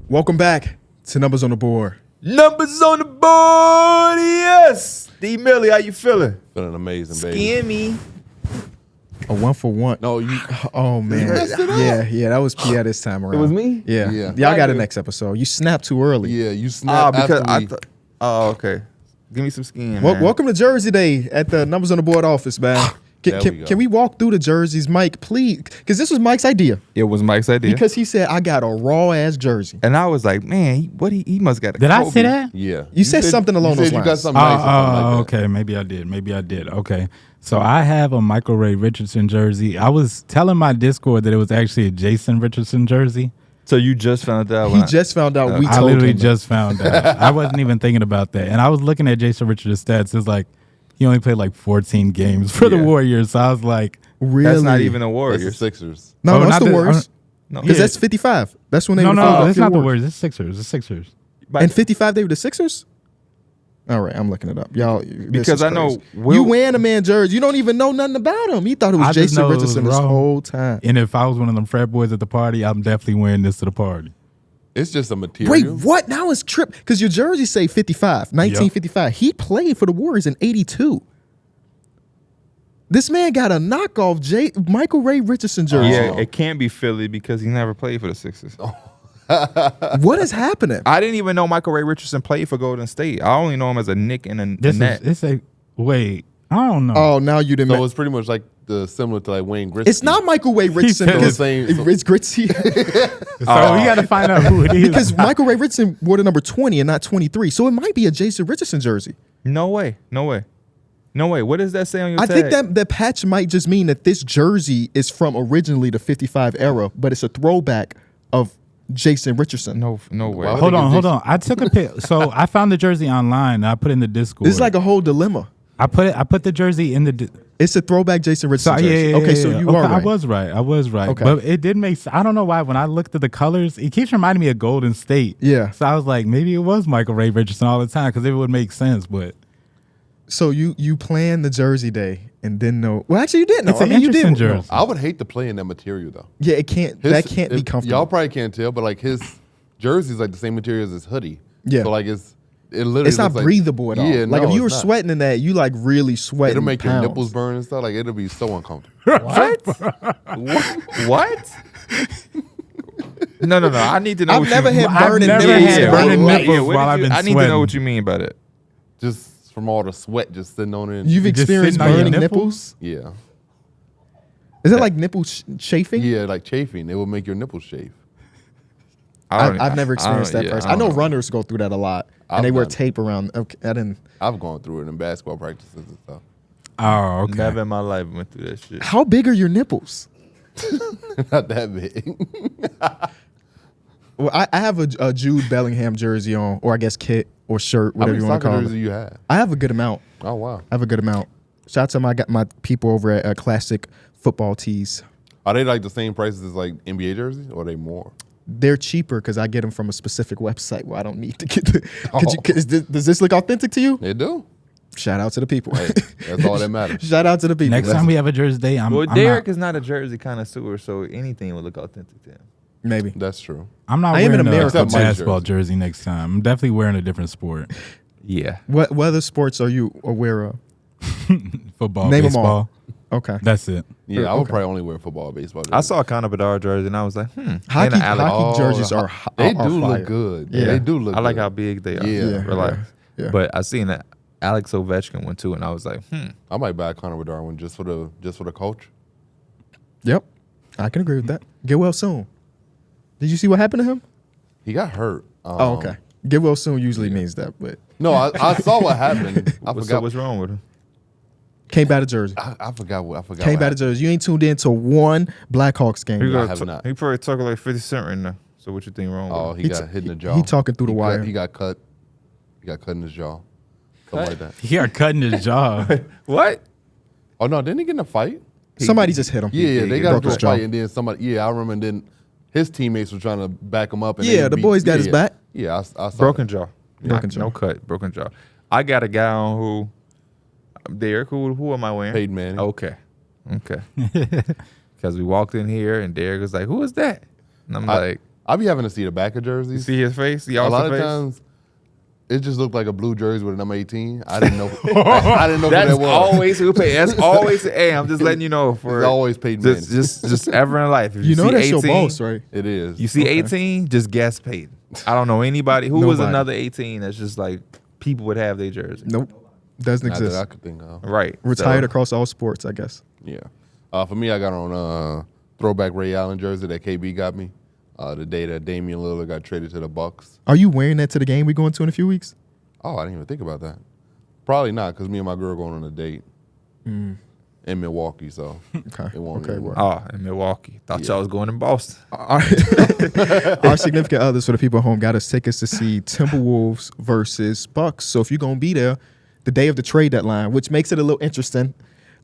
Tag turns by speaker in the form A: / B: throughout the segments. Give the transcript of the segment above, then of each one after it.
A: Welcome back to Numbers on the Board.
B: Numbers on the board, yes. D Millie, how you feeling?
C: Feeling amazing, baby.
B: Skinny.
A: A 1-for-1.
C: No, you.
A: Oh man. Yeah, that was Pierre this time around.
B: It was me?
A: Yeah.
C: Yeah.
A: Y'all got it next episode. You snapped too early.
C: Yeah, you snapped
B: because
C: after
B: I
C: we.
B: thought. Oh, okay. Give me some skin, man.
A: Welcome to Jersey Day at the Numbers on the Board office, man.
C: There we go.
A: Can we walk through the jerseys, Mike, please? Because this was Mike's idea.
B: It was Mike's idea.
A: Because he said, I got a raw-ass jersey.
B: And I was like, man, he must got a
D: Did I
B: Kobe.
D: say that?
C: Yeah.
A: You said something along
C: you
A: those
C: said
A: lines.
C: You got something nice or something like that.
D: Okay. Maybe I did. Okay. So I have a Michael Ray Richardson jersey. I was telling my Discord that it was actually a Jason Richardson jersey.
B: So you just found out?
A: He just found out. We
D: I
A: told
D: literally
A: him.
D: just found out. I wasn't even thinking about that. And I was looking at Jason Richardson's stats. It's like he only played like 14 games for the Warriors. So I was like,
A: Really?
B: That's not even a
C: It's the
B: Warriors.
C: Sixers.
A: No,
D: Oh,
A: that's
D: not
A: the
D: the-
A: worst.
B: No,
A: Because
D: Yeah.
A: that's 55. That's when they
D: no,
A: were the
D: it's
A: Philadelphia
D: not the
A: Warriors.
D: Warriors. It's Sixers. It's Sixers.
B: But-
A: And 55, they were the Sixers? All right, I'm looking it up. Y'all, this
B: Because
A: is
B: I know
A: crazy. You wearing a man jersey. You don't even know nothing about him. You thought it was
D: I just
A: Jason
D: know it was
A: Richardson this
D: wrong.
A: whole time.
D: And if I was one of them frat boys at the party, I'm definitely wearing this to the party.
C: It's just a material.
A: Wait, what? Now it's trip. Because your jersey say 55, 1955. He played for the Warriors in 82. This man got a knockoff Michael Ray Richardson jersey.
B: Yeah, it can't be Philly because he never played for the Sixers.
A: What is happening?
B: I didn't even know Michael Ray Richardson played for Golden State. I only know him as a Nick and a
D: This
B: net.
D: is, it's a, wait, I don't know.
A: Oh, now you didn't.
C: So it's pretty much like similar to like Wayne Gretzky.
A: It's not Michael Ray Richardson
D: said
A: because
C: the same-
A: it's Gritzy.
D: So we got to find out who it is.
A: Because Michael Ray Richardson wore the number 20 and not 23. So it might be a Jason Richardson jersey.
B: No way. What does that say on your
A: I
B: tag?
A: think that patch might just mean that this jersey is from originally the 55 era, but it's a throwback of Jason Richardson.
B: No way.
C: Why would
D: Hold
C: they
D: on,
C: give
D: hold on. I took a pic. So I found the jersey online. And I put it in the Discord.
A: This is like a whole dilemma.
D: I put the jersey in the.
A: It's a throwback Jason
D: So
A: Richardson jersey. Okay, so you
D: okay,
A: are right.
D: I was right.
A: Okay.
D: But it did make. I don't know why. When I looked at the colors, it keeps reminding me of Golden State.
A: Yeah.
D: So I was like, maybe it was Michael Ray Richardson all the time because it would make sense. But
A: So you planned the jersey day and didn't know. Well, actually, you didn't know.
D: it's
A: I
D: an
A: mean, you
D: interesting
A: did know.
D: jersey.
C: I would hate to play in that material though.
A: Yeah, it can't. That can't be comfortable.
C: Y'all probably can't tell, but like his jersey is like the same material as his hoodie.
A: Yeah.
C: So like it literally.
A: It's not
C: looks like,
A: breathable at all.
C: Yeah,
A: like
C: no,
A: if you were
C: it's not.
A: sweating in that, you like really sweating.
C: It'll make your
A: pounds.
C: nipples burn and stuff. Like it'll be so uncomfortable.
B: What? No. I need to know.
A: I've
B: what
A: never
B: you,
A: had
D: I've
A: burning
D: never
A: nipples.
D: had burning
B: What-
D: nipples
B: what
D: while
B: did
D: I've been
B: I need to
D: sweating.
B: know what you mean by that.
C: Just from all the sweat just sitting on it.
A: You've
D: Just
A: experienced
D: sitting on your
A: burning
D: nipples?
A: nipples?
C: Yeah.
A: Is that like nipple chafing?
C: Yeah, like chafing. It will make your nipples chafe.
A: I've never experienced that person. I know
B: runners.
A: runners go through that a lot,
C: I've
A: and they wear
C: done it.
A: tape around. Okay, I didn't.
C: I've gone through it in basketball practices and stuff.
D: Oh, okay.
B: Never in my life went through that shit.
A: How big are your nipples?
C: Not that big.
A: Well, I have a Jude Bellingham jersey on, or I guess kit or shirt,
C: How
A: whatever
C: many
A: you want to
C: soccer
A: call
C: jerseys
A: it.
C: do you have?
A: I have a good amount.
C: Oh wow.
A: I have a good amount. Shout out to my people over at Classic Football Tees.
C: Are they like the same prices as like NBA jerseys, or are they more?
A: They're cheaper because I get them from a specific website where I don't need to get the. Does this look authentic to you?
C: They do.
A: Shout out to the people.
C: Hey, that's all that matters.
A: Shout out to the people.
D: Next time we have a jersey day, I'm
B: Darrick
D: not,
B: is not a jersey connoisseur, so anything would look authentic to him.
A: Maybe.
C: That's true.
D: I'm not
A: I am
D: wearing
A: in
D: a
A: America.
C: Except my
D: basketball
C: jersey.
D: jersey next time. I'm definitely wearing a different sport.
B: Yeah.
A: What other sports are you aware of?
D: Football,
A: Name 'em
D: baseball.
A: all. Okay.
D: That's it.
C: Yeah, I would
A: Okay.
C: probably only wear football, baseball.
B: I saw a Connor Bedard jersey and I was like,
A: Hockey,
B: And Alec-
A: hockey jerseys
C: Oh,
A: are
C: They
A: are
C: do
A: fire.
C: look good.
A: Yeah.
C: They do look.
B: I like
C: good.
B: how big they are.
C: Yeah.
B: Relax.
A: Yeah.
B: But I seen that Alex Ovechkin one too, and I was like,
C: I might buy a Connor Bedard one just for the culture.
A: Yep. I can agree with that. Get well soon. Did you see what happened to him?
C: He got hurt.
A: Oh, okay. Get well soon usually means that, but
C: No, I saw what happened. I
B: what's
C: forgot.
B: wrong with him?
A: came by the jersey.
C: I forgot what. I forgot.
A: Came
C: what
A: by the
C: happened.
A: jersey. You ain't tuned in to one Blackhawks game.
C: I have not.
B: He probably talking like 50 Cent right now. So what you think wrong
C: Oh,
B: with him?
C: he got hit in the jaw.
A: he talking through the wire.
C: He got cut. He got cut in his jaw. Something like that.
D: He are cutting his jaw.
B: What?
C: Oh no, didn't he get in a fight?
A: Somebody just hit him.
C: Yeah, they
B: he
C: got
A: broke
C: into a
A: his jaw.
C: fight, and then somebody. Yeah, I remember. And then his teammates were trying to back him up. And
A: Yeah,
C: they
A: the
C: beat-
A: boys got his back.
C: Yeah, I saw
B: Broken
C: that.
B: jaw.
A: Broken jaw.
B: No cut. Broken jaw. I got a guy on who, Darrick, who am I wearing?
C: Peyton Manning.
B: Okay. Because we walked in here and Darrick was like, who is that? And I'm like,
C: I be having to see the back of
B: You
C: jerseys.
B: see his face? See
C: A lot
B: Austin's
C: of
B: face?
C: times, it just looked like a blue jersey with a number 18. I didn't know. I didn't know who
B: That's
C: that was.
B: always who paid. That's always. Hey, I'm just letting you know for
C: It's always Peyton Manning.
B: just ever in life. If
A: You know
B: see
A: that's
B: 18,
A: your boss, right?
C: It is.
B: You see
A: Okay.
B: 18, just guess Peyton. I don't know anybody who was
A: Nobody.
B: another 18 that's just like people would have their jersey.
A: Nope. Doesn't
C: Not that
A: exist.
C: I could think of.
B: Right.
A: Retired
B: So,
A: across all sports, I guess.
C: Yeah. For me, I got on throwback Ray Allen jersey that KB got me. The day that Damian Lillard got traded to the Bucks.
A: Are you wearing that to the game we going to in a few weeks?
C: Oh, I didn't even think about that. Probably not, because me and my girl going on a date in Milwaukee, so
A: Okay.
C: it won't.
A: Okay,
C: even-
A: well.
B: Oh, in Milwaukee. Thought y'all was going in Boston.
A: Our significant others for the people at home got us tickets to see Timberwolves versus Bucks. So if you're going to be there the day of the trade deadline, which makes it a little interesting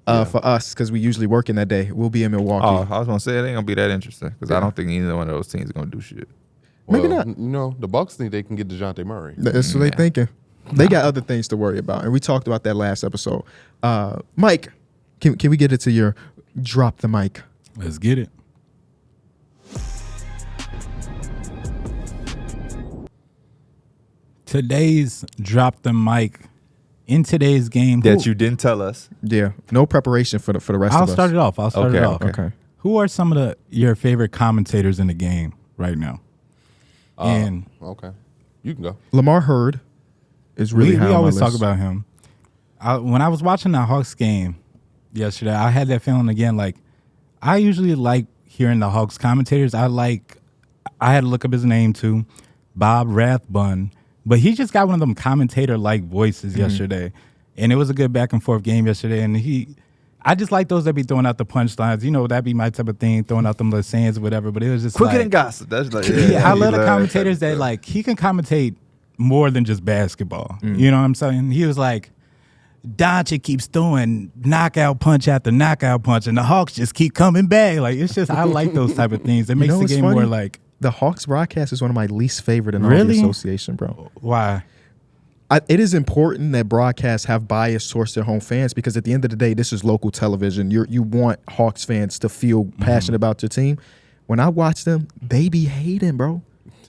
A: for us because we usually work in that day, we'll be in Milwaukee.
B: Oh, I was gonna say it ain't gonna be that interesting because I don't think either one of those teams is gonna do shit.
A: Maybe
C: Well,
A: not.
C: You know, the Bucks think they can get DeJounte Murray.
A: That's what they thinking. They got other things to worry about, and we talked about that last episode. Mike, can we get it to your drop the mic?
D: Let's get it. Today's drop the mic. In today's game,
B: That you didn't tell us.
A: Yeah, no preparation for the rest
D: I'll
A: of us.
D: start it off. I'll start it
B: Okay,
D: off.
A: Okay.
D: Who are some of your favorite commentators in the game right now? And
C: Okay. You can go.
A: Lamar Hurd is really
D: we
A: high on my
D: always talk
A: list.
D: about him. When I was watching the Hawks game yesterday, I had that feeling again. Like, I usually like hearing the Hawks commentators. I had to look up his name too, Bob Rathbun. But he just got one of them commentator-like voices yesterday. And it was a good back and forth game yesterday. And I just like those that be throwing out the punchlines. You know, that'd be my type of thing, throwing out them little sayings or whatever. But it was just
B: Quicker
D: like,
B: than gossip. That's like
D: yeah, I
B: you
D: love the
B: that
D: commentators
B: type
D: that
B: of
D: like he can commentate more than just basketball. You know what I'm saying? He was like, Doncic keeps throwing knockout punch after knockout punch, and the Hawks just keep coming back. Like it's just I like those type of things. It makes
A: know
D: the
A: what's
D: game
A: funny?
D: more like
A: The Hawks broadcast is one of my least favorite in all
D: Really?
A: the association, bro.
D: why?
A: It is important that broadcasts have bias towards their home fans because at the end of the day, this is local television. You want Hawks fans to feel passionate about your team. When I watch them, they be hating, bro.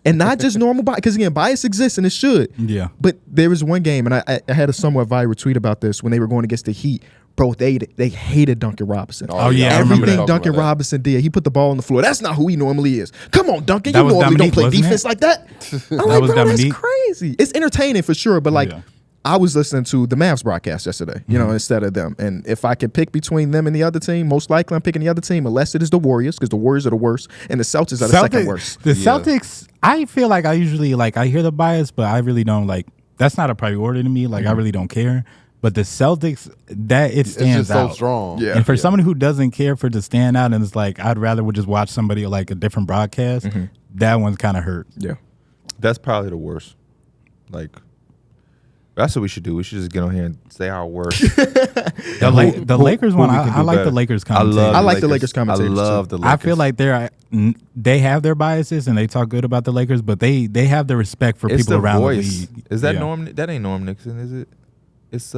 A: And not just normal bias, because again, bias exists and it should.
D: Yeah.
A: But there was one game, and I had a somewhat viral tweet about this when they were going against the Heat. Bro, they hated Duncan Robinson.
D: Oh, yeah, I remember
A: Everything
D: that.
A: Duncan Robinson did, he put the ball on the floor. That's not who he normally is. Come on, Duncan.
D: That
A: You
D: was
A: normally
D: Dominique,
A: don't play
D: wasn't
A: defense
D: it?
A: like that. I'm like,
D: was
A: bro,
D: Dominique.
A: that's crazy. It's entertaining for sure, but like,
D: Yeah.
A: I was listening to the Mavs broadcast yesterday, you know, instead of them. And if I could pick between them and the other team, most likely I'm picking the other team, unless it is the Warriors, because the Warriors are the worst, and the Celtics are the second worst.
D: The
C: Yeah.
D: Celtics, I feel like I usually like I hear the bias, but I really don't like. That's not a priority to me. Like I really don't care. But the Celtics, that it
C: It's
D: stands
C: just so
D: out.
C: strong.
A: Yeah.
D: And for someone who doesn't care for it to stand out, and it's like I'd rather would just watch somebody like a different broadcast. That one's kind of hurt.
A: Yeah.
B: That's probably the worst. Like, that's what we should do. We should just get on here and say our worst.
D: The Lakers
B: who
D: one,
B: we can
D: I
B: do
D: like
B: better.
D: the Lakers
B: I
D: commentators.
B: love
A: I like the Lakers commentators,
B: I love
A: too.
B: the Lakers.
D: I feel like they have their biases and they talk good about the Lakers, but they have the respect for
B: it's
D: people
B: the
D: around
B: voice.
D: the league.
B: Is that
D: Yeah.
B: Norm? That ain't Norm Nixon, is it? It's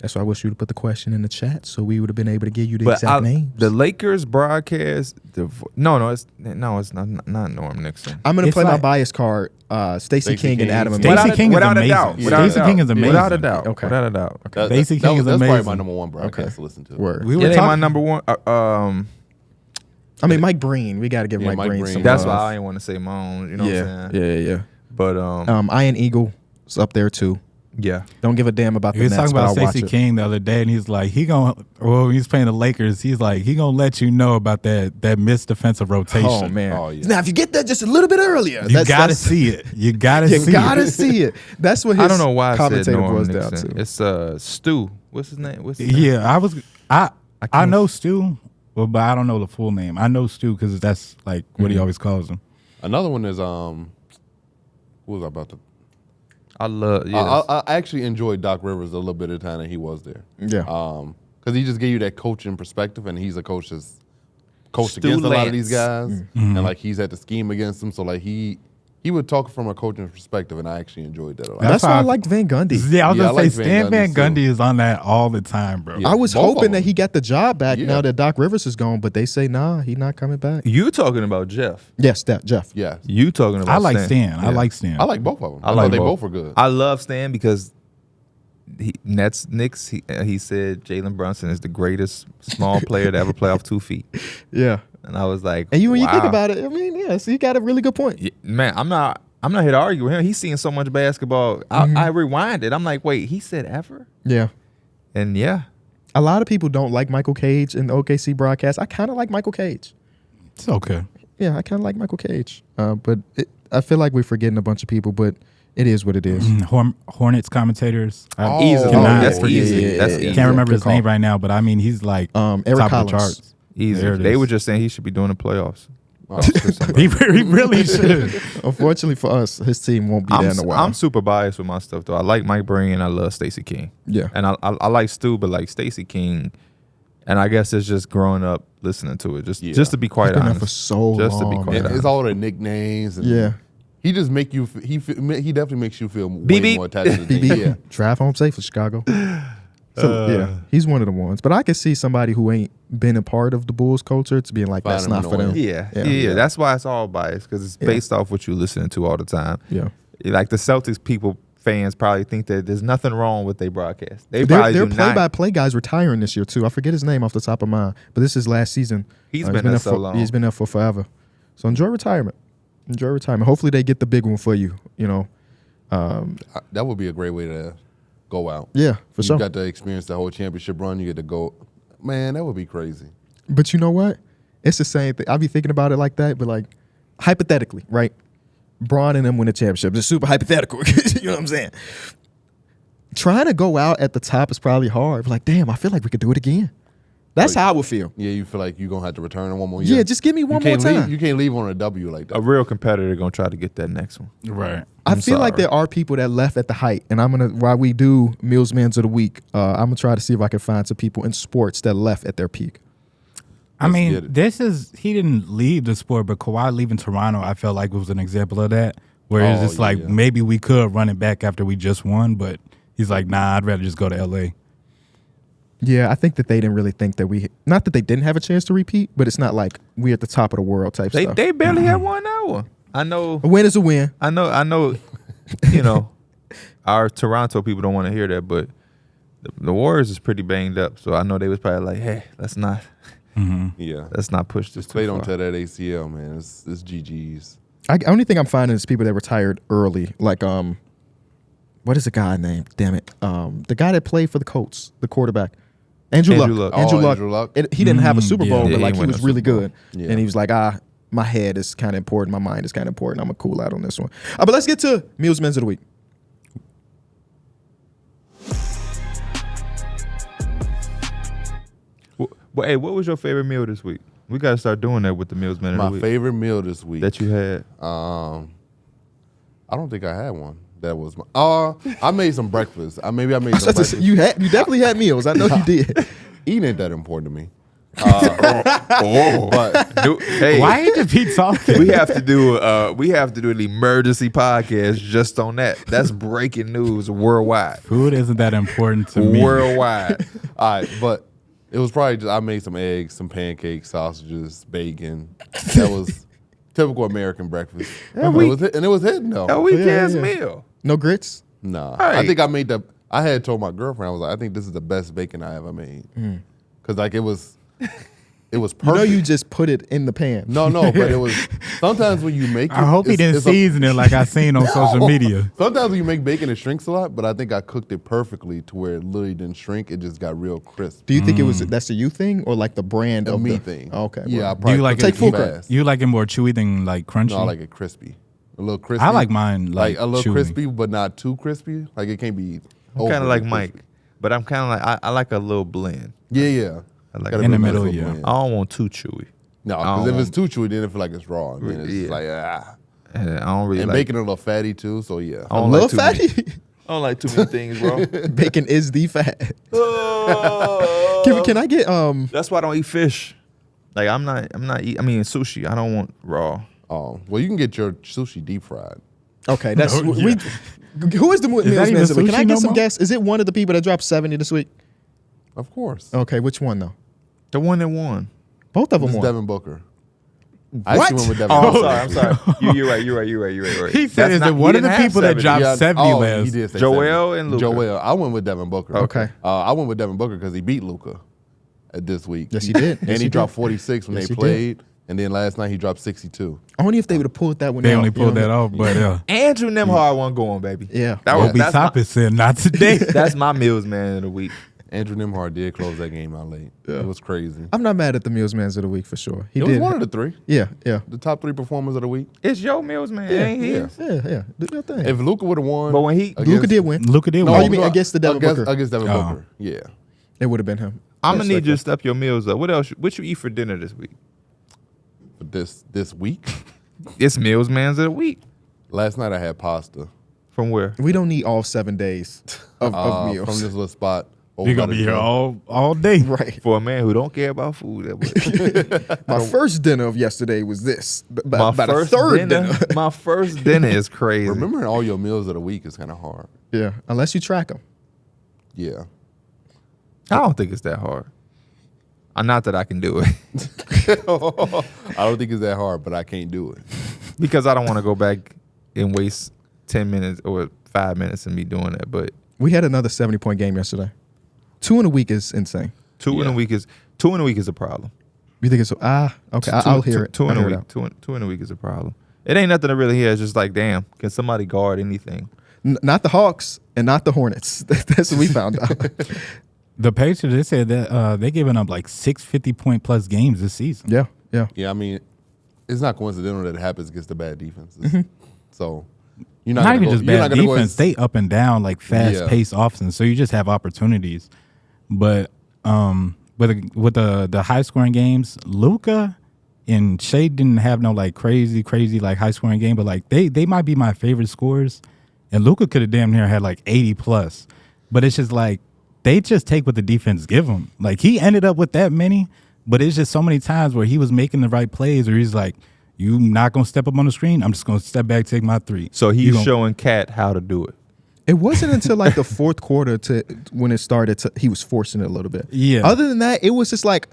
A: That's why I wish you to put the question in the chat so we would have been able to give you the
B: but
A: exact names.
B: the Lakers broadcast. It's not Norm Nixon.
A: I'm going to
D: It's
A: play my
D: like-
A: bias card, Stacey
C: Stacey
A: King and
C: King.
A: Adam
D: Stacey
A: Amick.
D: King is
B: without
D: amazing.
B: a doubt.
D: Yeah.
B: Without a
D: Stacey
B: doubt.
D: King is amazing.
B: Without a doubt.
A: Okay.
B: Without a doubt.
D: Stacey King is
C: That's probably
D: amazing.
C: my number one broadcast to listen to.
A: Word.
D: We
B: It
D: were
B: ain't my
D: talking.
B: number one.
A: I mean, Mike Breen. We got to give
C: Yeah,
A: Mike
C: Mike
A: Breen
C: Breen.
A: some
B: That's
A: love.
B: why I ain't want to say my own. You know what I'm saying?
A: Yeah.
B: But
A: Iron Eagle is up there too.
B: yeah.
A: Don't give a damn about
D: He
A: the
D: was
A: Nets,
D: talking
A: but
D: about
A: I'll watch
D: Stacey
A: it.
D: King the other day, and he's like, when he's playing the Lakers, he's like, he gonna let you know about that missed defensive rotation.
A: Oh man!
C: Oh, yeah.
A: Now if you get that just a little bit earlier,
D: You gotta see it. You gotta
A: You
D: see
A: gotta
D: it.
A: see it. That's what his
B: I don't know why I said
A: commentator
B: Norm
A: boils down
B: Nixon.
A: to.
B: It's Stu. What's his name? What's his name?
D: Yeah, I
B: can't-
D: know Stu, well, but I don't know the full name. I know Stu because that's like what he always calls him.
C: Another one is who was I about to?
B: I love. Yeah,
C: I actually enjoyed Doc Rivers a little bit of the time that he was there.
A: Yeah.
C: Because he just gave you that coaching perspective, and he's a coach that's coached
B: Stu
C: against a lot of
B: Lance.
C: these guys, and like he's had to scheme against them. So like he he would talk from a coaching perspective, and I actually enjoyed that a lot.
A: That's why I
D: I've-
A: liked Van Gundy.
D: Yeah, I was
C: Yeah, I
D: gonna say
C: like
D: Stan
C: Van
D: Van
C: Gundy,
D: Gundy is on that all the time, bro.
C: Yeah.
A: I was
C: both of
A: hoping that
C: them.
A: he got the job back
C: Yeah.
A: now that Doc Rivers is gone, but they say nah, he not coming back.
B: You talking about Jeff?
A: Yes, that Jeff.
C: Yeah,
B: You talking about?
D: I like Stan. I
B: Yeah.
D: like Stan.
C: I like both of them.
B: I like
C: they
B: both.
C: both were good.
B: I love Stan because Knicks. He said Jalen Brunson is the greatest small player to ever play off 2 feet,
A: Yeah.
B: and I was like,
A: And when you think
B: wow.
A: about it, I mean, yeah, so you got a really good point.
B: Yeah, man, I'm not here to argue with him. He's seeing so much basketball. I rewinded. I'm like, wait, he said ever?
A: Yeah.
B: And yeah,
A: A lot of people don't like Michael Cage in the OKC broadcast. I kind of like Michael Cage.
D: It's okay.
A: Yeah, I kind of like Michael Cage. But I feel like we're forgetting a bunch of people, but it is what it is.
D: Hornets commentators. I
B: easily.
D: cannot-
B: That's
A: yeah,
B: easy.
A: yeah,
B: That's
A: yeah,
B: easy.
A: yeah.
D: Can't remember
A: Good
D: his
A: call.
D: name right now, but I mean he's like
A: Eric
D: top
A: Collins.
D: of the charts.
B: Easy.
D: There it
B: They
D: is.
B: were just saying he should be doing the playoffs.
C: Oh, it's good
D: He really should.
A: Unfortunately for us, his team won't be there in a while.
B: I'm super biased with my stuff though. I like Mike Breen and I love Stacey King.
A: Yeah.
B: And I like Stu, but like Stacey King, and I guess it's just growing up listening to it. Just to be quite
A: He's been there
B: honest.
A: for so
B: Just to be
A: long.
B: quite
C: And
B: honest.
C: it's all the nicknames. And
A: Yeah.
C: He just make you. He definitely makes you feel way
B: BB.
C: more attached to the team.
A: BB,
C: Yeah.
A: drive home safe for Chicago. So yeah, he's one of the ones. But I can see somebody who ain't been a part of the Bulls culture to being like,
C: Find
A: that's
C: him
A: not for them.
C: annoying.
B: Yeah. That's why it's all biased because it's
A: Yeah.
B: based off what you're listening to all the time.
A: Yeah.
B: Like the Celtics fans probably think that there's nothing wrong with their broadcast. They
A: Their
B: probably do not.
A: play-by-play guy's retiring this year too. I forget his name off the top of my mind, but this is last season.
B: He's been there so
A: for,
B: long.
A: He's been there for forever. So enjoy retirement. Enjoy retirement. Hopefully they get the big one for you. You know.
C: That would be a great way to go out.
A: Yeah, for
C: You
A: sure.
C: got to experience the whole championship run. You get to go. Man, that would be crazy.
A: But you know what? It's the same thing. I'll be thinking about it like that, but like hypothetically, right? Braun and them win a championship. It's super hypothetical. You know what I'm saying? Trying to go out at the top is probably hard. But like, damn, I feel like we could do it again. That's how I would feel.
C: Yeah, you feel like you're going to have to return in one more year.
A: Yeah, just give me one
C: you
A: more
C: can't
A: time.
C: Leave, you can't leave on a W like that.
B: A real competitor gonna try to get that next one.
D: Right.
A: I feel like
B: sorry.
A: there are people that left at the height, and I'm gonna while we do Mills Mans of the Week, I'm gonna try to see if I can find some people in sports that left at their peak.
D: I
C: get
D: mean,
C: it.
D: he didn't leave the sport, but Kawhi leaving Toronto, I felt like was an example of that. Where it's
C: Oh,
D: just like
C: yeah.
D: maybe we could run it back after we just won, but he's like, nah, I'd rather just go to LA.
A: Yeah, I think that they didn't really think that not that they didn't have a chance to repeat, but it's not like we're at the top of the world type stuff.
B: They barely had one hour. I know.
A: A win is a win.
B: I know. You know, our Toronto people don't want to hear that, but the Warriors is pretty banged up. So I know they was probably like, hey, let's not
C: Yeah.
B: push this
C: Just play
B: too
C: don't
B: far.
C: tear that ACL, man. It's GG's.
A: Only thing I'm finding is people that retired early, like what is the guy named? Damn it, the guy that played for the Colts, the quarterback, Andrew
B: Andrew
A: Luck.
B: Luck.
A: Andrew
C: Oh,
A: Luck.
C: Andrew Luck.
A: He didn't have a Super Bowl,
D: yeah.
A: but
B: Yeah,
A: like
B: he
A: he
B: won
A: was
B: a
A: really
B: Super Bowl.
A: good,
C: Yeah.
A: and he was like, my head is kind of important, my mind is kind of important. I'm gonna cool out on this one. But let's get to Mills Men's of the Week.
B: Well, hey, what was your favorite meal this week? We got to start doing that with the Meals Man of
C: My
B: the Week
C: favorite meal this week.
B: that you had.
C: I don't think I had one. That was my. I made some breakfast. Maybe I made some breakfast.
A: You definitely had meals. I know you did.
C: Eating ain't that important to me.
B: Oh,
C: But
B: hey,
D: Why ain't the Pete talking?
B: we have to do an emergency podcast just on that. That's breaking news worldwide.
D: Food isn't that important to me.
B: Worldwide.
C: all right, but it was probably just I made some eggs, some pancakes, sausages, bacon. That was typical American breakfast.
B: Yeah,
C: And it was hitting though.
B: A weekend
A: yeah.
B: meal.
A: No grits.
C: Nah,
B: Hey.
C: I think I made I had told my girlfriend I was like, I think this is the best bacon I ever made because like it was perfect.
A: You know you just put it in the pan.
C: No, but it was sometimes when you make it.
D: I hope he didn't season it like I seen on social media.
C: Sometimes when you make bacon, it shrinks a lot, but I think I cooked it perfectly to where it literally didn't shrink. It just got real crisp.
A: Do you think that's a you thing or like the brand
C: A
A: of
C: me
A: the
C: thing.
A: Oh, okay.
C: Yeah, I
A: well,
C: probably
D: you like
C: cooked
A: Take full
C: too
A: credit.
C: fast.
D: You like it more chewy than like crunchy?
C: No, I like it crispy. A little crispy.
D: I like mine like
C: a little
D: chewy.
C: crispy, but not too crispy. Like it can't be.
B: I'm kind of
C: overly
B: like
C: crispy.
B: Mike, but I'm kind of like I like a little blend.
C: Yeah.
B: I like
C: Gotta
D: In
C: be
D: the
C: a nice
D: middle,
C: little
D: yeah.
C: blend.
B: I don't want too chewy.
C: No,
B: I
C: because
B: don't
C: if it's too chewy, then it feel like it's raw. And then it's just
B: Yeah.
C: like
B: And I don't really
C: And
B: like.
C: bacon a little fatty too. So yeah.
B: I don't
A: little
B: like too many-
A: fatty.
B: I don't like too many things, bro.
A: Bacon is the fat.
B: Oh.
A: Can I get
B: That's why I don't eat fish. Like I'm not eat. I mean sushi. I don't want raw.
C: Oh, well, you can get your sushi deep fried.
A: Okay, that's
D: No,
A: we. Who is the meals
D: that
A: man?
D: even
A: Can I
D: sushi
A: get
D: no
A: some
D: more?
A: guess? Is it one of the people that dropped 70 this week?
C: Of course.
A: Okay, which one though?
B: The one that won.
A: Both of them
C: This is
A: won.
C: Devin Booker. I
A: What?
C: actually went with Devin
B: Oh,
C: Booker.
B: I'm sorry. You're right.
D: He said, "Is it one of the people that dropped 70
C: he
D: last?"
C: did say
B: Joel
C: 70.
B: and Luka.
C: Joel. I went with Devin Booker.
A: Okay.
C: I went with Devin Booker because he beat Luka this week.
A: Yes, he did.
C: And
A: Yes,
C: he
A: he
C: dropped
A: did.
C: 46 when
A: Yes,
C: they
A: he did.
C: played. And then last night he dropped 62.
A: Only if they would have pulled that one.
D: They
A: out,
D: only
A: you
D: pulled
A: know
D: that
A: what
D: off, but
B: Andrew Nemhard won going, baby.
A: Yeah.
B: That was,
D: Obi
B: that's, my,
D: Toppin said not today.
B: that's my Mills man of the week.
C: Andrew Nemhard did close that game out late.
A: Yeah.
C: It was crazy.
A: I'm not mad at the Meals Mans of the week for sure. He
C: It
A: did.
C: was one of the three.
A: Yeah, yeah,
C: The top 3 performers of the week.
B: It's your Mills man.
C: Yeah,
B: Ain't his.
A: yeah. Do your thing.
C: If Luka would have won.
B: But when he-
C: against-
A: Luka did win.
D: Luka did
C: No,
D: win.
A: you mean against the Devin Booker?
C: Against Devin
D: Oh.
C: Booker. Yeah.
A: It would have been him.
B: I'm gonna
A: Yes,
B: need you
A: okay.
B: to step your meals up. What else? What you eat for dinner this week?
C: But this week,
B: It's Mills man's of the week.
C: last night I had pasta.
B: From where?
A: We don't need all 7 days of meals.
C: From this little spot. over
D: You're
C: by
D: gonna
C: the
D: be here
C: gym.
D: all day.
A: Right.
B: For a man who don't care about food. That way.
A: My first dinner of yesterday was this.
B: my
A: About a
B: first
A: third
B: dinner.
A: dinner.
B: My first dinner is crazy.
C: Remembering all your meals of the week is kind of hard.
A: Yeah, unless you track them.
C: Yeah.
B: I don't think it's that hard. Not that I can do it.
C: I don't think it's that hard, but I can't do it.
B: Because I don't want to go back and waste 10 minutes or 5 minutes and me doing that. But
A: We had another 70-point game yesterday. 2 in a week is insane.
B: two in a week is a problem.
A: You think it's okay? I'll hear it.
B: Two in
A: I'll
B: a
A: hear it
B: week.
A: out.
B: Two in a week is a problem. It ain't nothing to really hear. It's just like, damn, can somebody guard anything?
A: Not the Hawks and not the Hornets. That's what we found out.
D: The Patriots, they said that they giving up like 6 50-point plus games this season.
A: Yeah, yeah.
C: Yeah, I mean, it's not coincidental that it happens against the bad defenses.
A: Mm-hmm.
C: So you're
D: Not
C: gonna
D: even
C: go-
D: just
C: you're not
D: bad
C: gonna go
D: defense. They up and down like fast-paced offense. So you just have opportunities. But with the high-scoring games, Luka and Shea didn't have no like crazy like high-scoring game. But like they might be my favorite scorers. And Luka could have damn near had like 80 plus. But it's just like they just take what the defense give them. Like he ended up with that many, but it's just so many times where he was making the right plays where he's like, you not going to step up on the screen? I'm just going to step back, take my 3.
B: So
D: You
B: he's
D: gon-
B: showing Cat how to do it.
A: It wasn't until like the fourth quarter when it started he was forcing it a little bit.
D: Yeah.
A: Other than that, it was just like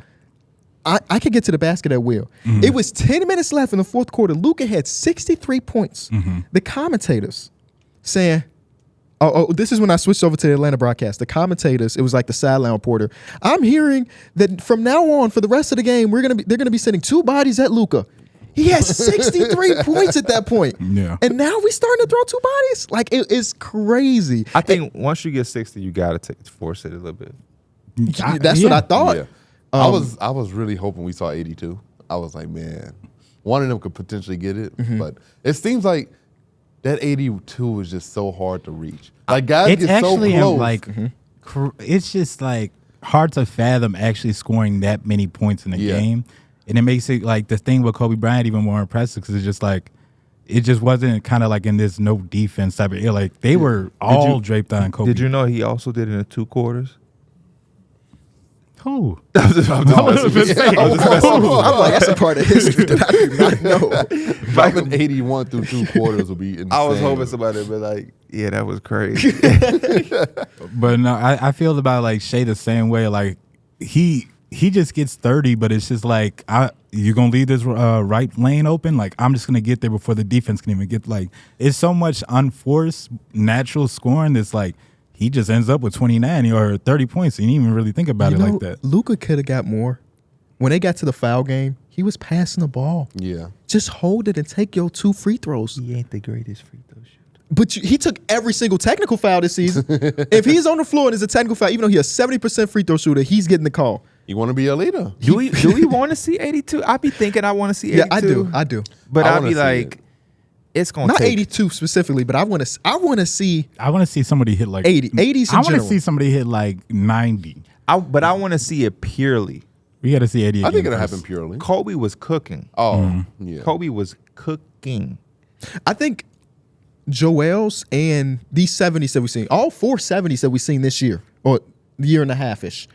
A: I could get to the basket at will.
D: Mm-hmm.
A: It was 10 minutes left in the fourth quarter. Luka had 63 points.
D: Mm-hmm.
A: The commentators saying, oh, this is when I switched over to the Atlanta broadcast. The commentators, it was like the sideline reporter. I'm hearing that from now on, for the rest of the game, they're gonna be sending 2 bodies at Luka. He has 63 points at that point.
D: Yeah.
A: And now we starting to throw 2 bodies. Like it is crazy.
B: I think once you get 60, you got to force it a little bit.
A: That's what I thought.
C: Yeah. I was really hoping we saw 82. I was like, man, one of them could potentially get it,
A: Mm-hmm.
C: but it seems like that 82 is just so hard to reach. Like guys
D: It's
C: get so
D: actually
C: close.
D: like it's just like hard to fathom actually scoring that many points in a
C: Yeah.
D: game, and it makes it like the thing with Kobe Bryant even more impressive because it's just like it just wasn't kind of like in this no defense type of like they were all draped on Kobe.
B: Did you know he also did it in 2 quarters?
D: Who?
A: I'm like, that's a part of history that I do not know.
C: dropping 81 through 2 quarters would be insane.
B: I was hoping somebody would be like, yeah, that was crazy.
D: But no, I feel about like Shea the same way. Like he just gets 30, but it's just like you're gonna leave this right lane open. Like I'm just gonna get there before the defense can even get. Like it's so much unforced natural scoring that's like he just ends up with 29 or 30 points. And you didn't even really think about it like that.
A: Luka could have got more. When they got to the foul game, he was passing the ball.
C: Yeah.
A: Just hold it and take your 2 free throws.
B: He ain't the greatest free throw shooter.
A: But he took every single technical foul this season. If he's on the floor and it's a technical foul, even though he's a 70% free throw shooter, he's getting the call.
C: You want to be a leader.
B: Do we want to see 82? I be thinking I want to see 82.
A: Yeah, I do.
B: But
C: I
B: I'll
C: wanna
B: be
C: see
B: like,
C: it.
B: it's gonna
A: Not
B: take
A: 82 specifically, but I want to see
D: I want to see somebody hit like
A: 80. 80s in
D: I want to
A: general.
D: see somebody hit like 90.
B: but I want to see it purely.
D: We got to see 80.
C: I think
D: again
C: it'll
D: first.
C: happen purely.
B: Kobe was cooking.
C: Oh, yeah.
B: Kobe was cooking.
A: I think Joel's and these 70s that we've seen, all 4 70s that we've seen this year, or the year and a half-ish,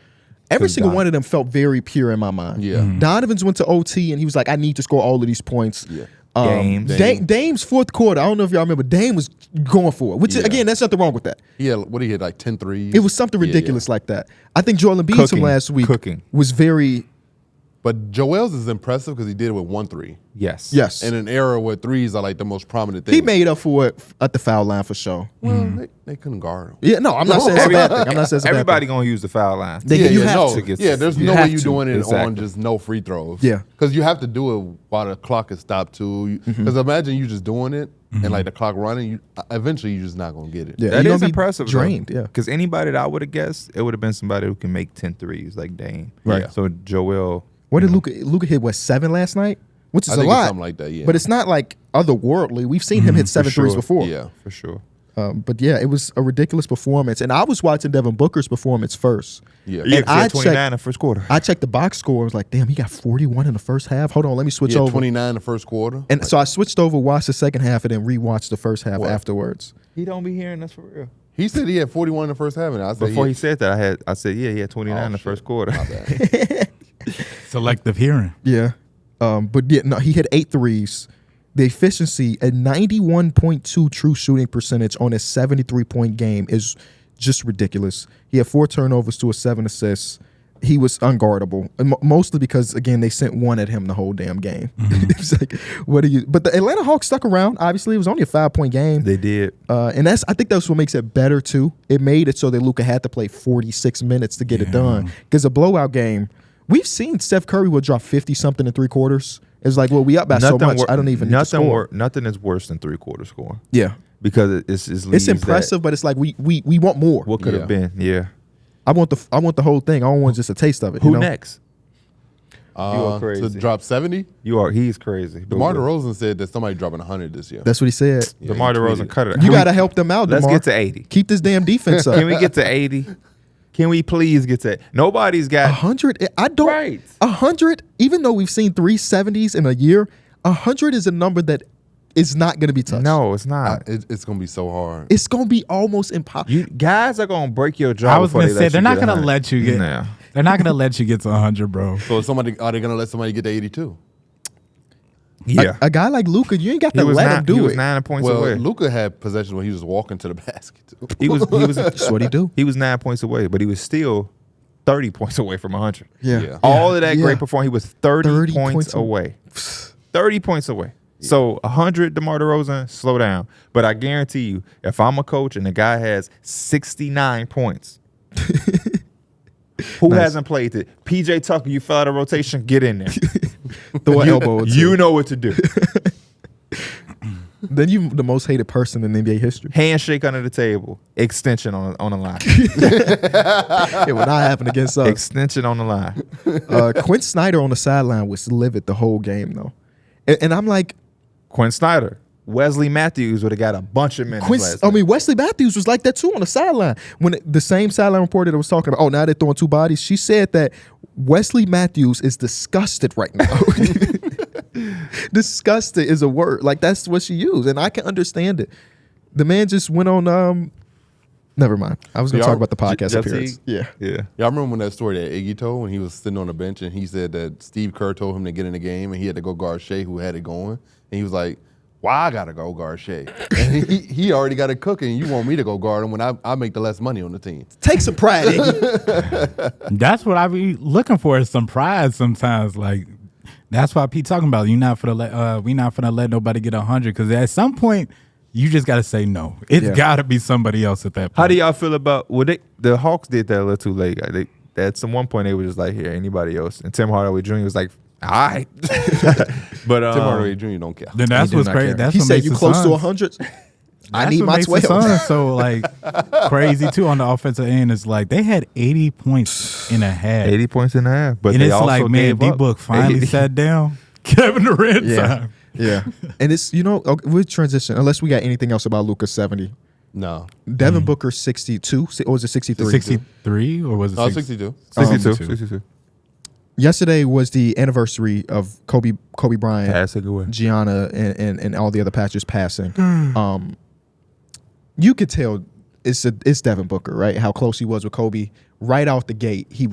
A: every single one of them felt very pure in my mind.
C: Yeah.
A: Donovan's went to OT and he was like, I need to score all of these points.
C: Yeah.
B: Games.
A: Dame's fourth quarter. I don't know if y'all remember. Dame was going for it, which is, again, there's nothing wrong with that.
C: He had what he had like 10 threes.
A: It was something ridiculous like that. I think Joel Embiid from last week was very.
C: But Joel's is impressive because he did it with 1 3.
B: Yes.
C: In an era where threes are like the most prominent thing.
A: He made up for it at the foul line for sure.
C: Well, they couldn't guard him.
A: Yeah, no, I'm not saying it's a bad thing. I'm not saying it's a bad
B: Everybody
A: thing.
B: gonna use the foul line.
A: You have to.
C: There's no way you're doing it on just no free throws.
A: Yeah.
C: Because you have to do it while the clock is stopped too. Because imagine you just doing it and like the clock running, eventually you're just not going to get it.
A: Yeah,
B: That
A: you're
B: is
A: gonna be
B: impressive.
A: drained, yeah.
B: Because anybody that I would have guessed, it would have been somebody who can make 10 threes like Dame.
A: Right.
C: Yeah.
B: So Joel.
A: What did Luka hit? What, 7 last night? Which is
C: I
A: a
C: think
A: lot.
C: it's something like that, yeah.
A: But it's not like otherworldly. We've seen him hit 7 threes before.
C: Yeah.
B: For sure.
A: But yeah, it was a ridiculous performance. And I was watching Devin Booker's performance first.
C: Yeah.
B: Yeah,
A: And
B: 'cause he had
A: I
B: 29 in
A: checked,
B: the first quarter.
A: I checked the box score. I was like, damn, he got 41 in the first half. Hold on, let me switch
C: He had
A: over.
C: 29 in the first quarter.
A: And so I switched over, watched the second half, and then rewatched the first half
C: What?
A: afterwards.
B: He don't be hearing us for real.
C: He said he had 41 in the first half. And I said
B: Before he said that, I said, yeah, he had 29 in the first quarter.
C: My bad.
D: Selective hearing.
A: Yeah. But yeah, no, he hit 8 threes. The efficiency at 91.2 true shooting percentage on a 73-point game is just ridiculous. He had 4 turnovers to a 7 assists. He was unguardable, and mostly because, again, they sent one at him the whole damn game. It's like, what are you? But the Atlanta Hawks stuck around. Obviously, it was only a 5-point game.
B: They did.
A: And I think that's what makes it better, too. It made it so that Luka had to play 46 minutes to get it done. Because a blowout game, we've seen Steph Curry will drop 50-something in 3 quarters. It's like, well, we up by so much, I don't even need to score.
B: Nothing is worse than 3-quarter score.
A: Yeah.
B: Because it's
A: impressive, but it's like we want more.
B: What could have been, yeah.
A: I want the whole thing. I don't want just a taste of it.
B: Who
A: you know?
B: next? You are crazy.
C: To drop 70?
B: He's crazy.
C: DeMar DeRozan said that somebody dropping 100 this year.
A: That's what he said.
C: Yeah,
B: DeMar
C: he
B: DeRozan
C: tweeted.
B: cut it.
A: You got to help them out,
B: Let's
A: DeMar.
B: get to 80.
A: Keep this damn defense up.
B: Can we get to 80? Can we please get to Nobody's got
A: 100? I don't.
B: Right.
A: 100, even though we've seen 370s in a year, 100 is a number that is not going to be touched.
B: No, it's not.
C: It's going to be so hard.
A: It's going to be almost impossible.
B: Guys are going to break your jaw.
D: I was going to say, they're not going to let you get.
B: Nah.
D: They're not going to let you get to 100, bro.
C: So are they going to let somebody get to 82?
B: Yeah.
A: A guy like Luka, you ain't got to let him do
B: He
A: it.
B: was 9 points
C: Well,
B: away.
C: Luka had possession when he was walking to the basket. Too.
B: He was
A: That's what he do.
B: He was 9 points away, but he was still 30 points away from 100.
C: Yeah.
B: All of that
A: Yeah.
B: great performance, he was 30 points away. 30 points away. So 100, DeMar DeRozan, slow down. But I guarantee you, if I'm a coach and the guy has 69 points, who hasn't played it? PJ Tucker, you fell out of rotation, get in there.
A: Throw an elbow or two.
B: You know what to do.
A: Then you the most hated person in NBA history.
B: Handshake under the table. Extension on the line.
A: It will not happen against us.
B: Extension on the line.
A: Quinn Snyder on the sideline was livid the whole game, though. And I'm like,
B: Quinn Snyder. Wesley Matthews would have got a bunch of minutes last night.
A: Wesley Matthews was like that too on the sideline. When the same sideline reporter that was talking about, now they're throwing 2 bodies, she said that Wesley Matthews is disgusted right now. Disgusted is a word. Like, that's what she used, and I can understand it. The man just went on. Never mind. I was going to talk about the podcast
B: Jeff
A: appearance.
B: Teague?
A: Yeah.
C: Y'all remember when that story that Iggy told when he was sitting on the bench and he said that Steve Kerr told him to get in the game and he had to go guard Shea, who had it going, and he was like, why I gotta go guard Shea? And he already got it cooking. You want me to go guard him when I make the less money on the team?
A: Take some pride, Iggy.
D: That's what I be looking for, is some pride sometimes. Like, that's why Pete talking about we not finna let nobody get 100, because at some point you just gotta say no. It's gotta be somebody else at that point.
B: How do y'all feel about the Hawks did that a little too late? At some one point they were just like, here, anybody else. And Tim Hardaway Jr. was like, all right. But
C: Tim Hardaway Jr. don't care.
D: Then that's what's crazy. That's
A: He
D: what
A: said
D: makes
A: you
D: the
A: close to
D: Suns-
A: 100. I
D: That's
A: need
D: what
A: my
D: makes the
A: 12.
D: Suns so like crazy too on the offensive end. Is like they had 80 points in a half.
B: 80 points in a half. But
D: and
B: they
D: it's
B: also
D: like, man,
B: gave up.
D: D-Book finally sat down. Kevin Durant time.
A: Yeah. And it's, we'll transition, unless we got anything else about Luka 70.
C: No.
A: Devin Booker 62, or was it 63?
D: 63 or was it
C: 62.
B: 62.
A: Yesterday was the anniversary of Kobe Bryant,
B: Pass it away.
A: Gianna, and all the other Patriots passing. You could tell it's Devin Booker, right? How close he was with Kobe. right out the gate, he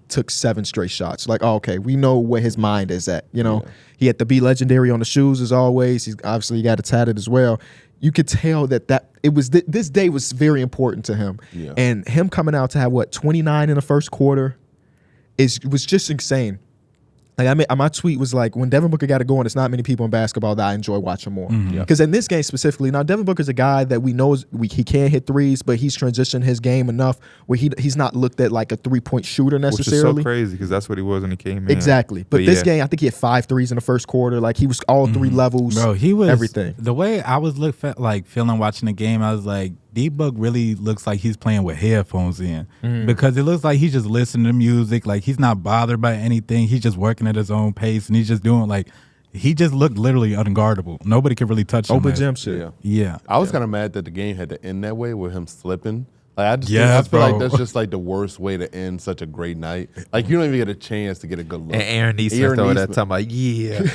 A: took 7 straight shots. Like, oh, okay, we know where his mind is at. You know, he had to be legendary on the shoes as always. He's obviously got it tatted as well. You could tell that it was this day was very important to him, and him coming out to have 29 in the first quarter was just insane. Like my tweet was like, when Devin Booker got to go, and it's not many people in basketball that I enjoy watching more. Because in this game specifically, now Devin Booker's a guy that we know he can hit threes, but he's transitioned his game enough where he's not looked at like a 3-point shooter necessarily.
B: Which is so crazy because that's what he was when he came in.
A: Exactly. But this game, I think he had 5 threes in the first quarter. Like he was all 3 levels.
D: Bro, he was
A: everything.
D: The way I was feeling watching the game, I was like, D-Book really looks like he's playing with headphones in because it looks like he's just listening to music. Like he's not bothered by anything. He's just working at his own pace, and he's just doing he just looked literally unguardable. Nobody could really touch him.
A: Open gym shit.
D: Yeah.
C: I was kind of mad that the game had to end that way with him slipping. Like I feel like that's just like the worst way to end such a great night. Like you don't even get a chance to get a good look.
B: And Aaron Neesmith over that time, like,
C: Aaron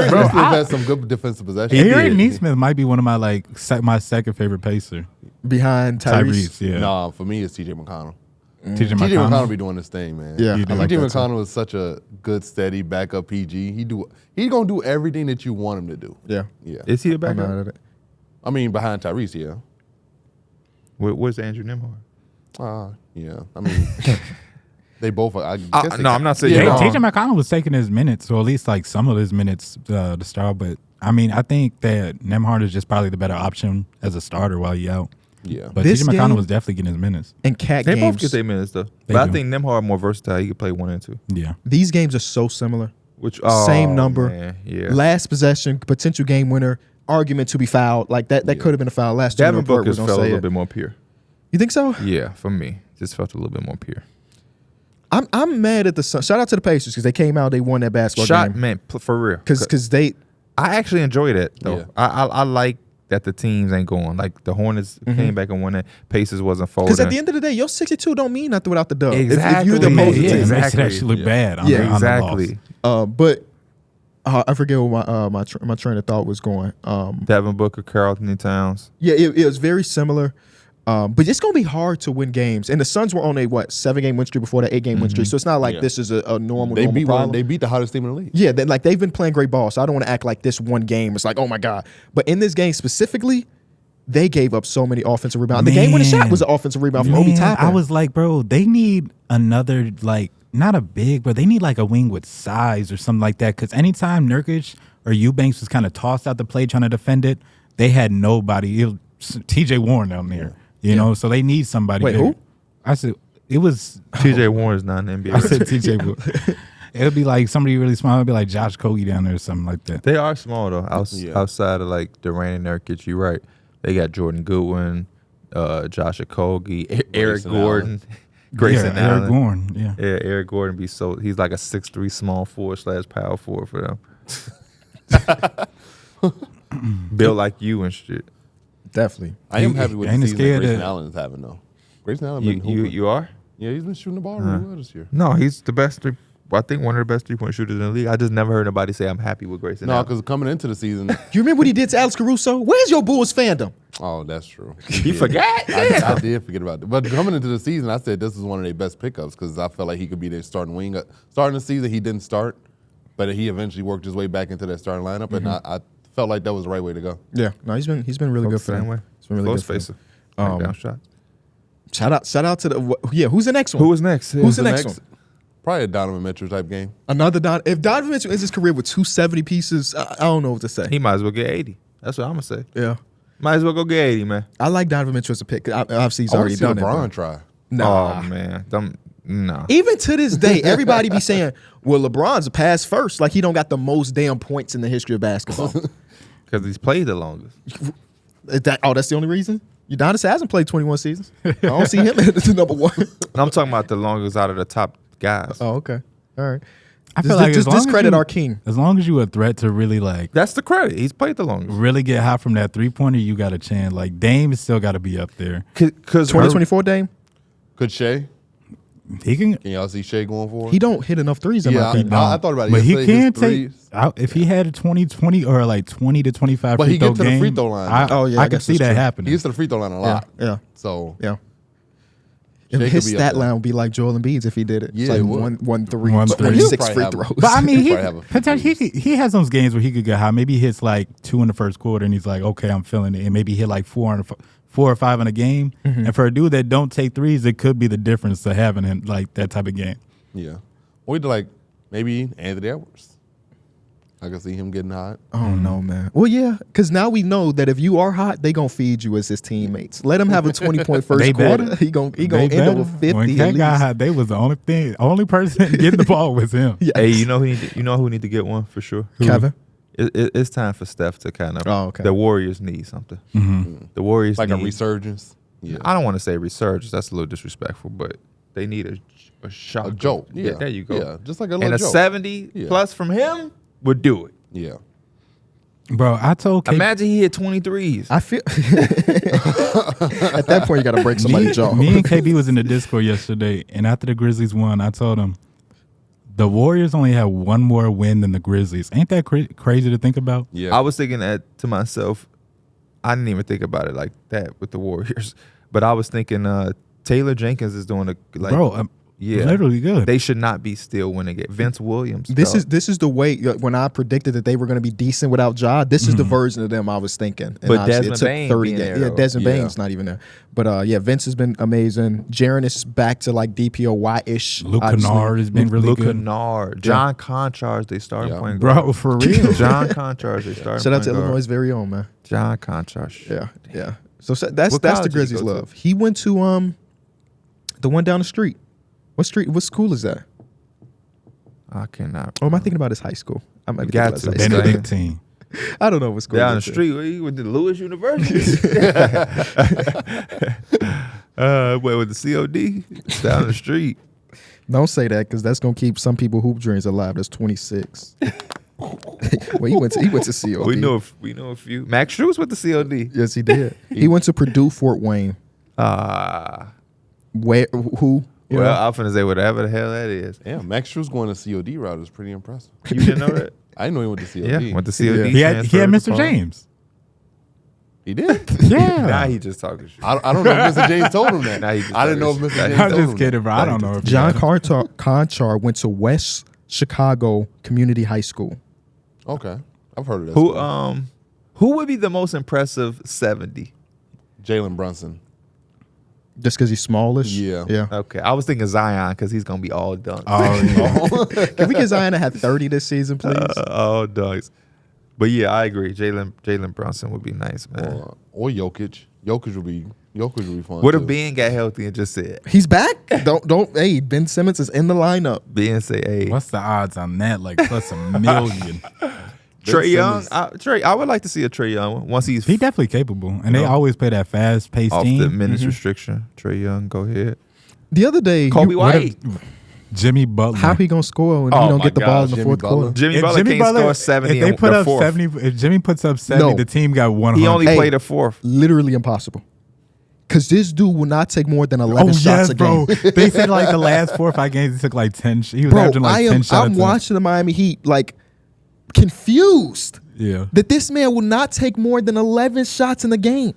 C: Neesmith had some good defensive possessions.
D: Aaron Neesmith might be one of my my second favorite pacer.
A: Behind Tyrese.
D: Yeah.
C: Nah, for me it's TJ McConnell.
D: TJ
C: McConnell be doing this thing, man.
A: Yeah,
C: TJ McConnell is such a good, steady backup PG. He gonna do everything that you want him to do.
A: Yeah.
B: Is he a backup?
C: I mean, behind Tyrese, yeah.
B: Where's Andrew Nembhard?
C: Yeah. I mean, they both are.
B: I'm not saying
D: TJ McConnell was taking his minutes, or at least like some of his minutes to start. But I mean, I think that Nembhard is just probably the better option as a starter while he's out.
C: Yeah.
D: But TJ McConnell was definitely getting his minutes.
A: And cat
B: they
A: games.
B: both get their minutes though.
D: They
B: But
D: do.
B: I think Nembhard more versatile. He could play 1 and 2.
D: Yeah.
A: These games are so similar.
B: Same
A: number.
B: Man. Yeah.
A: Last possession, potential game winner, argument to be fouled. Like that could have been a foul. Last two
B: Devin
A: report
B: Booker
A: was
B: felt
A: gonna
B: a
A: say
B: little
A: it.
B: bit more pure.
A: You think so?
B: Yeah, for me, just felt a little bit more pure.
A: I'm mad at the Suns. Shout out to the Pacers because they came out, they won that basketball game.
B: Man, for real.
A: Because they.
B: I actually enjoyed it though.
C: Yeah.
B: I like that the teams ain't going. Like the Hornets came back and won it. Pacers wasn't folding.
A: Because at the end of the day, your 62 don't mean nothing without the dub.
B: Exactly.
A: If you're the opposing
D: Yeah,
A: team.
D: it makes it
B: Exactly.
D: actually look bad. On
A: Yeah,
D: the
B: exactly.
A: But I forget where my train of thought was going.
B: Devin Booker, Karl Anthony Towns.
A: Yeah, it was very similar. But it's going to be hard to win games. And the Suns were on a, 7-game win streak before that 8-game win streak. So it's not like this is a normal problem.
C: They beat the hottest team in the league.
A: Yeah, they've been playing great ball. So I don't want to act like this one game is like, oh, my God. But in this game specifically, they gave up so many offensive rebounds. The game-winning shot was an offensive rebound from Obi Toppin.
D: I was like, bro, they need another, not a big, but they need like a wing with size or something like that. Because anytime Nurkic or Eubanks was kind of tossed out the play trying to defend it, they had nobody. It was TJ Warren down there. You know, so they need somebody.
A: Wait,
D: big.
A: who?
D: I said it was
B: TJ Warren's not in the NBA.
D: I said TJ Warren. It would be like somebody really small. It would be like Josh Kogi down there or something like that.
B: They are small though. Outside of like Durant and Nurkic, you're right. They got Jordan Goodwin, Josh Okogie, Eric Gordon, Grayson Allen.
D: Eric Gordon. Yeah.
B: Yeah, Eric Gordon he's like a 6'3" small forward / power forward for them. Built like you and shit.
A: Definitely.
C: I am happy with the
D: ain't
C: season that
D: scared
C: Grayson
D: that-
C: Allen is having, though. Grayson Allen been
B: You
C: hooping.
B: you are?
C: Yeah, he's been shooting the ball really well this year.
B: No, he's the best. I think one of the best 3-point shooters in the league. I just never heard anybody say I'm happy with Grayson
C: No,
B: Allen.
C: because coming into the season,
A: You remember what he did to Alex Caruso? Where's your Bulls fandom?
C: oh, that's true.
B: You forgot?
C: I did forget about that. But coming into the season, I said this is one of their best pickups because I felt like he could be their starting wing. Starting the season, he didn't start, but he eventually worked his way back into that starting lineup, and I felt like that was the right way to go.
A: Yeah. No, he's been really good for
B: Same
A: them.
B: way.
A: He's been really
B: Close
A: good for them.
B: facer. Down shot.
A: Shout out to the who's the next one?
B: Who was next?
A: Who's the next one?
C: Probably a Donovan Mitchell type game.
A: Another if Donovan Mitchell ends his career with 270 pieces, I don't know what to say.
B: He might as well get 80. That's what I'm gonna say.
A: Yeah.
B: Might as well go get 80, man.
A: I like Donovan Mitchell as a pick. Obviously, he's
C: I want
A: already
C: to see
A: done
C: LeBron
A: it.
C: try.
A: Nah.
B: Oh man, no.
A: Even to this day, everybody be saying, well, LeBron's a pass first. Like he don't got the most damn points in the history of basketball.
B: Because he's played the longest.
A: That's the only reason? Udonis hasn't played 21 seasons. I don't see him as the number one.
B: I'm talking about the longest out of the top guys.
A: Oh, okay. All right.
D: I feel like
A: just
D: as long as
A: discredit
D: you-
A: our king.
D: As long as you a threat to really
B: That's the credit. He's played the longest.
D: really get hot from that 3-pointer, you got a chance. Like Dame is still got to be up there.
B: Because
A: 2024 Dame,
C: Could Shea?
D: He can.
C: Can y'all see Shea going for it?
A: he don't hit enough threes in my
C: Yeah,
A: opinion.
C: I thought about it
D: But he
C: yesterday, his
D: can take
C: threes.
D: out if he had a 20 or like 20 to 25
C: But
D: free
C: he
D: throw
C: get to the
D: game.
C: free throw line.
D: I
A: Oh, yeah, I
D: could
A: guess
D: see
A: that's
D: that
A: true.
D: happening.
C: He gets to the free throw line a lot.
A: Yeah.
C: So
A: Yeah. And
C: Shea
A: his
C: could be up
A: stat
C: there.
A: line would be like Joel Embiid's if he did it.
C: Yeah,
A: it's like
C: it would.
A: 1-3,
D: 1-3.
A: 26
C: He'll
A: free
C: probably
A: throws.
D: But I mean,
C: He'll probably have a few
D: potentially he has those games where he could get high. Maybe he hits like 2 in the first quarter, and he's like, okay, I'm feeling it. And maybe he hit like 4 or 5 in a game. And for a dude that don't take threes, it could be the difference to having him like that type of game.
C: Yeah. Or he'd like maybe Anthony Edwards. I can see him getting hot.
A: Oh no, man. Well, yeah, because now we know that if you are hot, they gonna feed you as his teammates. Let him have a 20-point first
D: They
A: quarter.
D: better.
A: He gonna
D: They
A: end up
D: better.
A: with 50
D: When
A: at
D: Cat
A: least.
D: got hot, they was the only person getting the ball was him.
A: Yes.
B: Hey, you know who need to get one for sure?
A: Kevin.
B: It's time for Steph to kind of.
A: Oh, okay.
B: The Warriors need something.
D: Mm-hmm.
B: The Warriors
C: Like
B: need
C: a resurgence. Yeah.
B: I don't want to say resurgence. That's a little disrespectful, but they need a shot.
C: A jolt. Yeah.
B: There you go.
C: Yeah. Just like a little
B: And a
C: jolt.
B: 70
C: Yeah.
B: plus from him would do it.
C: Yeah.
D: Bro, I told K-
B: Imagine he hit 23s.
A: I feel at that point you got to break somebody's jaw.
D: Me and KB was in the Discord yesterday, and after the Grizzlies won, I told him the Warriors only have one more win than the Grizzlies. Ain't that crazy to think about?
C: Yeah.
B: I was thinking that to myself. I didn't even think about it like that with the Warriors, but I was thinking Taylor Jenkins is doing
D: Literally good.
B: They should not be still winning it. Vince Williams.
A: This
B: dog.
A: is the way when I predicted that they were going to be decent without Ja. This is the version of them I was thinking. And
B: But
A: obviously
B: Desmond Bane being there,
A: Yeah,
B: though.
A: Desmond
C: Yeah.
A: Bane's not even there. But yeah, Vince has been amazing. Jaren is back to like DPOY-ish.
D: Luke
A: obviously.
D: Kennard has been really
B: Luka
D: good.
B: Nard, John Conchar, they starting
C: Yeah.
B: point guard.
D: Bro, for real.
B: John Conchar, they starting
A: Shout out to
B: point guard.
A: Illinois' very own, man.
B: John Conchar.
A: Yeah. So that's
B: What
A: the
B: college did he
A: Grizzlies'
B: go to?
A: love. He went to the one down the street. What street? What school is that?
B: I cannot.
A: Or am I thinking about his high school? I might be
B: Got
A: thinking
B: to.
A: about his high school.
D: Benedictine.
A: I don't know what school.
B: Down
A: he
B: the
A: went to.
B: street, he went to Lewis University. With the COD down the street.
A: Don't say that because that's gonna keep some people hoop dreams alive. That's 26. Well, he went to COD.
B: We know a few. Max Strus with the COD.
A: Yes, he did. He went to Purdue Fort Wayne. Where? Who? You
B: Well,
A: know?
B: I'm finna say whatever the hell that is.
C: Yeah, Max Strus going to COD route is pretty impressive.
B: You didn't know that?
C: I didn't know he went to COD.
B: Yeah, went to COD.
A: Yeah.
D: He had
B: transferred
D: Mr.
B: to
D: James.
C: He did.
D: Yeah.
B: Now he just talking shit.
C: I don't know if Mr. James told him that.
B: Nah, he just
C: I didn't know if
B: talking
C: Mr.
B: shit.
C: James
D: I'm
C: told
D: just
C: him
D: kidding, bro. I don't know if he
A: John
D: got it.
A: Conchar went to West Chicago Community High School.
C: that. Okay. I've heard of that. school.
B: Who would be the most impressive 70?
C: Jalen Brunson.
A: Just because he's smallish.
C: Yeah.
A: Yeah.
B: Okay, I was thinking Zion because he's gonna be all dunks.
D: Oh, yeah.
A: Can we get Zion to have 30 this season, please?
B: All dunks. But yeah, I agree. Jalen Brunson would be nice, man.
C: Or Jokic. Jokic would be fun.
B: What if
C: too.
B: Ben got healthy and just said,
A: He's back. Don't. Hey, Ben Simmons is in the lineup.
B: Ben say, hey,
D: What's the odds on that? Like plus $1 million.
B: Trey Young?
C: Simmons-
B: I would like to see a Trey Young one once he's
D: He definitely capable, and they always play that fast-paced
B: off
D: team.
B: the minutes restriction. Trey Young, go ahead.
A: The other day,
B: Kobe
D: What
B: White.
D: if Jimmy Butler.
A: how he gonna score when
B: Oh
A: he don't
B: my
A: get the ball in
B: gosh,
A: the
C: Jimmy
A: fourth
C: Butler.
A: quarter?
B: Jimmy
D: If
B: Butler can't score 70
D: if they
B: in
D: put
B: the
D: up
B: fourth.
D: 70, if Jimmy puts up 70,
A: No.
D: the team got 100.
B: He only
A: Hey.
B: played a fourth.
A: Literally impossible. Because this dude will not take more than 11
D: Oh
A: shots
D: yes,
A: a
D: bro.
A: game.
D: They said like the last 4 or 5 games he took like 10. He was
A: Bro,
D: averaging like 10 shots.
A: I'm watching the Miami Heat like confused
D: Yeah.
A: that this man will not take more than 11 shots in the game.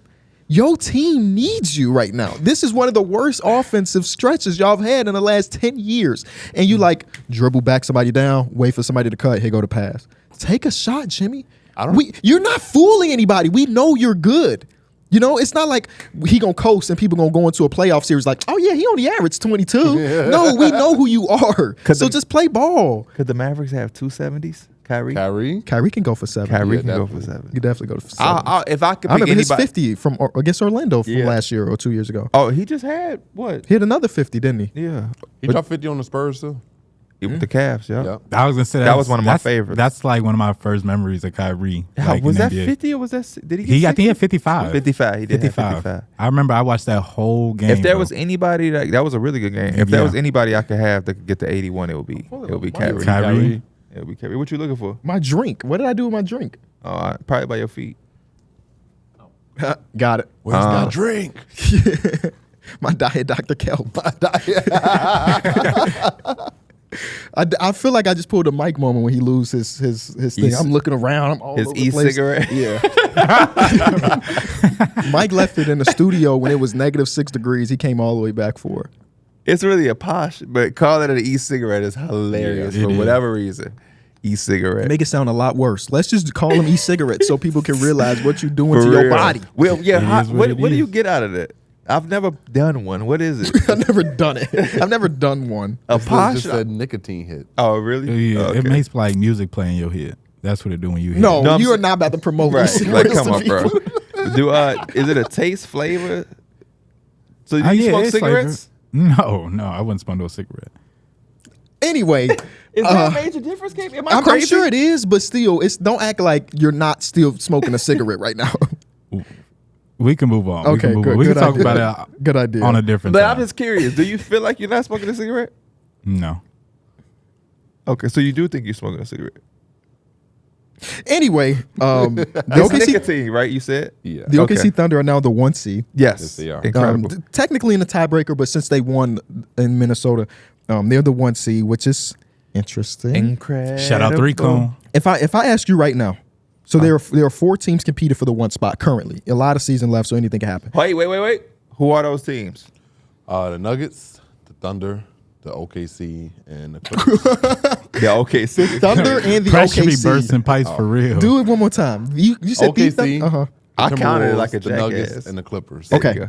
A: Your team needs you right now. This is one of the worst offensive stretches y'all have had in the last 10 years. And you like dribble back somebody down, wait for somebody to cut, here go the pass. Take a shot, Jimmy. You're not fooling anybody. We know you're good. You know, it's not like he gonna coast and people gonna go into a playoff series like, oh yeah, he only averaged 22. No, we know who you are. So just play ball.
B: Could the Mavericks have 2 70s? Kyrie?
A: Kyrie can go for 7.
B: Kyrie
C: Yeah,
B: can go
C: definitely.
B: for 7.
A: You definitely go for 7.
B: If I could
A: I
B: pick
A: remember his
B: anybody.
A: 50 from against Orlando from
B: Yeah.
A: last year or 2 years ago.
B: Oh, he just had what?
A: He had another 50, didn't he?
B: Yeah.
C: He dropped 50 on the Spurs too.
B: With the Cavs, yeah.
C: Yeah.
D: I was gonna say
B: That was one of my favorites.
D: That's like one of my first memories of Kyrie.
B: How,
D: like,
B: was
D: in
B: that
D: NBA.
B: 50 or was that? Did he get
D: I think he had
B: 60?
D: 55.
B: 55. He did 55.
D: 55. I remember I watched that whole game.
B: If there
D: bro.
B: was anybody that was a really good game. If there
D: Yeah.
B: was anybody I could have that could get the 81, it would be Kyrie.
D: Kyrie.
B: It would be Kyrie. What you looking for?
A: My drink. What did I do with my drink?
B: Probably by your feet.
A: Got it.
C: Where's my drink?
A: My diet Dr. Kelp. I feel like I just pulled a Mike moment when he loses his thing. I'm looking around. I'm all
B: His
A: over the place.
B: e-cigarette.
A: Yeah. Mike left it in the studio when it was -6 degrees. He came all the way back for it.
B: It's really a posh, but calling it an e-cigarette is hilarious
D: Yeah,
B: for
D: it
B: whatever reason. E-cigarette.
A: Make it sound a lot worse. Let's just call them e-cigarettes so people can realize what you're doing
B: For
A: to your
B: real.
A: body.
B: Well, yeah.
D: It is what it
B: What do you
D: is.
B: get out of that? I've never done one. What is it?
A: I've never done it. I've never done one.
B: A
C: This
B: posh?
C: just said nicotine hit.
B: Oh, really?
D: Yeah,
B: Okay.
D: it makes like music play in your head. That's what it do when you hit.
A: No,
B: No, I'm
A: you
B: sa-
A: are not about to promote
B: Right.
A: e-cigarettes
B: Like, come
A: to
B: on, bro.
A: people.
B: Is it a taste flavor? So do you
D: Yeah,
B: smoke
D: it's
B: cigarettes?
D: No, I wouldn't smoke no cigarette.
A: Anyway,
B: Is that a major difference, KB? Am I
A: I'm
B: crazy?
A: sure it is, but still, don't act like you're not still smoking a cigarette right now.
D: We can move on.
A: Okay, good.
D: We can
A: Good
D: talk
A: idea.
D: about it
A: Good idea.
D: on a different
B: But
D: time.
B: I'm just curious. Do you feel like you're not smoking a cigarette?
D: No.
B: Okay, so you do think you're smoking a cigarette?
A: Anyway, the
B: It's
A: OKC,
B: nicotine, right? You said?
C: Yeah.
A: the OKC
B: Okay.
A: Thunder are now the 1 seed.
B: Yes.
C: Yes, they are.
B: Incredible.
A: Technically in the tiebreaker, but since they won in Minnesota, they're the 1 seed, which is interesting.
B: Incredible.
D: Shout out to Rico.
A: If I ask you right now, so there are 4 teams competing for the 1 spot currently. A lot of season left, so anything can happen.
B: Wait. Who are those teams?
C: The Nuggets, the Thunder, the OKC, and the Clippers.
B: Yeah, okay.
A: Thunder and the
D: Pressure be
A: OKC.
D: bursting pipes for real.
A: Do it one more time. You said the
C: OKC,
A: Uh-huh.
C: the
B: I counted it
C: Timberwolves,
B: like a
C: the Nuggets,
B: jackass.
C: and the Clippers.
B: There
A: Okay.
B: you go.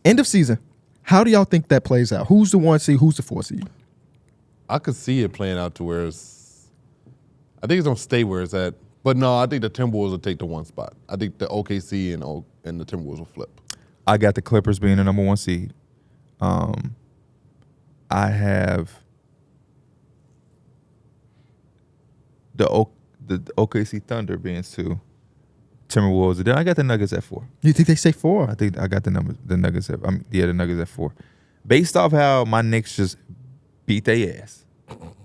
A: End of season. How do y'all think that plays out? Who's the 1 seed? Who's the 4 seed?
C: I could see it playing out to where it's. I think it's gonna stay where it's at. But no, I think the Timberwolves will take the 1 spot. I think the OKC and the Timberwolves will flip.
B: I got the Clippers being the number 1 seed. I have the OKC Thunder being 2, Timberwolves. And then I got the Nuggets at 4.
A: You think they say 4?
B: I think I got the Nuggets at. The Nuggets at 4. Based off how my Knicks just beat their ass,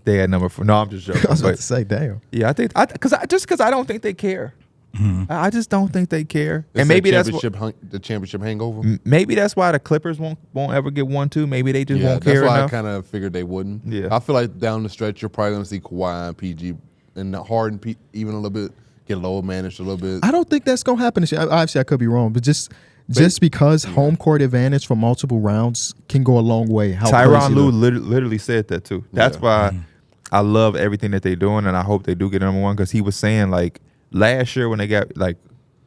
B: they had number 4. No, I'm just joking.
A: I was about
B: But
A: to say, damn.
B: yeah, I think because I don't think they care. I just don't think they care,
C: It's
B: and
C: that
B: maybe that's what,
C: the championship hangover.
B: maybe that's why the Clippers won't ever get 1-2. Maybe they just
C: Yeah,
B: won't
C: that's
B: care
C: why
B: enough.
C: I kind of figured they wouldn't.
B: Yeah.
C: I feel like down the stretch you're probably gonna see Kawhi and PG and Harden even a little bit get lower managed a little bit.
A: I don't think that's gonna happen this year. Obviously, I could be wrong, but just because home court advantage for multiple rounds can go a long way. How
B: Tyronn
A: crazy
B: Lue
A: the-
B: literally said that too. That's
C: Yeah.
B: why I love everything that they're doing, and I hope they do get number 1 because he was saying like last year when they got like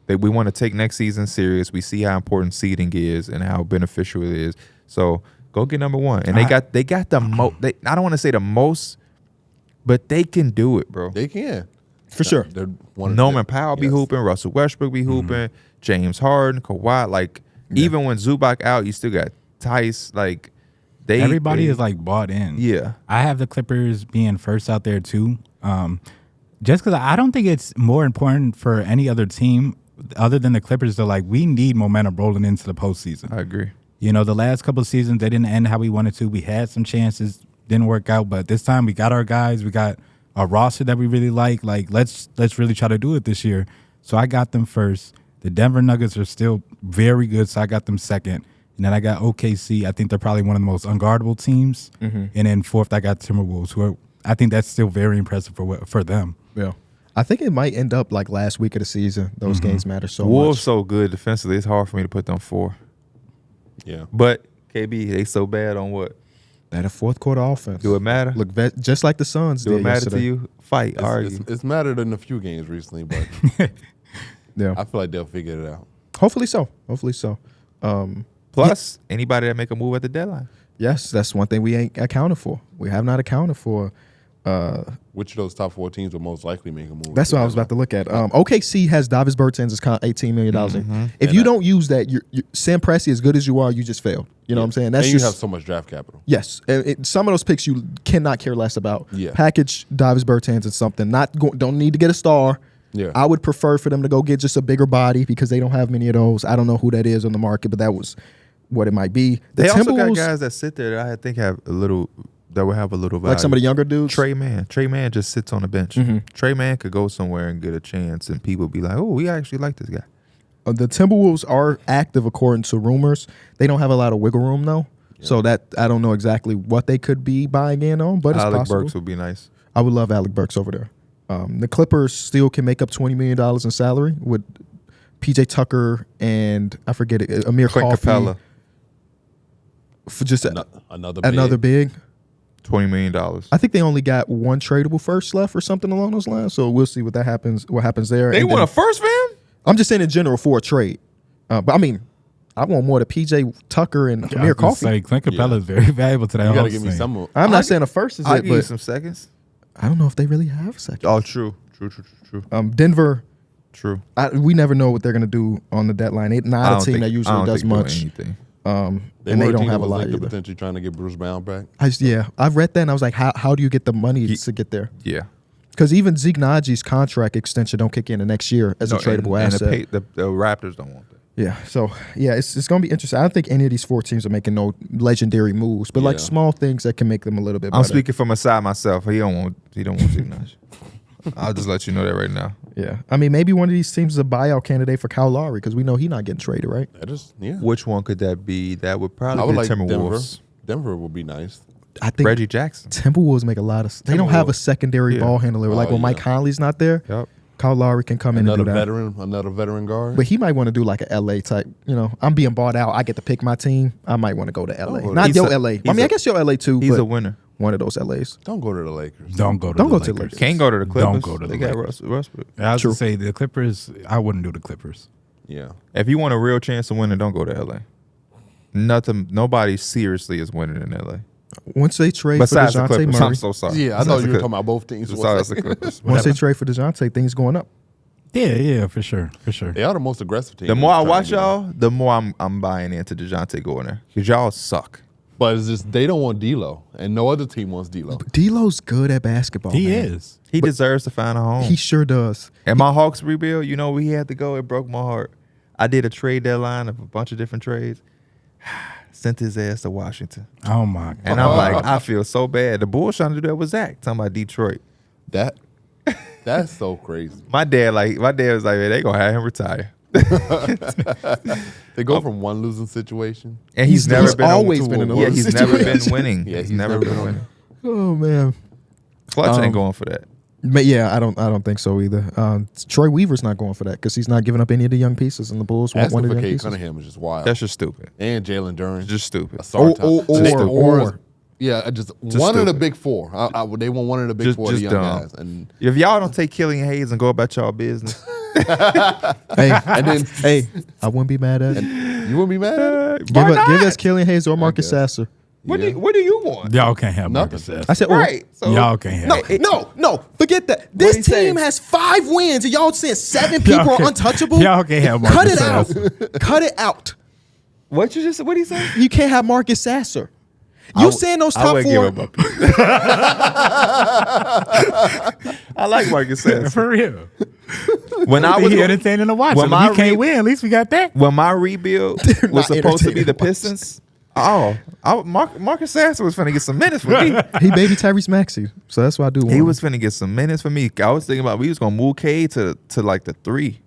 B: we want to take next season serious. We see how important seeding is and how beneficial it is. So go get number 1, and they got the most. I don't want to say the most, but they can do it, bro.
C: They can.
A: for sure.
C: They're one of
B: Norman
C: the-
B: Powell be
C: yes.
B: hooping, Russell Westbrook be hooping, James Harden, Kawhi. Like even when Zubac out, you still got Tice. Like
D: Everybody is like bought in.
B: Yeah.
D: I have the Clippers being first out there too. Just because I don't think it's more important for any other team other than the Clippers to like, we need momentum rolling into the postseason.
B: I agree.
D: You know, the last couple of seasons, they didn't end how we wanted to. We had some chances, didn't work out, but this time we got our guys. We got a roster that we really like. Like, let's really try to do it this year. So I got them first. The Denver Nuggets are still very good, so I got them second. And then I got OKC. I think they're probably one of the most unguardable teams. And then fourth, I got Timberwolves, who I think that's still very impressive for them.
A: Yeah. I think it might end up like last week of the season. Those games matter so
B: Wolves
A: much.
B: so good defensively. It's hard for me to put them 4.
C: Yeah.
B: But KB, they so bad on what?
A: That a fourth quarter offense.
B: Do it matter?
A: Look, just like the Suns
B: Do
A: did
B: it matter
A: yesterday.
B: to you? Fight, argue.
C: It's mattered in a few games recently, but
A: Yeah.
C: I feel like they'll figure it out.
A: Hopefully so. Hopefully so.
B: Plus, anybody that make a move at the deadline.
A: Yes, that's one thing we ain't accounted for. We have not accounted for.
C: Which of those top 4 teams will most likely make a move?
A: That's what I was about to look at. OKC has Davis Bertans as $18 million. If you don't use that, Sam Presti, as good as you are, you just failed. You know what I'm saying? That's
C: and
A: just
C: you have so much draft capital.
A: yes. Some of those picks you cannot care less about.
C: Yeah.
A: Package Davis Bertans and something. Don't need to get a star.
C: Yeah.
A: I would prefer for them to go get just a bigger body because they don't have many of those. I don't know who that is on the market, but that was what it might be. The
B: They also got
A: Timberwolves,
B: guys that sit there that I think have a little that will have a little value.
A: like some of the younger dudes.
B: Trey Mann just sits on the bench. Trey Mann could go somewhere and get a chance, and people be like, "Oh, we actually like this guy."
A: The Timberwolves are active according to rumors. They don't have a lot of wiggle room though, so that I don't know exactly what they could be buying in on, but it's
B: Alec
A: possible.
B: Burks would be nice.
A: I would love Alec Burks over there. The Clippers still can make up $20 million in salary with PJ Tucker and I forget it, Amir
B: Clint
A: Coffey.
B: Capella.
A: for just
C: another
A: big.
B: $20 million.
A: I think they only got one tradable first left or something along those lines. So we'll see what happens there.
B: They
A: And
B: want
A: then-
B: a first, man?
A: I'm just saying in general for a trade. But I mean, I want more to PJ Tucker and Amir Coffey.
D: Say, Clint Capella is very valuable to that
C: You got to
D: Hawks
C: give me
D: team.
C: some.
A: I'm not saying a first is
B: I'll
A: it,
B: give you
A: but
B: some seconds.
A: I don't know if they really have a second.
B: Oh, true.
A: Denver,
B: True.
A: we never know what they're going to do on the deadline. They're
B: I
A: not
B: don't
A: a team
B: think-
A: that
B: I
A: usually
B: don't
A: does
B: think doing
A: much.
B: anything.
A: And they don't have a lot
C: either.
A: either.
C: Potentially trying to get Bruce Brown back.
A: I've read that and I was like, how do you get the money to get there?
B: Yeah.
A: Because even Zeke Najee's contract extension don't kick in the next year as a tradable
B: and
A: asset.
B: the Raptors don't want that.
A: Yeah, so yeah, it's going to be interesting. I don't think any of these 4 teams are making no legendary moves, but like
C: Yeah.
A: small things that can make them a little bit better.
B: I'm speaking from aside myself. He don't want Zeke Naji. I'll just let you know that right now.
A: Yeah, I mean maybe one of these teams is a buyout candidate for Kyle Lowry because we know he's not getting traded, right?
C: That is, yeah.
B: Which one could that be? That would
C: I
B: probably
C: would
B: be
C: like
B: Timberwolves.
C: Denver would be nice.
A: I think
B: Reggie Jackson.
A: Timberwolves make a lot of. They don't have a secondary
B: Yeah.
A: ball handler. Like
C: Oh,
A: when Mike
C: yeah.
A: Conley's not there,
B: Yep.
A: Kyle Lowry can come in and do that.
C: Another veteran guard.
A: But he might want to do like a LA type. You know, I'm being bought out. I get to pick my team. I might want to go to LA.
C: go to-
A: Not
B: He's
A: your
B: a-
A: LA. I
B: he's
A: mean,
B: a-
A: I guess your LA too.
B: He's
A: but
B: a winner.
A: one of those LAs.
C: Don't go to the Lakers.
D: Don't go to
A: Don't
D: the
A: go to the
D: Lakers.
A: Lakers.
B: Can't go to the Clippers.
D: Don't go to the
B: They got
D: Lakers.
B: Westbrook.
D: I was
A: True.
D: to say the Clippers. I wouldn't do the Clippers.
C: Yeah.
B: If you want a real chance to win, then don't go to LA. Nobody seriously is winning in LA.
A: Once they trade
B: Besides
A: for
B: the
A: DeJounte
B: Clippers.
A: Murray,
B: I'm so sorry.
C: Yeah, I
B: Besides
C: thought
B: the
C: you were
B: Clip-
C: talking about both teams.
B: Besides the Clippers.
A: once they trade for DeJounte, things going up.
D: Yeah, for sure.
C: They are the most aggressive team.
B: The more I
C: Trying to
B: watch
C: get him.
B: y'all, the more I'm buying into DeJounte going there. Because y'all suck.
C: But it's just they don't want D'Lo, and no other team wants D'Lo.
A: D'Lo's good at basketball.
D: He
A: man.
D: is.
B: He deserves to find a home.
A: He sure does.
B: And my Hawks rebuild, you know where he had to go? It broke my heart. I did a trade deadline of a bunch of different trades. Sent his ass to Washington.
D: Oh my god.
B: And I'm like, I feel so bad. The Bulls trying to do that with Zach, talking about Detroit.
C: That's so crazy.
B: My dad was like, man, they gonna have him retire.
C: They go from one losing situation.
B: And he's never been
A: always
B: on,
A: been in a
B: yeah,
A: losing
B: he's never been
A: situation.
B: winning.
C: Yeah,
B: he's never been winning.
A: Oh man.
B: Clutch ain't going for that.
A: But yeah, I don't think so either. Troy Weaver's not going for that because he's not giving up any of the young pieces, and the Bulls want one
C: Asking
A: of the
C: for
A: young
C: Cade
A: pieces.
C: Cunningham is just wild.
B: That's just stupid.
C: And Jalen Duren.
B: Just stupid.
A: Or
C: just one of the
B: stupid.
C: big four. They want one of the big
B: Just-
C: four of the
B: just
C: young
B: dumb.
C: guys. And
B: If y'all don't take Killian Hayes and go about y'all business,
A: hey,
C: and then
A: hey, I wouldn't be mad at it.
C: you wouldn't be mad at it?
A: Give us Killian Hayes or Marcus
C: guess.
A: Sasser.
B: what do you want?
D: Y'all can't have
C: Nothing.
D: Marcus Sasser.
A: I said, or.
B: Right. So
D: Y'all can't have.
A: No, forget that.
B: he
A: This
B: say?
A: team has 5 wins, and y'all saying 7
D: Y'all
A: people are
D: can't-
A: untouchable.
D: y'all can't have
A: Cut
D: Marcus
A: it
D: Sasser.
A: out. Cut it out.
B: What you just? What he say?
A: You can't have Marcus Sasser. You saying those
B: I
A: top
B: wouldn't
A: 4?
B: give him up. I like Marcus Sasser.
D: For real.
B: When I was
D: He entertaining to watch.
B: when
D: If
B: my
D: we can't
B: re-
D: win, at least we got that.
B: when my rebuild
A: They're
B: was
A: not
B: supposed to be
A: entertaining
B: the
A: to watch.
B: Pistons. Marcus Sasser was finna get some minutes for me.
A: He baby Tyrese Maxey, so that's why I do want
B: He
A: him.
B: was finna get some minutes for me. I was thinking about we was gonna move Cade to like the 3,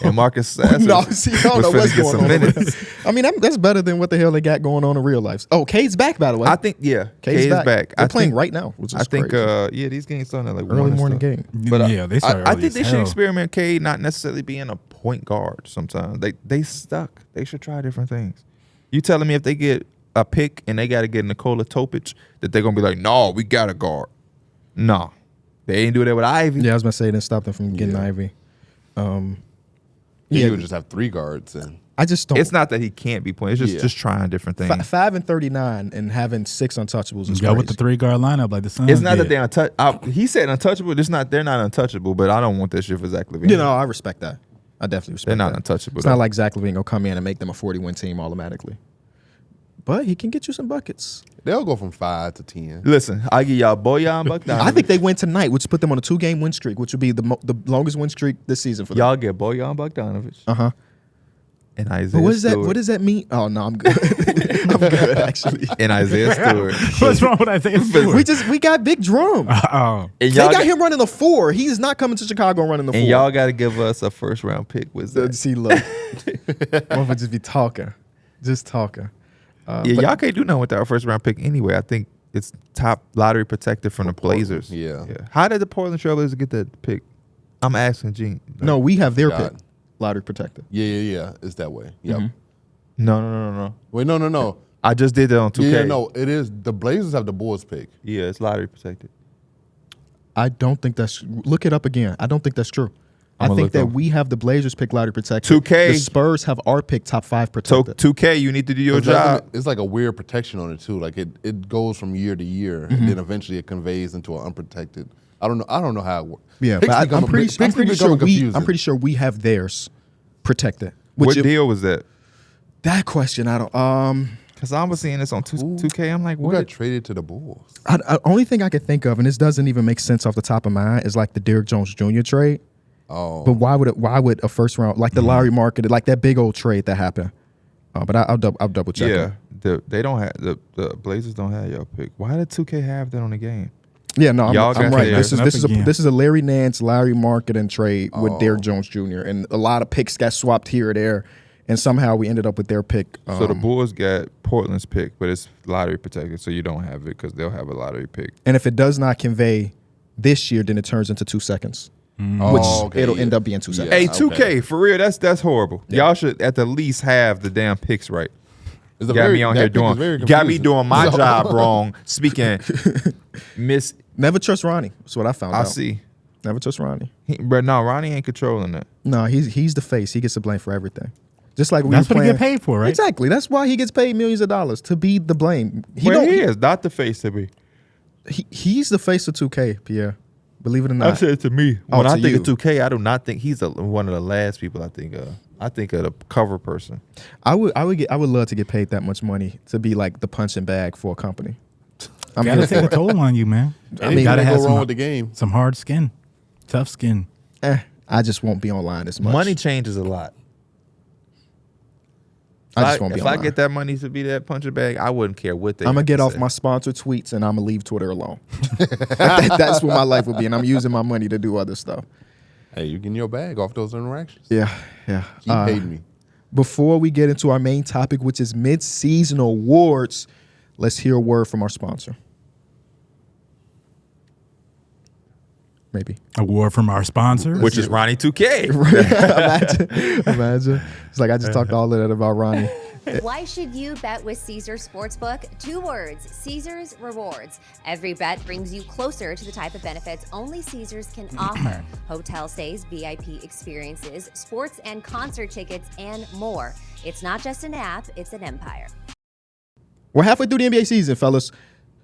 B: and Marcus Sasser
A: No, see, I don't know
B: was
A: what's
B: finna get
A: going
B: some
A: on.
B: minutes.
A: I mean, that's better than what the hell they got going on in real life. Oh, Cade's back, by the way.
B: I think Cade's back.
A: They're
B: I
A: playing
B: think,
A: right now, which is
B: I think
A: crazy.
B: these games starting at like
A: Early
B: 1 and
A: morning
B: stuff.
A: game.
B: But
D: yeah, they started
B: I
D: early
B: think
D: as
B: they should
D: hell.
B: experiment Cade not necessarily being a point guard sometimes. They stuck. They should try different things. You telling me if they get a pick and they got to get Nikola Topic that they're going to be like, no, we got a guard. No. They ain't do that with Ivy.
A: Yeah, I was gonna say it didn't stop them from getting
C: Yeah.
A: Ivy.
C: You would just have 3 guards and
A: I just don't.
B: It's not that he can't be playing. It's just
C: Yeah.
B: just trying different things.
A: 5 and 39 and having 6 untouchables is
D: Go
A: crazy.
D: with the 3-guard lineup like the Suns
B: It's not that
D: did.
B: they're untouchable. He said untouchable. They're not untouchable, but I don't want that shit for Zach LaVine.
A: You know, I respect that. I definitely respect
B: They're not
A: that.
B: untouchable.
A: It's not like Zach LaVine gonna come in and make them a 40-win team automatically. But he can get you some buckets.
C: they'll go from 5 to 10.
B: Listen, I give y'all Bojan Bogdanovic.
A: I think they win tonight, which put them on a 2-game win streak, which would be the longest win streak this season for them.
B: y'all get Bojan Bogdanovic
A: Uh-huh.
B: and Isaiah
A: But what is that?
B: Stewart.
A: What does that mean? Oh no, I'm good. I'm good actually.
B: And Isaiah Stewart.
D: What's wrong with that?
A: We got Big Drum.
D: Oh,
B: And
A: They
B: y'all
A: got him running the 4. He is not coming to Chicago running the 4.
B: and y'all got to give us a first round pick with that.
A: See, look, one would just be talking, just talking.
B: Yeah,
A: but-
B: y'all can't do nothing with our first round pick anyway. I think it's top lottery protected from the Blazers.
C: Yeah.
B: How did the Portland Trailblazers get that pick? I'm asking Gene.
A: No, we have their
C: God.
A: pick, lottery protected.
C: Yeah. It's that way. Yep.
A: Mhm.
B: No.
C: Wait, no.
B: I just did that on 2K.
C: Yeah, no, it is. The Blazers have the Bulls pick.
B: Yeah, it's lottery protected.
A: I don't think that's. Look it up again. I don't think that's true. I
B: I'ma
A: think
B: look
A: that
B: up.
A: we have the Blazers pick lottery protected.
B: 2K.
A: The Spurs have our pick top 5
B: So
A: protected.
B: 2K, you need to do your
C: It's like-
B: job.
C: It's like a weird protection on it too. Like it goes from year to year, and then eventually it conveys into an unprotected. I don't know how it works.
A: Yeah,
C: Picks
A: but
C: become-
A: I'm pretty
C: picks become confusing.
A: I'm pretty sure we have theirs protected.
B: What
A: Which
B: deal was that?
A: that question I don't.
B: Because I was seeing this on 2K. I'm like,
C: Who
B: what?
C: got traded to the Bulls?
A: Only thing I could think of, and this doesn't even make sense off the top of my mind, is like the Derrick Jones Jr. trade.
C: Oh,
A: But why would a first round like the Lowry market, like that big old trade that happened? But I'll double check.
B: Yeah,
A: it.
B: they don't have the Blazers don't have your pick. Why did 2K have that on the game?
A: Yeah, no, I'm
B: Y'all got
A: right.
B: theirs.
A: This is
D: Again.
A: a Larry Nance, Lowry marketing trade with Derrick Jones Jr. and a lot of picks got swapped here or there, and somehow we ended up with their pick.
B: So the Bulls got Portland's pick, but it's lottery protected, so you don't have it because they'll have a lottery pick.
A: and if it does not convey this year, then it turns into 2 seconds, which
C: okay,
A: it'll
C: yeah.
A: end up being 2 seconds.
B: Hey,
C: Okay.
B: 2K, for real, that's horrible. Y'all should at the least have the damn picks right.
C: It's a
B: Got
C: very-
B: me on
C: that
B: here
C: pick is
B: doing,
C: very
B: got me
C: confusing.
B: doing my job wrong. Speaking, Miss,
A: Never trust Ronnie. That's what I found
B: I
A: out.
B: see.
A: Never trust Ronnie.
B: But no, Ronnie ain't controlling that.
A: No, he's the face. He gets the blame for everything. Just like we
D: That's
A: were
D: what he
A: playing,
D: get paid for, right?
A: Exactly. That's why he gets paid millions of dollars to be the blame.
B: He is not the face to me.
A: He's the face of 2K, Pierre. Believe it or
B: I
A: not.
B: said to me
A: Oh,
B: when I
A: to
B: think
A: you.
B: of 2K, I do not think he's one of the last people I think of. I think of the cover person.
A: I would love to get paid that much money to be like the punching bag for a company. I'm
D: Gotta
A: here
D: take
A: for
D: a toll on you, man.
A: I mean,
D: you gotta
C: Anything
D: have
C: go wrong
D: some,
C: with the game.
D: some hard skin, tough skin.
A: I just won't be online as much.
B: Money changes a lot.
A: I just won't be
B: If
A: online.
B: I get that money to be that punching bag, I wouldn't care what they.
A: I'm gonna
B: have
A: get
B: to
A: off
B: say.
A: my sponsored tweets and I'm gonna leave Twitter alone. That's what my life will be, and I'm using my money to do other stuff.
C: Hey, you getting your bag off those interactions?
A: Yeah.
C: He paid me.
A: Before we get into our main topic, which is mid-season awards, let's hear a word from our sponsor. Maybe.
D: Award from our sponsor.
B: which is Ronnie 2K.
A: Imagine. It's like I just talked all of that about Ronnie.
E: Why should you bet with Caesars Sportsbook? 2 words, Caesars Rewards. Every bet brings you closer to the type of benefits only Caesars can offer. Hotel stays, VIP experiences, sports and concert tickets, and more. It's not just an app, it's an empire.
A: We're halfway through the NBA season, fellas.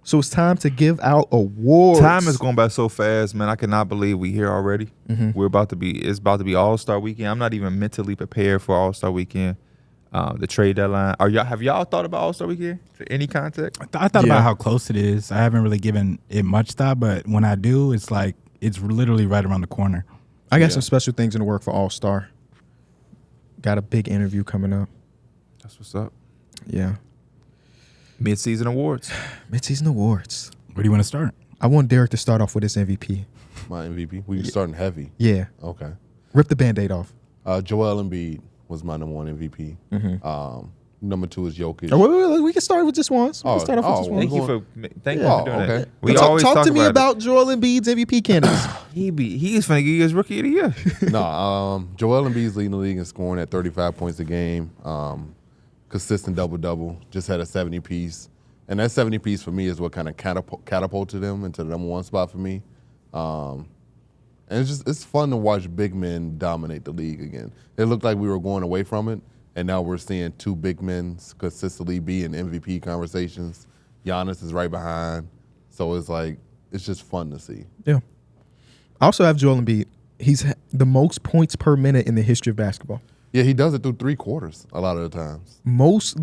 A: So it's time to give out awards.
B: Time is going by so fast, man. I cannot believe we here already.
A: Mm-hmm.
B: It's about to be All-Star weekend. I'm not even mentally prepared for All-Star weekend. The trade deadline. Have y'all thought about All-Star weekend? For any context?
D: I thought
A: Yeah.
D: about how close it is. I haven't really given it much thought, but when I do, it's like it's literally right around the corner.
A: I got some special things in the work for All-Star. Got a big interview coming up.
B: That's what's up.
A: Yeah.
B: Midseason awards.
A: Mid-season awards.
D: Where do you want to start?
A: I want Darrick to start off with his MVP.
C: My MVP. We starting heavy.
A: Yeah.
C: Okay.
A: Rip the Band-Aid off.
C: Joel Embiid was my number 1 MVP. Number 2 is Jokic.
A: Oh, wait, we can start with just once. We can start off with just one.
B: Thank you for
C: Yeah.
B: doing
C: Oh,
B: that.
C: okay.
B: We
A: talk
B: always
A: to me
B: it.
A: about Joel Embiid's MVP candidates.
B: He's finna give you his rookie of the year.
C: Joel Embiid's leading the league in scoring at 35 points a game. Consistent double-double. Just had a 70-piece. And that 70-piece for me is what kind of catapulted him into the number 1 spot for me. And it's fun to watch big men dominate the league again. It looked like we were going away from it, and now we're seeing 2 big men consistently be in MVP conversations. Giannis is right behind. So it's just fun to see.
A: Yeah. I also have Joel Embiid. He's the most points per minute in the history of basketball.
C: Yeah, he does it through 3 quarters a lot of the times.
A: Most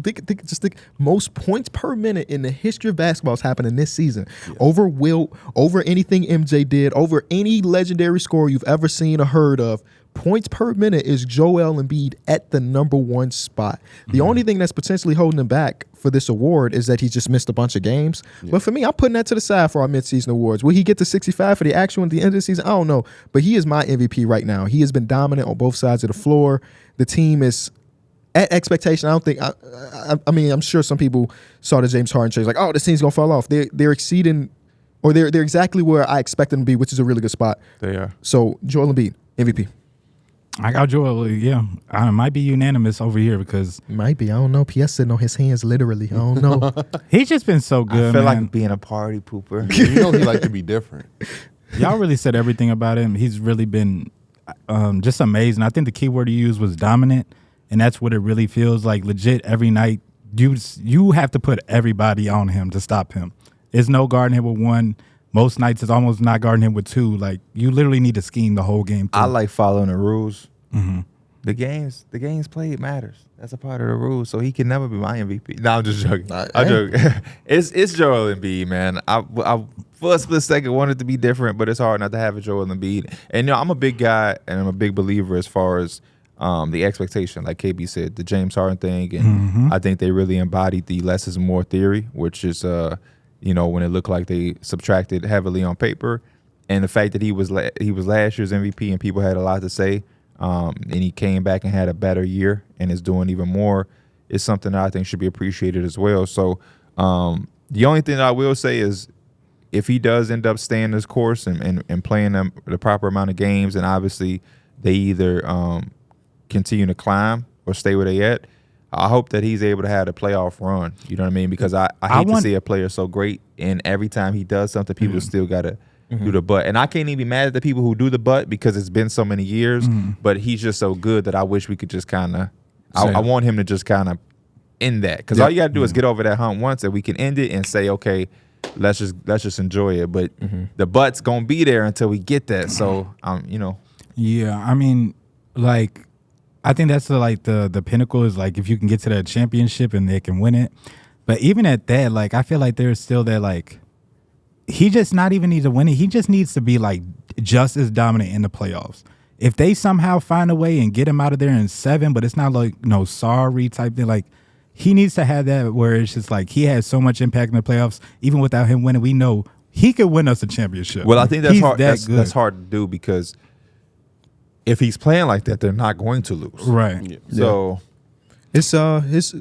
A: points per minute in the history of basketball has happened in this season. Over Wilt, over anything MJ did, over any legendary scorer you've ever seen or heard of. Points per minute is Joel Embiid at the number 1 spot. The only thing that's potentially holding him back for this award is that he just missed a bunch of games. But for me, I'm putting that to the side for our midseason awards. Will he get to 65 for the actual at the end of the season? I don't know. But he is my MVP right now. He has been dominant on both sides of the floor. The team is at expectation. I don't think. I mean, I'm sure some people saw the James Harden trade like, oh, this team's gonna fall off. They're exceeding, or they're exactly where I expect them to be, which is a really good spot.
B: They are.
A: So Joel Embiid, MVP.
D: I got Joel. Yeah, I might be unanimous over here because
A: Might be. I don't know. Pierre sitting on his hands literally. I don't know.
D: he's just been so good.
B: I feel
D: man.
B: like being a party pooper.
C: You know he like to be different.
D: Y'all really said everything about him. He's really been just amazing. I think the key word you used was dominant, and that's what it really feels like. Legit, every night you have to put everybody on him to stop him. There's no guarding him with one. Most nights it's almost not guarding him with two. Like you literally need to scheme the whole game.
B: I like following the rules. Mm-hmm. The games played matters. That's a part of the rules. So he can never be my MVP. No, I'm just joking. I'm joking. It's Joel Embiid, man. I for a split second wanted to be different, but it's hard not to have a Joel Embiid. And I'm a big guy, and I'm a big believer as far as the expectation, like KB said, the James Harden thing, and I think they really embodied the less is more theory, which is when it looked like they subtracted heavily on paper, and the fact that he was last year's MVP and people had a lot to say, and he came back and had a better year and is doing even more, is something that I think should be appreciated as well. So the only thing that I will say is if he does end up staying this course and playing them the proper amount of games, and obviously they either continue to climb or stay where they at, I hope that he's able to have a playoff run. You know what I mean? Because I hate to see a player so great, and every time he does something, people still got to do the butt. And I can't even be mad at the people who do the butt because it's been so many years, but he's just so good that I wish we could just kind of I want him to just kind of end that. Because all you got to do is get over that hump once, and we can end it and say, okay, let's just enjoy it. But the butt's going to be there until we get that. So,
D: Yeah, I mean, like, I think that's the pinnacle is like if you can get to that championship and they can win it. But even at that, like I feel like there's still that like he just not even needs to win it. He just needs to be like just as dominant in the playoffs. If they somehow find a way and get him out of there in 7, but it's not like no sorry type thing. Like he needs to have that where it's just like he has so much impact in the playoffs. Even without him winning, we know he could win us a championship.
B: Well, I think that's
D: He's
B: hard. That's
D: good.
B: hard to do because if he's playing like that, they're not going to lose.
D: Right.
C: Yeah.
B: So
A: It's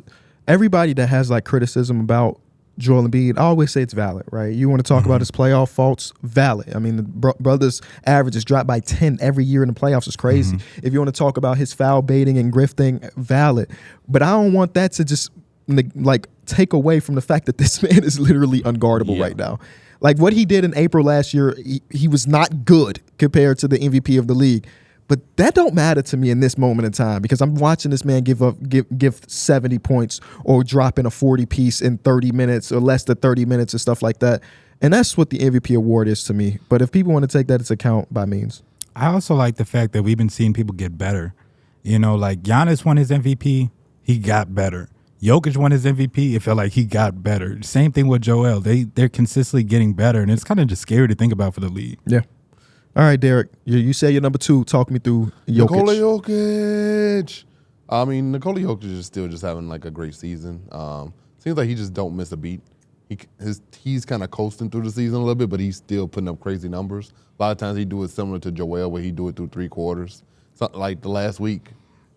A: everybody that has like criticism about Joel Embiid, I always say it's valid, right? You want to talk about his playoff faults, valid. I mean, the brother's average is dropped by 10 every year in the playoffs. It's crazy. If you want to talk about his foul baiting and grifting, valid. But I don't want that to just like take away from the fact that this man is literally unguardable right now. Like what he did in April last year, he was not good compared to the MVP of the league. But that don't matter to me in this moment in time because I'm watching this man give 70 points or drop in a 40 piece in 30 minutes or less than 30 minutes and stuff like that. And that's what the MVP award is to me. But if people want to take that into account, by means.
D: I also like the fact that we've been seeing people get better. You know, like Giannis won his MVP, he got better. Jokic won his MVP, it felt like he got better. Same thing with Joel. They're consistently getting better, and it's kind of just scary to think about for the league.
A: Yeah. All right, Darrick, you say you're number 2. Talk me through Jokic.
C: Nikola Jokic. I mean, Nikola Jokic is still just having like a great season. Seems like he just don't miss a beat. He's kind of coasting through the season a little bit, but he's still putting up crazy numbers. A lot of times he do it similar to Joel, where he do it through 3 quarters. So, like the last week,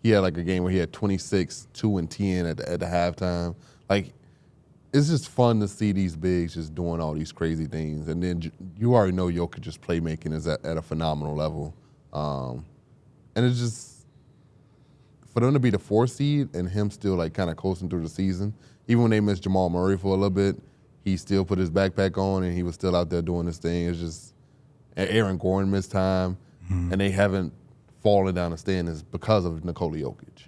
C: he had like a game where he had 26, 2 and 10 at the halftime. Like, it's just fun to see these bigs just doing all these crazy things. And then you already know Jokic's playmaking is at a phenomenal level. And it's just, for them to be the 4th seed and him still like kind of coasting through the season, even when they missed Jamal Murray for a little bit, he still put his backpack on and he was still out there doing his thing. It's just, Aaron Gordon missed time, and they haven't fallen down the standings because of Nikola Jokic.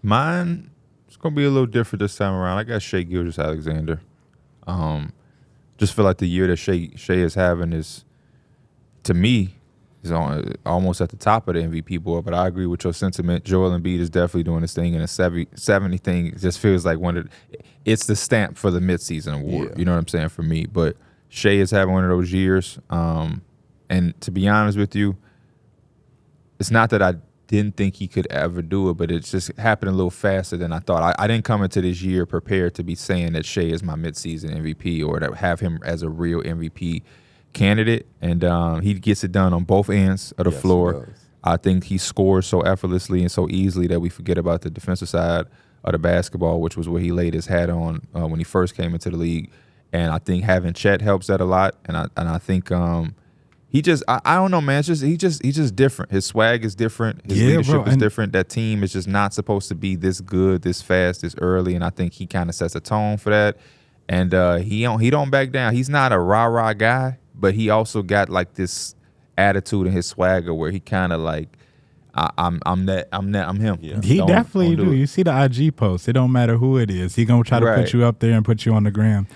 B: mine, it's going to be a little different this time around. I got Shai Gilgeous-Alexander. Just feel like the year that Shai is having is, to me, is almost at the top of the MVP board, but I agree with your sentiment. Joel Embiid is definitely doing this thing, and a 70 thing just feels like it's the stamp for the midseason award.
C: Yeah.
B: You know what I'm saying, for me. But Shai is having one of those years. And to be honest with you, it's not that I didn't think he could ever do it, but it just happened a little faster than I thought. I didn't come into this year prepared to be saying that Shai is my midseason MVP or to have him as a real MVP candidate. And he gets it done on both ends of the floor. I think he scores so effortlessly and so easily that we forget about the defensive side of the basketball, which was where he laid his hat on when he first came into the league. And I think having Chet helps that a lot. And I think He just, I don't know, man. It's just he's just different. His swag is different. His leadership is different. That team is just not supposed to be this good, this fast, this early. And I think he kind of sets a tone for that. And he don't back down. He's not a rah guy, but he also got like this attitude in his swagger where he kind of like, I'm him.
C: Yeah.
D: He definitely
B: don't
D: do. You see the IG post. It don't matter who it is. He gonna try to put you up there and put you on the gram.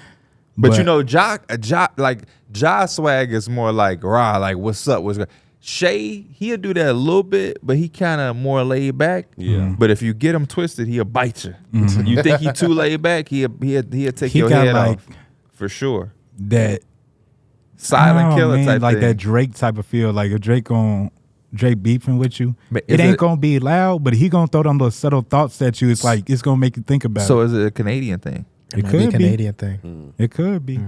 B: But you know, Ja swag is more like rah, like what's up, what's good. Shea, he'll do that a little bit, but he kind of more laid back.
C: Yeah.
B: But if you get him twisted, he'll bite you. You think he too laid back, he'll take
D: He
B: your
D: got
B: head
D: like
B: off for sure.
D: that
B: Silent killer
D: man,
B: type
D: like
B: thing.
D: that Drake type of feel. Like if Drake beefing with you,
B: But
D: it
B: is
D: ain't
B: it-
D: gonna be loud, but he gonna throw them little subtle thoughts at you. It's like it's gonna make you think about
B: So
D: it.
B: is it a Canadian thing?
D: It
A: might be a
D: could be.
A: Canadian thing.
D: It could be.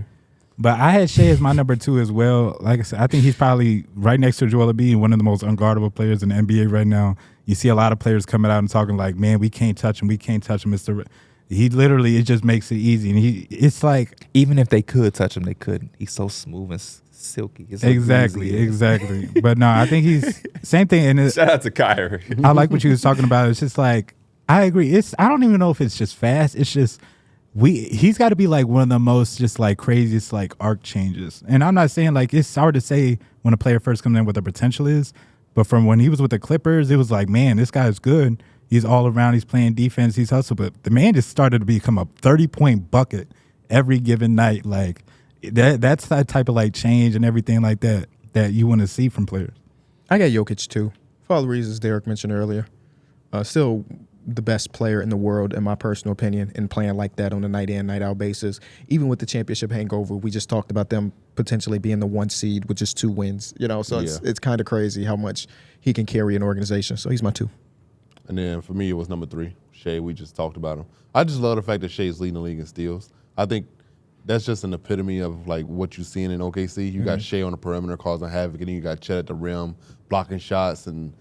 D: But I had Shea as my number 2 as well. Like I said, I think he's probably right next to Joel Embiid, one of the most unguardable players in the NBA right now. You see a lot of players coming out and talking like, man, we can't touch him. We can't touch him. He literally, it just makes it easy. And it's like.
B: Even if they could touch him, they couldn't. He's so smooth and silky. It's so
D: Exactly. But no, I think he's same thing. And
B: Shout out to Kyrie.
D: I like what you was talking about. It's just like, I agree. I don't even know if it's just fast. It's just, he's got to be like one of the most just like craziest like arc changes. And I'm not saying like it's hard to say when a player first comes in what their potential is, but from when he was with the Clippers, it was like, man, this guy's good. He's all around. He's playing defense. He's hustle. But the man just started to become a 30-point bucket every given night. Like that's that type of like change and everything like that you want to see from players.
A: I got Jokic too, for all the reasons Darrick mentioned earlier. Still the best player in the world, in my personal opinion, in playing like that on a night in, night out basis. Even with the championship hangover, we just talked about them potentially being the 1 seed with just 2 wins. You know, so it's kind of crazy how much he can carry an organization. So he's my 2.
C: And then for me, it was number 3, Shea. We just talked about him. I just love the fact that Shea's leading the league in steals. I think that's just an epitome of like what you're seeing in OKC. You got Shea on the perimeter causing havoc, and then you got Chet at the rim blocking shots, and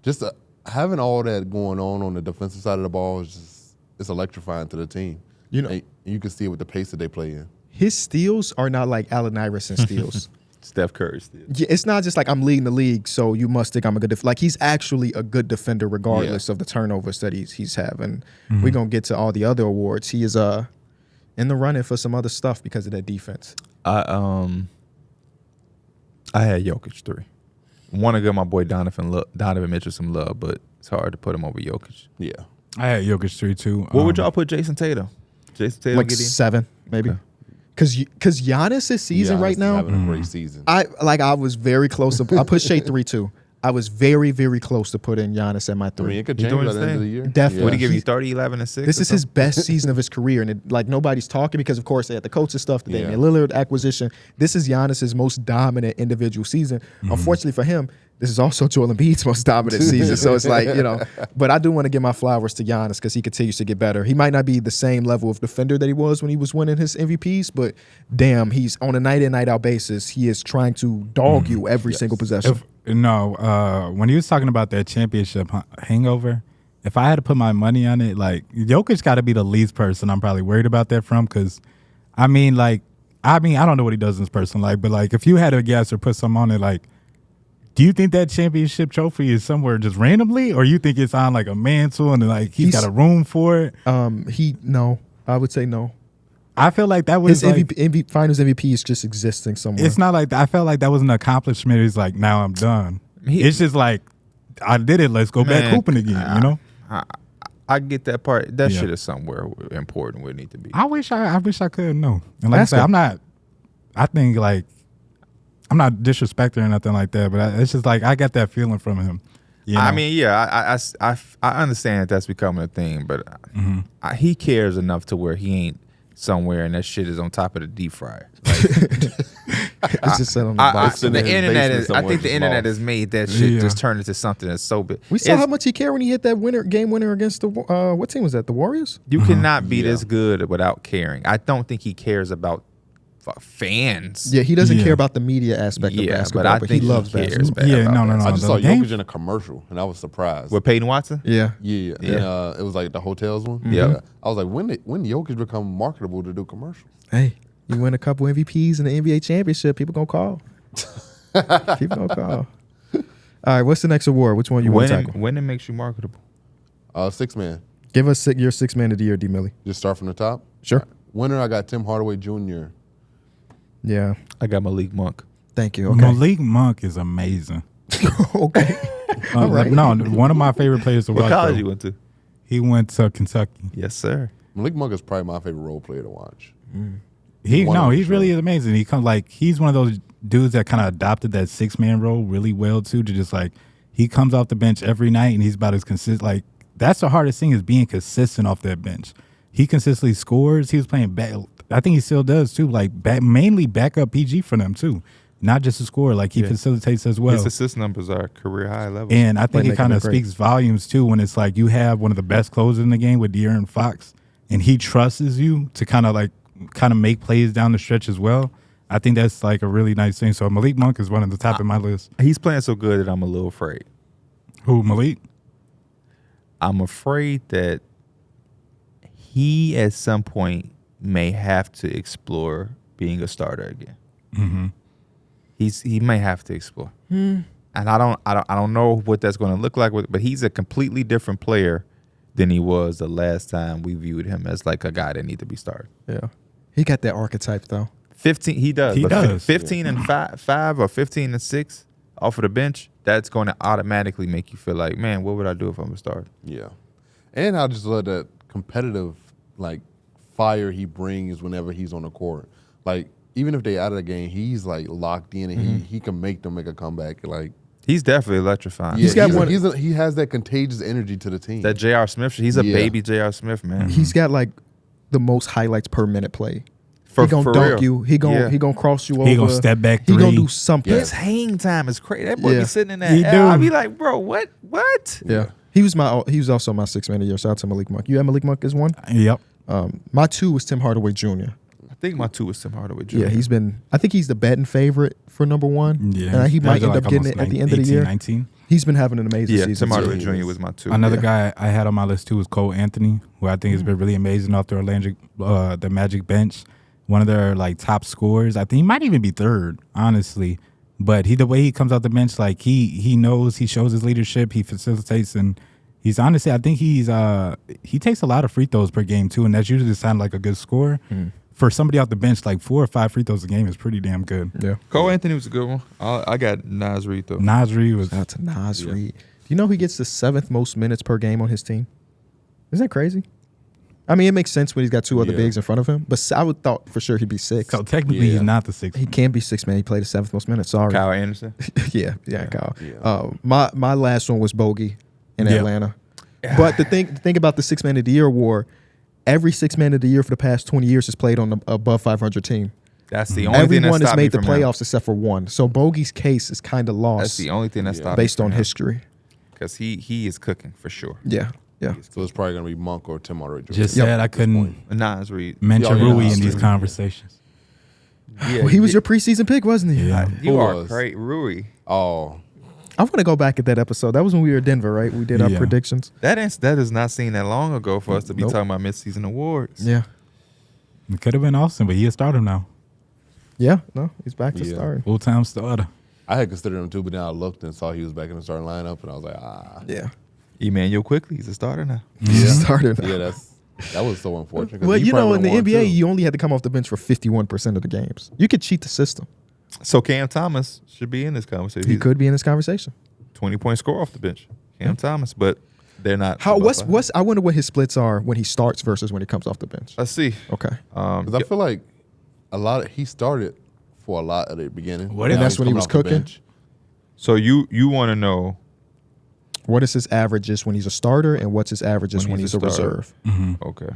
C: just having all that going on the defensive side of the ball is just it's electrifying to the team. You know, and you can see it with the pace that they play in.
A: His steals are not like Allen Iverson steals.
B: Steph Curry still.
A: Yeah, it's not just like I'm leading the league, so you must think I'm a good defender. Like he's actually a good defender regardless of the turnovers that he's having. We're gonna get to all the other awards. He is in the running for some other stuff because of that defense.
B: I had Jokic 3. Want to give my boy Donovan Mitchell some love, but it's hard to put him over Jokic.
C: Yeah.
D: I had Jokic 3 too.
B: What would y'all put Jason Tatum? Jason Tatum
A: Like
B: get in?
A: 7, maybe. Because Giannis' season
C: Giannis
A: right
C: is
A: now,
C: having a great season.
A: I was very close to. I put Shea 3 too. I was very, very close to putting Giannis at my 3.
C: I mean, it could
B: He's
C: change
B: doing
C: by
B: his
C: the end of the
B: thing.
C: year.
A: Definitely.
B: What do you give
A: He-
B: you? 30, 11, and 6?
A: This is his best season of his career, and like nobody's talking because, of course, they had the coaches stuff, the Damian Lillard acquisition. This is Giannis's most dominant individual season. Unfortunately for him, this is also Joel Embiid's most dominant season. So it's like, but I do want to give my flowers to Giannis because he continues to get better. He might not be the same level of defender that he was when he was winning his MVPs, but damn, he's on a night in, night out basis. He is trying to dog you every single possession.
D: When he was talking about that championship hangover, if I had to put my money on it, like Jokic got to be the least person I'm probably worried about that from. Because I don't know what he does in his personal life, but like if you had to guess or put something on it, like, do you think that championship trophy is somewhere just randomly, or you think it's on like a mantle and like he's got a room for it?
A: No, I would say no.
D: I feel like that was
A: His
D: like,
A: MVP, Finals MVP is just existing somewhere.
D: it's not like I felt like that was an accomplishment. He's like, now I'm done. It's just like I did it. Let's go back hooping again.
B: I get that part. That
D: Yeah.
B: shit is somewhere important where it need to be.
D: I wish I could know. And like I said, I think like I'm not disrespecting or nothing like that, but it's just like I got that feeling from him.
B: I mean, yeah, I understand that that's becoming a thing, but he cares enough to where he ain't somewhere and that shit is on top of the deep fryer.
A: It's just set on the box.
B: The
C: in his
B: internet
C: basement
B: is. I think
C: somewhere,
B: the
C: just
B: internet
C: lost.
B: has made that shit
D: Yeah.
B: just turn into something that's so big.
A: We saw how much he cared when he hit that game winner against the what team was that? The Warriors?
B: You cannot be this good without caring. I don't think he cares about fans.
A: Yeah, he doesn't
D: Yeah.
A: care about the media aspect of
B: Yeah,
A: basketball,
B: but I
A: but
B: think
A: he loves
B: he cares.
A: basketball.
D: Yeah,
B: about
D: no.
C: I just
D: the
C: saw
D: game-
C: Jokic in a commercial, and I was surprised.
B: With Peyton Watson?
A: Yeah.
C: Yeah.
B: Yeah.
C: And, it was like the hotels one.
B: Yeah.
C: I was like, when Jokic become marketable to do commercials?
A: Hey, you win a couple MVPs in the NBA championship, people gonna call. Keep no call. All right, what's the next award? Which one you want to tackle?
B: Winning makes you marketable.
C: 6-man.
A: Give us your 6 man of the year, D. Millie.
C: Just start from the top.
A: Sure.
C: Winner, I got Tim Hardaway Jr.
A: Yeah.
B: I got Malik Monk.
A: Thank you. Okay.
D: Malik Monk is amazing.
A: Okay. All right.
D: No, one of my favorite players to
B: What
D: watch.
B: college
D: though.
B: you went to?
D: He went to Kentucky.
B: Yes, sir.
C: Malik Monk is probably my favorite role player to watch.
D: He
C: One of them,
D: he
C: sure.
D: really is amazing. He's one of those dudes that kind of adopted that 6-man role really well too. To just like he comes off the bench every night and he's about as consistent. Like that's the hardest thing is being consistent off that bench. He consistently scores. He was playing back. I think he still does too. Like mainly backup PG for them too, not just a scorer. Like he facilitates as well.
B: His assist numbers are career high levels.
D: And I think it
A: Playmaking
D: kind of
A: been great.
D: speaks volumes too when it's like you have one of the best closers in the game with De'Aaron Fox, and he trusts you to kind of make plays down the stretch as well. I think that's like a really nice thing. So Malik Monk is one of the top of my list.
B: He's playing so good that I'm a little afraid.
D: Who, Malik?
B: I'm afraid that he at some point may have to explore being a starter again.
D: Mm-hmm.
B: He may have to explore, and I don't know what that's going to look like. But he's a completely different player than he was the last time we viewed him as like a guy that need to be started.
A: Yeah. He got that archetype though.
B: 15, he does.
D: He
B: but
D: does.
B: 15 and 5 or 15 and 6 off of the bench. That's going to automatically make you feel like, man, what would I do if I'm a starter?
C: Yeah. And I just love that competitive like fire he brings whenever he's on the court. Like even if they out of the game, he's like locked in and he can make them make a comeback. Like
B: He's definitely electrifying.
A: He's got one-
C: he has that contagious energy to the team.
B: That J.R. Smith, he's a
C: Yeah.
B: baby J.R. Smith, man.
A: He's got like the most highlights per minute play.
B: For,
A: He gonna
B: for
A: dunk
B: real.
A: you. He gonna
B: Yeah.
A: he gonna cross you over.
D: He gonna step back
A: He gonna
D: three.
A: do something.
B: His hang time is crazy. That boy
A: Yeah.
B: be sitting in that
D: He
B: L. I
D: do.
B: be like, bro, what?
A: Yeah. He was also my 6 man of the year. Shout out to Malik Monk. You had Malik Monk as one.
D: Yep.
A: My 2 was Tim Hardaway Jr.
B: I think my 2 is Tim Hardaway Jr.
A: Yeah, I think he's the betting favorite for number 1.
D: Yeah.
A: And he might end up getting
D: almost
A: it at the end of the
D: 18,
A: year.
D: 19.
A: He's been having an amazing
B: Yeah,
A: season.
B: Tim Hardaway
C: too.
B: Jr. was my 2.
D: Another
A: Yeah.
D: guy I had on my list too was Cole Anthony, who I think has been really amazing off the Magic bench. One of their like top scorers. I think he might even be third, honestly. But the way he comes out the bench, like he knows, he shows his leadership, he facilitates, and he's honestly, I think he takes a lot of free throws per game too, and that's usually the sign of like a good scorer. For somebody off the bench, like 4 or 5 free throws a game is pretty damn good.
A: Yeah.
B: Cole Anthony was a good one. I got Nas Reed, though.
D: Nasri was
A: Shout out to Nas Reed. Do you know he gets the 7th most minutes per game on his team? Isn't that crazy? I mean, it makes sense when he's got 2 other
C: Yeah.
A: bigs in front of him, but I would thought for sure he'd be 6.
D: so technically
C: Yeah.
D: he's not the sixth.
A: He can be 6 man. He played the 7th most minutes. Sorry.
B: Kyle Anderson.
A: yeah, Kyle.
C: Yeah.
A: My last one was Bogey in
D: Yeah.
A: Atlanta. But the thing about the 6 man of the year award, every 6 man of the year for the past 20 years has played on the above 500 team.
B: That's the only thing that
A: Everyone has
B: stopped me
A: made the
B: from him.
A: playoffs except for one. So Bogey's case is kind of
B: That's
A: lost
B: the only thing that stopped me
A: based on
B: from him.
A: history.
B: Because he is cooking for sure.
A: Yeah.
C: So it's probably gonna be Monk or Tim Hardaway Jr.
D: Just
A: Yep.
D: said I couldn't
B: Nas Reed.
D: mention
C: Yeah,
D: Rui
C: yeah,
D: in these
C: yeah.
D: conversations.
B: Yeah,
A: Well, he was your preseason pick, wasn't he?
D: Yeah.
B: You
C: Who
B: are
C: was?
B: great, Rui.
C: Oh,
A: I want to go back at that episode. That was when we were in Denver, right? We did our
D: Yeah.
A: predictions.
B: That is not seen that long ago for us to be
A: Nope.
B: talking about midseason awards.
A: Yeah.
D: It could have been Austin, but he a starter now.
A: Yeah. No, he's back to
C: Yeah.
A: starting.
D: Full time starter.
C: I had considered him too, but then I looked and saw he was back in the starting lineup, and I was like,
A: Yeah.
B: Emmanuel Quickly, he's a starter now.
A: He's starting.
C: yeah, that was so unfortunate. 'cause
A: Well,
C: he
A: you know,
C: probably
A: in the
C: would've won,
A: NBA,
C: too.
A: you only had to come off the bench for 51% of the games. You could cheat the system.
B: So Cam Thomas should be in this conversation.
A: He
B: He's
A: could be in this conversation.
B: 20-point score off the bench. Cam Thomas, but they're not.
A: How?
B: above
A: What's? I wonder what his splits are when he starts versus when he comes off the bench.
B: Let's see.
A: Okay.
C: 'Cause I feel like he started for a lot at the beginning.
D: What
C: Now
D: if-
A: that's
C: he's
A: when he
C: coming
A: was
C: off the
A: cooking?
C: bench.
B: So you want to know
A: What is his averages when he's a starter, and what's his averages when he's a
B: starter.
A: reserve?
B: Okay.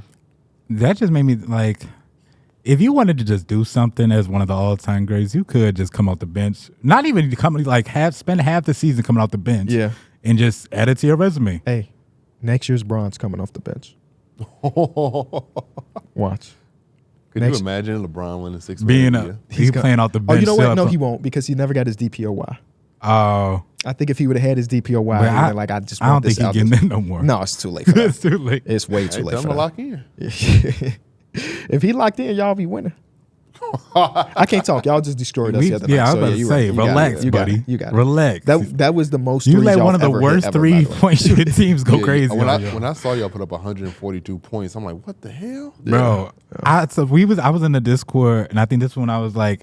D: That just made me like, if you wanted to just do something as one of the all-time greats, you could just come off the bench. Not even come like spend half the season coming off the bench.
A: Yeah.
D: And just add it to your resume.
A: Hey, next year's Bron's coming off the bench. Watch.
C: Could
A: Next-
C: you imagine LeBron winning 6
D: Being
C: man?
D: he's playing off the
A: Oh,
D: bench.
A: you know what?
D: still.
A: No, he won't because he never got his DPOY.
D: Oh,
A: I think if he would have had his DPOY,
D: but
A: he'd have been like, I just
D: I don't
A: want
D: think
A: this out.
D: he's getting it no more.
A: No, it's too late for that.
D: it's too late.
A: It's way
C: Hey,
A: too late
C: tell
A: for
C: him to
A: that.
C: lock in.
A: If he locked in, y'all be winning. I can't talk. Y'all just destroyed us the other night.
D: Yeah, I was
A: So,
D: about to
A: you're
D: say,
A: right. You got it.
D: relax,
A: You got
D: buddy.
A: it. You got it.
D: Relax.
A: That was the most.
D: You
A: threes
D: let
A: y'all
D: one of the
A: ever hit
D: worst
A: ever, by the way.
D: 3-point shooting teams go crazy.
C: When
D: on you.
C: I saw y'all put up 142 points, I'm like, what the hell?
D: Bro, I was in the Discord, and I think this one I was like,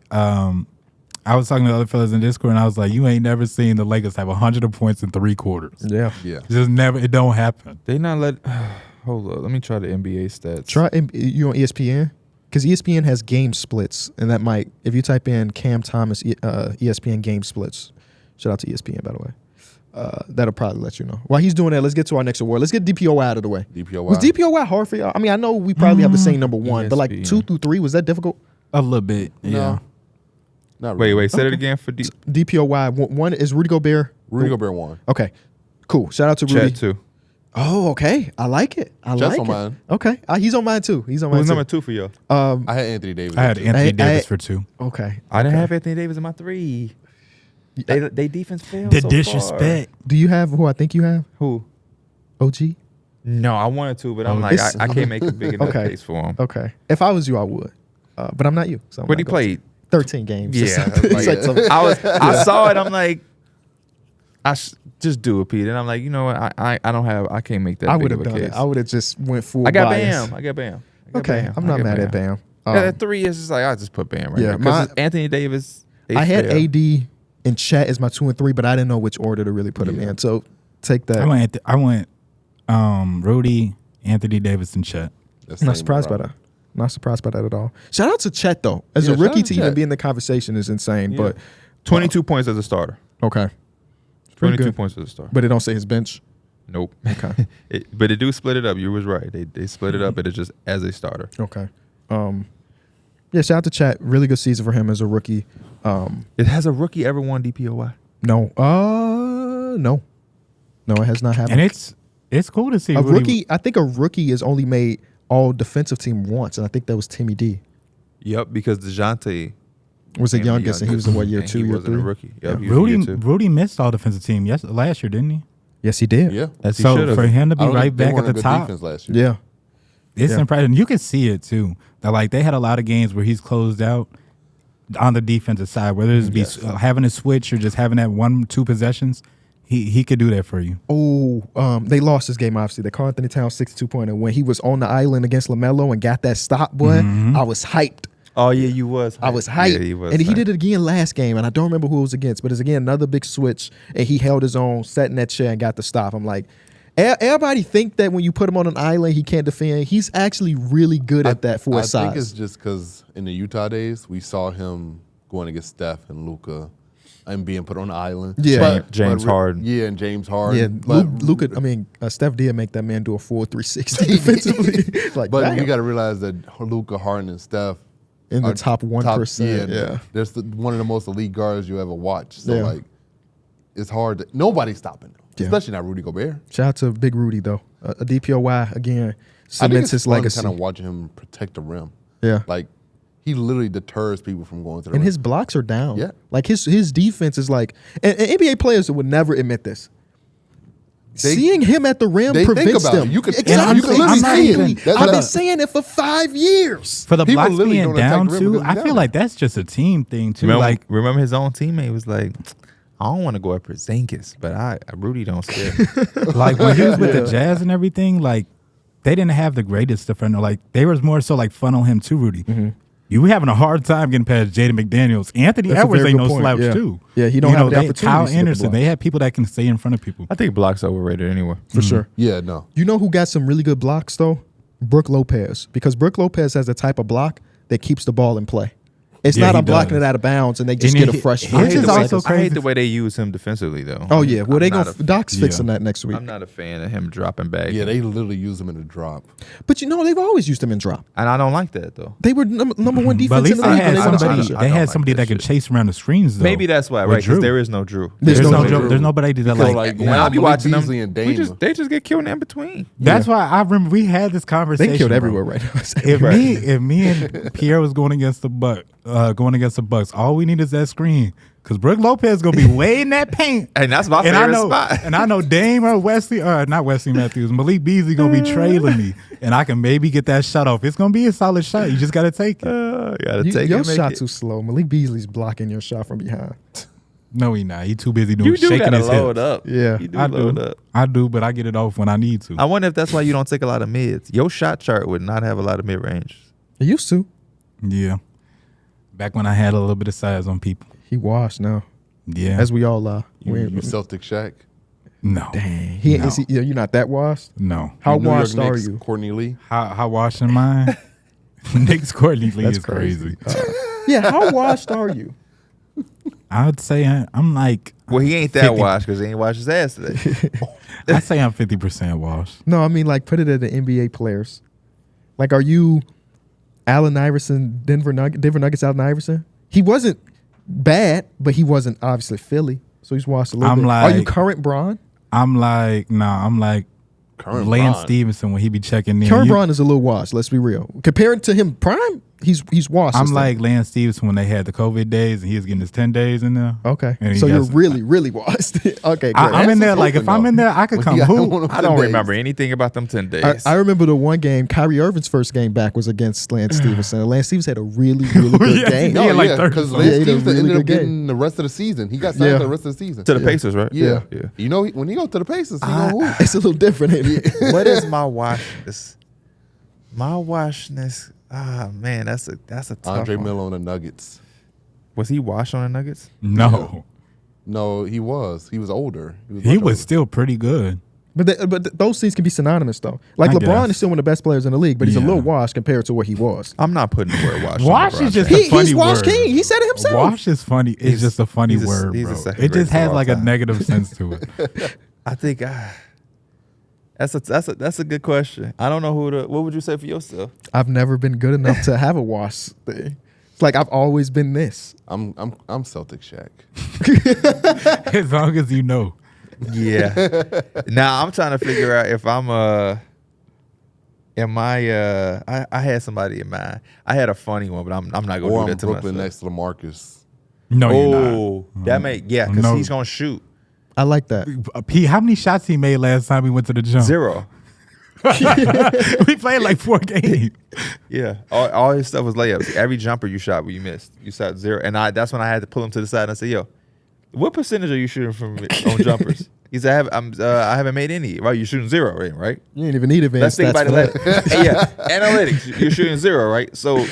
D: I was talking to other fellas in Discord, and I was like, you ain't never seen the Lakers have 100 points in 3 quarters.
A: Yeah.
C: Yeah.
D: Just never. It don't happen.
B: They not let. Hold up. Let me try the NBA stats.
A: Try you on ESPN because ESPN has game splits, and that might if you type in Cam Thomas ESPN game splits. Shout out to ESPN by the way. That'll probably let you know. While he's doing that, let's get to our next award. Let's get DPOY out of the way.
C: DPOY.
A: Was DPOY hard for y'all? I mean, I know we probably have the same number one, but like
B: ESPN.
A: 2 through 3, was that difficult?
D: A little bit.
C: No.
D: Yeah.
C: Not really.
B: Wait. Say it again for
A: DPOY. One is Rudy Gobert.
C: Rudy Gobert won.
A: Okay, cool. Shout out to Rudy.
B: Chat 2.
A: Oh, okay. I like it. I
C: Chet's
A: like
C: on
A: it.
C: mine.
A: Okay, he's on mine too. He's on mine
B: Who's
A: too.
B: number 2 for y'all?
C: I had Anthony Davis.
D: I had Anthony
A: I-
D: Davis for 2.
A: Okay.
B: I didn't have Anthony Davis in my 3. They defense failed.
D: The
B: so
D: disrespect.
A: Do you have who I think you have?
B: Far. Who?
A: OG.
B: No, I wanted to, but I'm like,
A: it's-
B: I can't make a big enough
A: Okay.
B: case for him.
A: Okay. If I was you, I would. But I'm not you. So I'm
B: But
A: not
B: he
A: going
B: played.
A: to. 13 games. or
B: Yeah,
A: something.
B: like-
A: It's like something-
B: I saw it. I'm like, just do it, Pete. And I'm like, you know what? I can't make that.
A: I
B: big
A: would
B: of
A: have
B: a
A: done
B: case.
A: it. I would have just went full
B: I got
A: bias.
B: Bam. I got Bam.
A: Okay. I'm not mad at Bam.
B: Yeah, that 3 is just like I just put Bam right
A: Yeah,
B: there. Because
A: my-
B: Anthony Davis. they
A: I had
B: failed.
A: AD in chat as my 2 and 3, but I didn't know which order to really put him in. So take that.
D: I went Rudy, Anthony Davis, and Chet.
C: That's
A: I'm not
C: same
A: surprised by
C: problem.
A: that. Not surprised by that at all. Shout out to Chet though. As
C: Yeah,
A: a
C: shout
A: rookie
C: out to
A: to even
C: Chet.
A: be in the conversation is insane.
B: Yeah.
A: But
B: 22 points as a starter.
A: okay, it's pretty
B: 22
A: good.
B: points as a starter.
A: But it don't say his bench.
B: Nope.
A: Okay.
B: But it do split it up. You was right. They split it up, but it's just as a starter.
A: Okay. Yeah. Shout out to Chet. Really good season for him as a rookie.
B: It has a rookie ever won DPOY?
A: No. No. No, it has not happened.
D: And it's cool to see
A: A
D: Rudy-
A: rookie. I think a rookie is only made all defensive team once, and I think that was Timmy D.
B: Yep, because DeJounte
A: Was the
B: came the
A: youngest, and he was in what year
B: and
A: 2,
B: he
A: year
B: wasn't
A: 3?
B: a rookie. Yep,
A: Yeah.
B: he was year 2.
D: Rudy missed all defensive team last year, didn't he?
A: Yes, he did.
C: Yeah.
B: As he
D: So
B: should've.
D: for him to
C: I
D: be
C: don't
D: right
C: think they
D: back
C: won
D: at
C: a
D: the
C: good
D: top,
C: defense last year.
A: Yeah.
D: it's
A: Yeah.
D: impressive. You can see it too. That like they had a lot of games where he's closed out on the defensive side, whether it's be having a switch or just having that 1-2 possessions. He could do that for you.
A: Oh, they lost this game, obviously. The Karl Anthony Towns 62-pointer. When he was on the island against LaMelo and got that stop, boy, I was hyped.
B: Oh, yeah, you was.
A: I was hyped.
B: Yeah, he was.
A: And he
B: hyped.
A: did it again last game, and I don't remember who it was against, but it's again another big switch, and he held his own, sat in that chair, and got the stop. I'm like, everybody think that when you put him on an island, he can't defend. He's actually really good at that for his size.
C: I think it's just because in the Utah days, we saw him going against Steph and Luka and being put on the island.
A: Yeah.
B: James Harden.
C: Yeah, and James Harden.
A: Yeah,
C: But-
A: Luka. I mean, Steph did make that man do a full 360 defensively. Like,
C: But
A: damn.
C: you got to realize that Luka, Harden, and Steph
A: In the
C: are
A: top 1%, yeah.
C: They're one of the most elite guards you ever watch. So
A: Yeah.
C: like, it's hard. Nobody's stopping them,
A: Yeah.
C: especially not Rudy Gobert.
A: Shout out to Big Rudy though. A DPOY again
C: I think
A: cements
C: it's
A: his
C: fun
A: legacy.
C: kind of watching him protect the rim.
A: Yeah.
C: Like he literally deters people from going to the
A: And
C: rim.
A: his blocks are down.
C: Yeah.
A: Like his defense is like, and NBA players would never admit this. Seeing him at the rim
C: they think
A: prevents
C: about it.
A: them.
C: You could-
A: exactly.
C: you could literally see it.
A: Exactly.
C: That's
A: I've been
C: not-
A: saying it for 5 years.
D: For the
C: People
D: blocks
C: literally
D: being
C: don't attack
D: down
C: the rim
D: too,
C: because
D: I
C: he's
D: feel
C: down
D: like that's just a team thing too.
B: Remember his own teammate was like, I don't want to go up for Porzingis, but Rudy don't scare me.
D: like when he was with the Jazz and everything, like they didn't have the greatest defender. Like they was more so like funnel him to Rudy. You were having a hard time getting past Jaden McDaniels. Anthony
A: That's a
D: Edwards
A: very
D: ain't
A: good
D: no
A: point,
D: slouch
A: yeah.
D: too.
A: Yeah, he don't have the
D: they,
A: opportunities
D: Kyle
A: to get the
D: Anderson,
A: block.
D: they had people that can stay in front of people.
B: I think blocks overrated anyway.
A: For sure.
C: Yeah, no.
A: You know who got some really good blocks though? Brooke Lopez. Because Brooke Lopez has the type of block that keeps the ball in play. It's
D: Yeah,
A: not
D: he
A: I'm blocking
D: does.
A: it out of bounds and they just
D: And
A: get
D: he-
A: a fresh
D: his
B: I hate,
D: is
B: the way,
D: also
B: I hate
D: crazy.
B: the way they use him defensively, though.
A: Oh yeah. Well,
B: I'm
A: they
B: not
A: gonna
B: a-
A: Doc's fixing
D: Yeah.
A: that next week.
B: I'm not a fan of him dropping back.
C: Yeah, they literally use him in a drop.
A: But you know they've always used him in drop.
B: And I don't like that, though.
A: They were number one defense
D: But at least
A: in the
D: they
A: league.
D: had
A: when they won the
D: somebody.
A: championship.
B: I
D: They
B: don't
D: had
B: like
D: somebody
B: that
D: that could
B: shit.
D: chase around the screens. Though.
B: Maybe that's why,
D: With
B: right? Because
D: Drew.
B: there is no Drew.
A: There's no
D: Joe,
A: Drew.
D: there's nobody that
C: So,
D: like.
C: like,
B: When I be
C: Malik
B: watching them,
C: Beasley and
B: they
C: Dame.
B: just get killed in between.
D: That's why I remember we had this conversation.
A: They killed
D: bro.
A: everywhere right now.
D: If me and Pierre was going against the Bucks, all we need is that screen. Because Brook Lopez gonna be way in that paint.
B: And that's my
D: And
B: favorite spot.
D: And I know Dame or not Wesley Matthews, Malik Beasley gonna be trailing me, and I can maybe get that shot off. It's gonna be a solid shot. You just gotta take it.
A: Your shot too slow. Malik Beasley's blocking your shot from behind.
D: No, he not. He too busy doing
B: You do
D: shaking
B: gotta
D: his
B: load
D: hips.
B: up.
A: Yeah.
B: You do
D: I
B: load
D: do.
B: up.
D: I do, but I get it off when I need to.
B: I wonder if that's why you don't take a lot of mids. Your shot chart would not have a lot of mid range.
A: He used to.
D: Yeah. Back when I had a little bit of size on people.
A: He washed now,
D: Yeah.
A: as we all are.
C: You Celtic Shaq.
D: No.
A: Dang.
D: No.
A: You're not that washed?
D: No.
A: How
C: New York
A: washed are
C: Knicks,
A: you?
C: Courtney Lee.
D: How washing mine? Nick's Courtney Lee
A: That's
D: is crazy.
A: Yeah, how washed are you?
D: I would say I'm like,
B: Well, he ain't that
D: 50.
B: washed because he ain't washed his ass today.
D: I say I'm 50% washed.
A: No, I mean, like, put it at the NBA players. Like, are you Allen Iverson, Denver Nuggets Allen Iverson? He wasn't bad, but he wasn't obviously Philly. So he's washed a little
D: I'm
A: bit. Are you
D: like-
A: current Bron?
D: I'm like
C: Current
D: Lance
C: Bron.
D: Stevenson when he be checking in.
A: Current
D: You-
A: Bron is a little washed, let's be real. Compared to him prime, he's washed.
D: I'm
A: this
D: like Lance Stevenson when they had the COVID days and he was getting his 10 days in there.
A: thing. Okay.
D: And he
A: So you're
D: has-
A: really, really washed. Okay, great.
D: I'm in there, like,
C: open,
D: if I'm
C: though.
D: in there, I could
C: When
D: come
C: he got
D: hoop.
C: one of
B: I
C: them
B: don't
C: days.
B: remember anything about them 10 days.
A: I remember the one game, Kyrie Irving's first game back was against Lance Stevenson. And Lance Stevenson had a really, really good
D: Yeah,
A: game.
D: he
C: No,
D: had like
C: yeah,
D: 30
C: because
D: something.
A: Yeah, he
C: Lance
A: had a
C: Stevenson
A: really
C: ended up
A: good
C: getting the rest of the season. He got signed
A: Yeah.
C: for the rest of the season.
B: to the Pacers, right?
C: Yeah.
B: Yeah.
C: You know, when he go to the Pacers, he gonna hoop.
A: It's a little different. Ain't it?
B: What is my washness? My washness. Ah, man, that's a tough
C: Andre
B: one.
C: Miller on the Nuggets.
B: Was he washed on the Nuggets?
D: No.
C: No, he was. He was older.
D: He
C: much
D: was
C: older.
D: still pretty good.
A: But those things can be synonymous, though. Like,
D: I
A: LeBron
D: guess.
A: is still one of the best players in the league, but he's a
D: Yeah.
A: little washed compared to what he was.
B: I'm not putting the word washed. on
D: Wash
B: LeBron
D: is just
B: James.
D: a funny
A: He's washed
D: word.
A: king. He said it himself.
D: Wash is funny. It's
B: He's-
D: just a funny
B: he's a-
D: word,
B: he's a
D: bro.
B: second
D: It just
B: greatest of
D: has
B: all
D: like a
B: time.
D: negative sense to it.
B: I think that's a good question. I don't know what would you say for yourself?
A: I've never been good enough to have a wash thing. It's like I've always been this.
C: I'm Celtic Shaq.
D: As long as you know.
B: Yeah. Now I'm trying to figure out if I'm I had somebody in mind. I had a funny one, but I'm not gonna
C: Or
B: do
C: I'm
B: that to
C: Brooklyn
B: myself.
C: next to LaMarcus.
D: No, you're
B: Oh, that make because
D: No.
B: he's gonna shoot
A: I like that.
D: not. P, how many shots he made last time we went to the gym?
B: 0.
D: We played like 4 games.
B: Yeah, all his stuff was layups. Every jumper you shot, you missed. You shot 0, and that's when I had to pull him to the side and I said, "Yo, what percentage are you shooting from on jumpers?" He said, "I haven't made any." Right, you're shooting 0, right?
A: You ain't even need
B: Let's
A: advanced
B: think
A: stats
B: about
A: for
B: it
A: that.
B: later. Yeah, analytics. You're shooting 0, right? So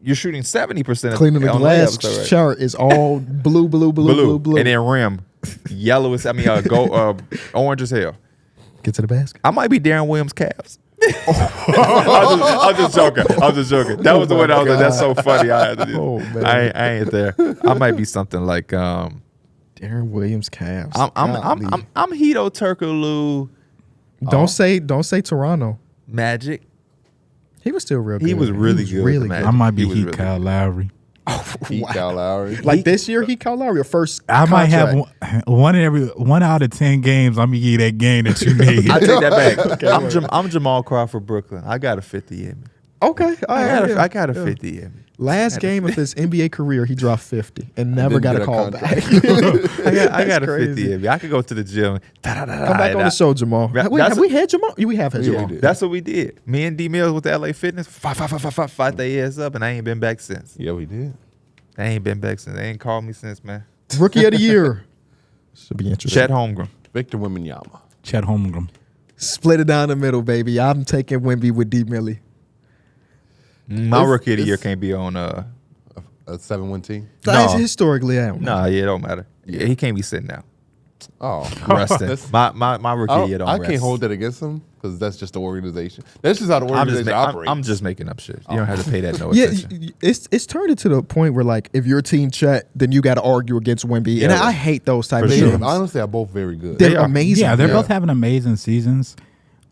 B: you're shooting 70%
A: Cleaning the
B: on
A: glass
B: layups, though, right?
A: chart is all blue,
B: and then rim, yellow is orange as hell.
A: Get to the basket.
B: I might be Darren Williams' Cavs. I'm just joking. That was the one I was like, that's so funny. I had to do.
A: Oh, man.
B: I ain't there. I might be something like
A: Darren Williams Cavs.
B: I'm Hito Turkoglu
A: Don't say Toronto.
B: Magic.
A: He was still real good.
B: He was really good with
A: Really
B: the
A: good.
B: Magic.
D: I might be
B: He was
D: Heat
B: really
D: Kyle Lowry.
C: Pete Kyle Lowry.
A: Like this year, he Kyle Lowry, your first.
D: I might have
A: contract.
D: one out of 10 games. I'm gonna give you that game that you made.
B: I take that back. I'm Jamal Crawford, Brooklyn. I got a 50 in me.
A: Okay, all right.
B: I got a 50 in me.
A: Last game of his NBA career, he dropped 50 and never
C: didn't
A: got
C: get
A: a
C: a
A: call back.
C: contract.
B: I got a
A: That's
B: 50
A: crazy.
B: in me. I could go to the gym.
A: Come back on the show, Jamal.
B: Yeah,
A: Wait,
B: that's
A: have we had Jamal? We have had
C: Yeah,
A: Jamal.
C: we did.
B: That's what we did. Me and D Mills with the LA Fitness, fight their ass up, and I ain't been back since.
C: Yeah, we did.
B: I ain't been back since. They ain't called me since, man.
A: Rookie of the year. Should be interesting.
B: Chet Holmgren.
C: Victor Wembanyama.
D: Chet Holmgren.
A: Split it down the middle, baby. I'm taking Wemby with D Millie.
B: My
C: It's-
B: rookie of the year
C: it's-
B: can't be on.
C: A 7-1 team.
A: That's historically, I don't know.
B: Nah, yeah, it don't matter. Yeah, he can't be sitting now.
C: Oh,
B: Resting.
C: That's-
B: my rookie of the year don't
C: I
B: rest.
C: can't hold that against him because that's just the organization. That's just how the
B: I'm just,
C: organization operates.
B: I'm just making up shit. You don't have to pay that no
A: Yeah,
B: attention.
A: it's turned into the point where like if you're team Chet, then you got to argue against Wemby, and
B: Yeah.
A: I hate those type
B: For
A: of
C: They
B: sure.
A: games.
C: honestly are both very good.
A: They're
B: They are.
A: amazing.
D: Yeah, they're
C: Yeah.
D: both having amazing seasons.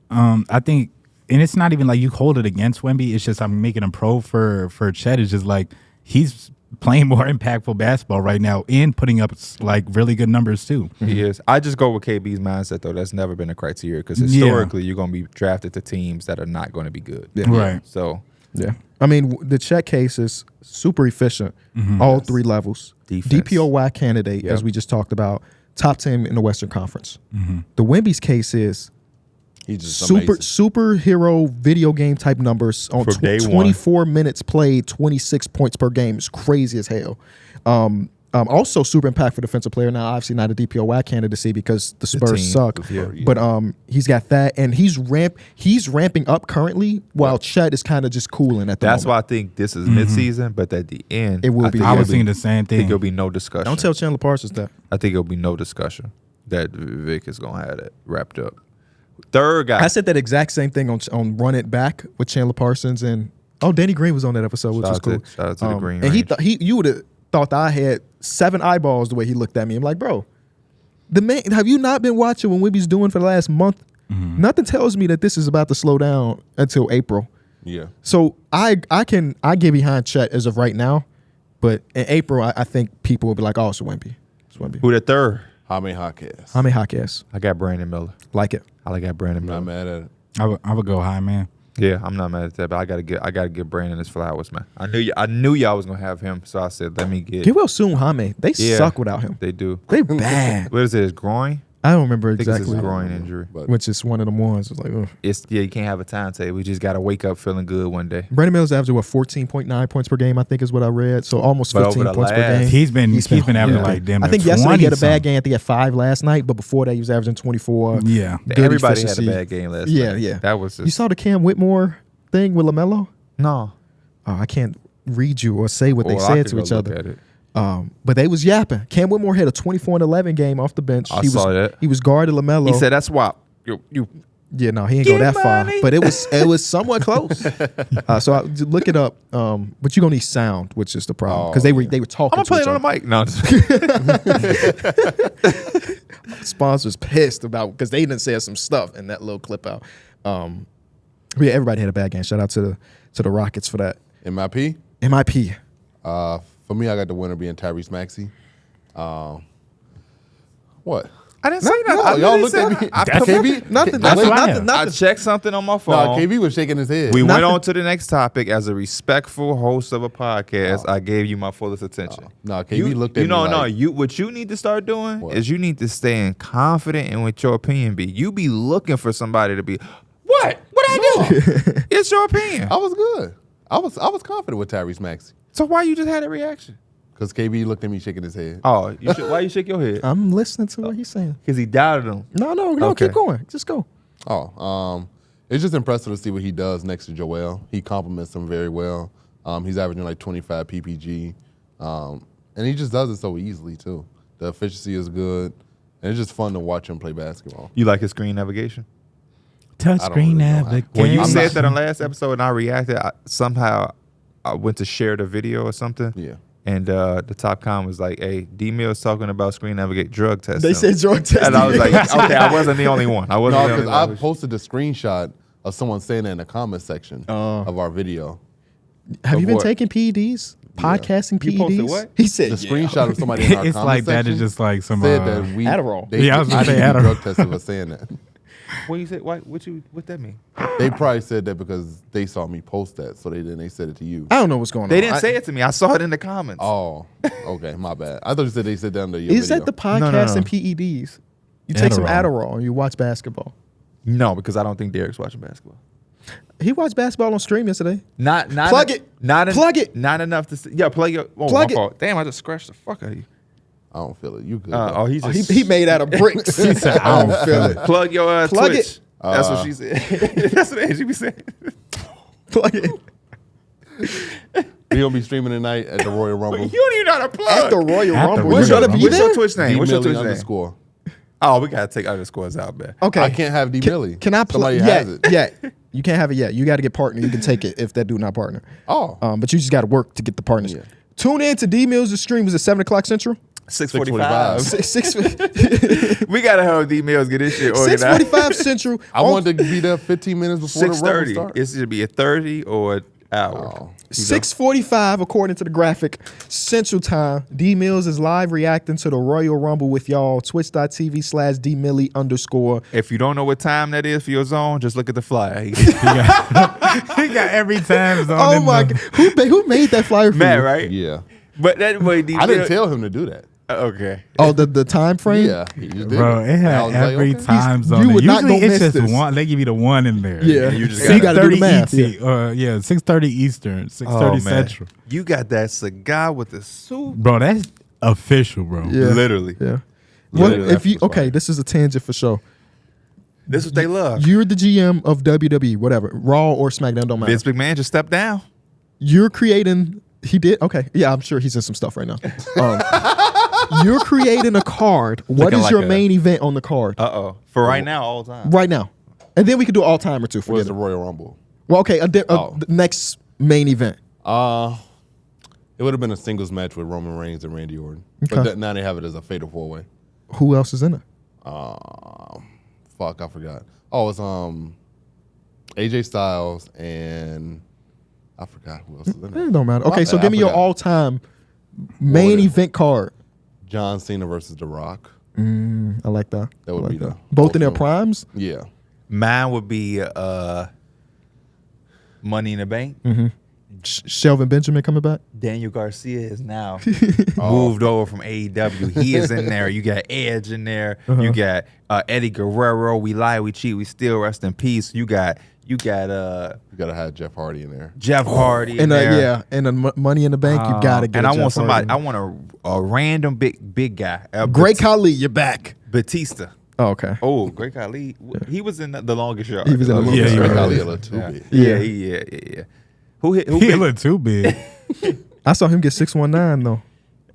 D: I think, and it's not even like you hold it against Wemby. It's just I'm making him pro for Chet. It's just like he's playing more impactful basketball right now and putting up like really good numbers too.
B: He is. I just go with KB's mindset though. That's never been a criteria because
D: Yeah.
B: historically you're gonna be drafted to teams that are not going to be good.
D: Right.
B: So
A: Yeah. I mean, the Chet case is super efficient, all three levels.
B: Defense.
A: DPOY candidate, as we just talked about, top 10 in the Western Conference. The Wemby's case is
C: He's just amazing.
A: superhero video game type numbers on
B: From day
A: 24 minutes played, 26 points per game. It's crazy as hell. Also super impactful defensive player. Now, obviously not a DPOY candidacy because the Spurs
B: team,
A: suck.
B: yeah.
A: But he's got that, and he's ramping up currently while Chet is kind of just cooling at the
B: That's why
A: moment.
B: I think this is midseason, but at the end,
A: It will be.
D: I was
B: think
D: thinking the same
B: I think
D: thing.
B: it'll be no discussion.
A: Don't tell Chandler Parsons that.
B: I think it'll be no discussion that Vic is gonna have that wrapped up. Third guy.
A: I said that exact same thing on Run It Back with Chandler Parsons, and Danny Green was on that episode, which was cool.
B: Shout out to the Green
A: And
B: Range.
A: you would have thought that I had 7 eyeballs the way he looked at me. I'm like, bro, the man, have you not been watching what Wemby's doing for the last month? Nothing tells me that this is about to slow down until April.
C: Yeah.
A: So I get behind Chet as of right now, but in April I think people will be like, oh, it's Wemby. It's Wemby.
B: Who the third?
C: Jaime Jaquez.
A: How many hot ass?
B: I got Brandon Miller.
A: Like it.
B: I got Brandon
C: I'm
B: Miller.
C: not mad at it.
D: I would go high, man.
B: Yeah, I'm not mad at that, but I gotta give Brandon his flowers, man. I knew y'all was gonna have him, so I said let me get.
A: Get well soon, Jaime. They
B: Yeah.
A: suck without him.
B: They do.
A: They bad.
B: What is it? His groin?
A: I don't remember
B: I think it's
A: exactly.
B: his groin injury.
C: But
A: Which is one of them ones. It's like, ugh.
B: You can't have a timetable. We just gotta wake up feeling good one day.
A: Brandon Mills averaging 14.9 points per game, I think is what I read. So almost
B: But
A: 15
B: over the
A: points per
B: last-
A: game.
D: He's been averaging
A: horrible.
D: like damn.
A: I think
D: near
A: yesterday he had a
D: 20
A: bad game. I think he had 5 last night, but before that he was averaging 24.
D: Yeah.
A: Good
B: Everybody
A: efficiency.
B: had a bad game last
A: Yeah,
B: night.
A: yeah.
B: That was just
A: You saw the Cam Whitmore thing with LaMelo?
B: no.
A: Oh, I can't read you or say what they
B: Well, I
A: said
B: could
A: to
B: go
A: each
B: look
A: other.
B: at it.
A: But they was yapping. Cam Whitmore had a 24-11 game off the bench.
B: I saw that.
A: He was guarding LaMelo.
B: He said that's why you
A: Yeah, no, he ain't go
B: Get
A: that far,
B: money.
A: but it was somewhat close. So look it up. But you're gonna need sound, which is the problem because they were talking.
B: I'm gonna
A: to
B: play
A: each
B: it on
A: other.
B: the mic. No,
A: Sponsors pissed about because they didn't say some stuff in that little clip out. But yeah, everybody had a bad game. Shout out to the Rockets for that.
C: MIP?
A: MIP.
C: For me, I got the winner being Tyrese Maxey. What?
B: I didn't say nothing. I
C: Y'all
B: literally
C: looked at
B: said
C: me.
B: I
C: KB?
A: Nothing.
D: That's what I
A: Nothing.
D: have.
B: I checked something on my
C: No,
B: phone.
C: KB was shaking his head.
B: We went
A: Nothing.
B: on to the next topic. As a respectful host of a podcast, I gave you my fullest attention.
C: No, KB looked at me like-
B: What you need to start doing
C: What?
B: is you need to stay in confident in what your opinion be. You be looking for somebody to be, what I do? It's your opinion.
C: I was good. I was confident with Tyrese Maxey.
B: So why you just had a reaction?
C: Because KB looked at me shaking his head.
B: Oh, why you shake your head?
A: I'm listening to what he's saying.
B: Because he doubted him.
A: No,
B: Okay.
A: keep going. Just go.
C: It's just impressive to see what he does next to Joel. He complements him very well. He's averaging like 25 PPG. And he just does it so easily, too. The efficiency is good. And it's just fun to watch him play basketball.
B: You like his screen navigation?
D: Touchscreen
C: really know.
D: navigation.
B: When you
C: I'm
B: said
C: not-
B: that on last episode and I reacted, somehow I went to share the video or something.
C: Yeah.
B: And the top comment was like, hey, D-Mill's talking about screen navigate drug testing.
A: They said drug testing.
B: And I was like, okay, I wasn't the only one. I wasn't
C: No,
B: the only
C: because I
B: one.
C: posted the screenshot of someone saying that in the comment section of our video.
A: Have you been
C: what?
A: taking PEDs? Podcasting PEDs?
B: You posted what?
A: He said
C: The screenshot of somebody in our
D: It's
C: comment
D: like that
C: section
D: is just like some
C: said that we
A: Adderall.
D: Yeah, I was gonna
C: I
D: say
C: didn't
D: Adderall.
C: drug tested for saying that.
B: What you say? What that mean?
C: They probably said that because they saw me post that, so they said it to you.
A: I don't know what's going on.
B: They didn't say it to me. I saw it in the comments.
C: Oh, okay, my bad. I thought you said they said that under your
A: Is
C: video.
A: that the podcast
B: no.
A: and PEDs? You take some
D: Adderall.
A: Adderall and you watch basketball.
B: No, because I don't think Darrick's watching basketball.
A: He watched basketball on stream yesterday.
B: Not
A: Plug it. Plug it.
B: Not enough to see. Yeah, plug your. Oh,
A: Plug
B: my
A: it.
B: fault. Damn, I just scratched the fuck out of you.
C: I don't feel it. You good?
B: Oh, he's
A: He,
B: just
A: he made out of bricks. He said, I don't feel it.
B: plug your
A: Plug
B: Twitch.
A: it.
B: That's what she said. That's what she be saying.
A: Plug it.
C: we gonna be streaming tonight at the Royal Rumble.
B: You don't even know how to plug.
A: At the Royal
D: At the
A: Rumble.
D: Royal
A: You gotta
D: Rumble.
A: be
B: What's
A: there?
B: your Twitch name? What's your
C: D-Millie
B: Twitch name?
C: underscore.
B: Oh, we gotta take underscores out, man.
A: Okay.
C: I can't have D Millie.
A: Can I play?
C: Somebody
A: Yeah,
C: has it.
A: yeah. You can't have it yet. You got to get partner. You can take it if that dude not partner.
C: Oh,
A: But you just got to work to get the partners.
C: Yeah.
A: Tune in to D Mills' stream. Was it 7:00 Central?
B: 6:45.
A: 6:45
B: We gotta have D Mills get this shit organized.
A: 6:45 Central.
C: I wanted to be there 15 minutes before the Rumble
B: 6:30.
C: starts.
B: It should be a 30 or hour.
C: Oh.
A: 6:45 according to the graphic Central Time. D Mills is live reacting to the Royal Rumble with y'all. Twitch.tv/DMillie_.
B: If you don't know what time that is for your zone, just look at the flyer.
D: He got every time zone.
A: Oh
D: in
A: my
D: the-
A: God. Who made that flyer for
B: Matt,
A: you?
B: right?
C: Yeah.
B: But that way, D.
C: I didn't tell him to do that.
B: Okay.
A: Oh, the time frame?
C: Yeah. He just did
D: Bro,
C: it.
D: it
C: And I
D: had
C: was like,
D: every
C: okay.
D: time zone.
A: you would not
D: Usually
A: go
D: it's
A: miss
D: just
A: this.
D: one. They give you the one in there.
A: Yeah.
B: You just
A: So you gotta do the
D: 6:30
A: math.
D: ET, 6:30 Eastern, 6:30 Central.
B: You got that cigar with the soup.
D: Bro, that's official, bro.
A: Yeah.
B: Literally.
A: Yeah.
C: Yeah,
A: What
C: that's
A: if you
C: what's
A: okay,
C: fire.
A: this is a tangent for sure.
B: This is what they love.
A: You're the GM of WWE, whatever, Raw or SmackDown, don't matter.
B: Vince McMahon just stepped down.
A: You're creating. He did. Okay, yeah, I'm sure he's in some stuff right now. You're creating a card. What
B: Looking
A: is
B: like
A: your
B: a-
A: main event on the card
B: For right now, all the time.
A: right now? And then we could do all time or two.
C: Where's
A: Forget
C: the
A: it.
C: Royal Rumble?
A: Well, okay,
C: Oh.
A: the next main event.
C: It would have been a singles match with Roman Reigns and Randy Orton.
A: Okay.
C: But now they have it as a fatal 4-way.
A: Who else is in it?
C: Fuck, I forgot. Oh, it's AJ Styles and I forgot who else is in
A: It
C: it.
A: don't matter.
C: My
A: Okay, so
C: bad,
A: give me
C: I
A: your
C: forgot.
A: all-time main
C: would it-
A: event card.
C: John Cena versus The Rock.
A: I like that.
C: That would
A: I like
C: be the
A: both in their
C: ultimate.
A: primes.
C: Yeah.
B: Mine would be Money in the Bank.
A: Shelvin Benjamin coming back.
B: Daniel Garcia is now moved over from AEW. He is in there. You got Edge in there. You got Eddie Guerrero. We lie, we cheat, we still rest in peace. You got
C: You gotta have Jeff Hardy in there.
B: Jeff Hardy in
A: And
B: there.
A: yeah, and Money in the Bank. You gotta get.
B: And
A: a
B: I
A: Jeff
B: want somebody.
A: Hardy.
B: I want a random big guy.
A: Great Khali, you're back.
B: Batista.
A: Oh, okay.
B: Oh, Great Khali. He was in the longest yard.
A: He was in the
D: Yeah,
A: longest
D: he
C: Great
A: yard.
C: Khali a little too big.
B: Yeah.
A: Yeah.
B: Who hit? Who
D: He a
B: big-
D: little too big.
A: I saw him get 619 though.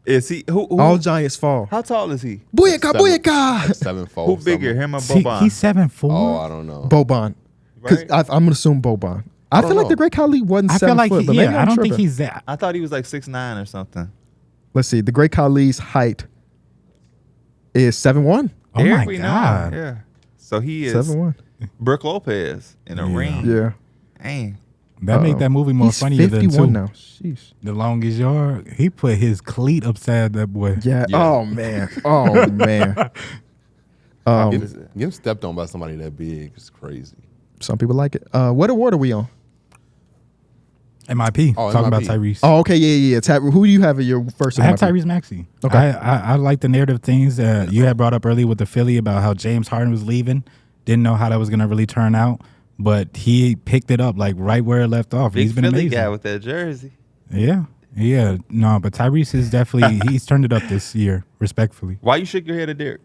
B: is he? Who?
A: All giants fall.
B: How tall is he?
A: Booyaka,
C: Seven.
A: booyaka.
C: 7-4.
B: Who bigger,
C: something.
B: him or
D: See,
B: Boban?
D: he's 7'4".
C: Oh, I don't know.
A: Boban. Because
B: Right?
A: I'm gonna assume Boban. I feel
C: don't
A: like
C: know.
A: the Great Khali wasn't
D: I
A: 7
D: feel like
A: foot, but maybe
D: I
A: I'm
D: don't
A: tripping.
D: think he's that.
B: I thought he was like 6'9" or something.
A: Let's see. The Great Khali's height is 7'1".
D: Oh
B: Derrick,
D: my
B: we know.
D: god.
B: Yeah. So he is
A: 7'1".
B: Brooke Lopez in a ring.
A: Yeah.
B: Dang.
D: That make that movie more
A: He's
D: funnier than
A: 51
D: two.
A: now. Sheesh.
D: The longest yard. He put his cleat upside that boy.
A: Yeah.
C: Yeah.
A: Oh man. Oh man.
C: Getting stepped on by somebody that big is crazy.
A: Some people like it. What award are we on?
D: MIP.
C: Oh,
D: Talking about
C: MIP.
D: Tyrese.
A: Oh, okay. Yeah. Who do you have at your first?
D: I have
A: MIP?
D: Tyrese Maxey.
A: Okay.
D: I like the narrative things that you had brought up earlier with the Philly about how James Harden was leaving. Didn't know how that was going to really turn out, but he picked it up like right where it left off.
B: Big
D: He's been
B: Philly
D: amazing.
B: guy with that jersey.
D: Yeah. No, but Tyrese is definitely he's turned it up this year, respectfully.
B: Why you shook your head at Derrick?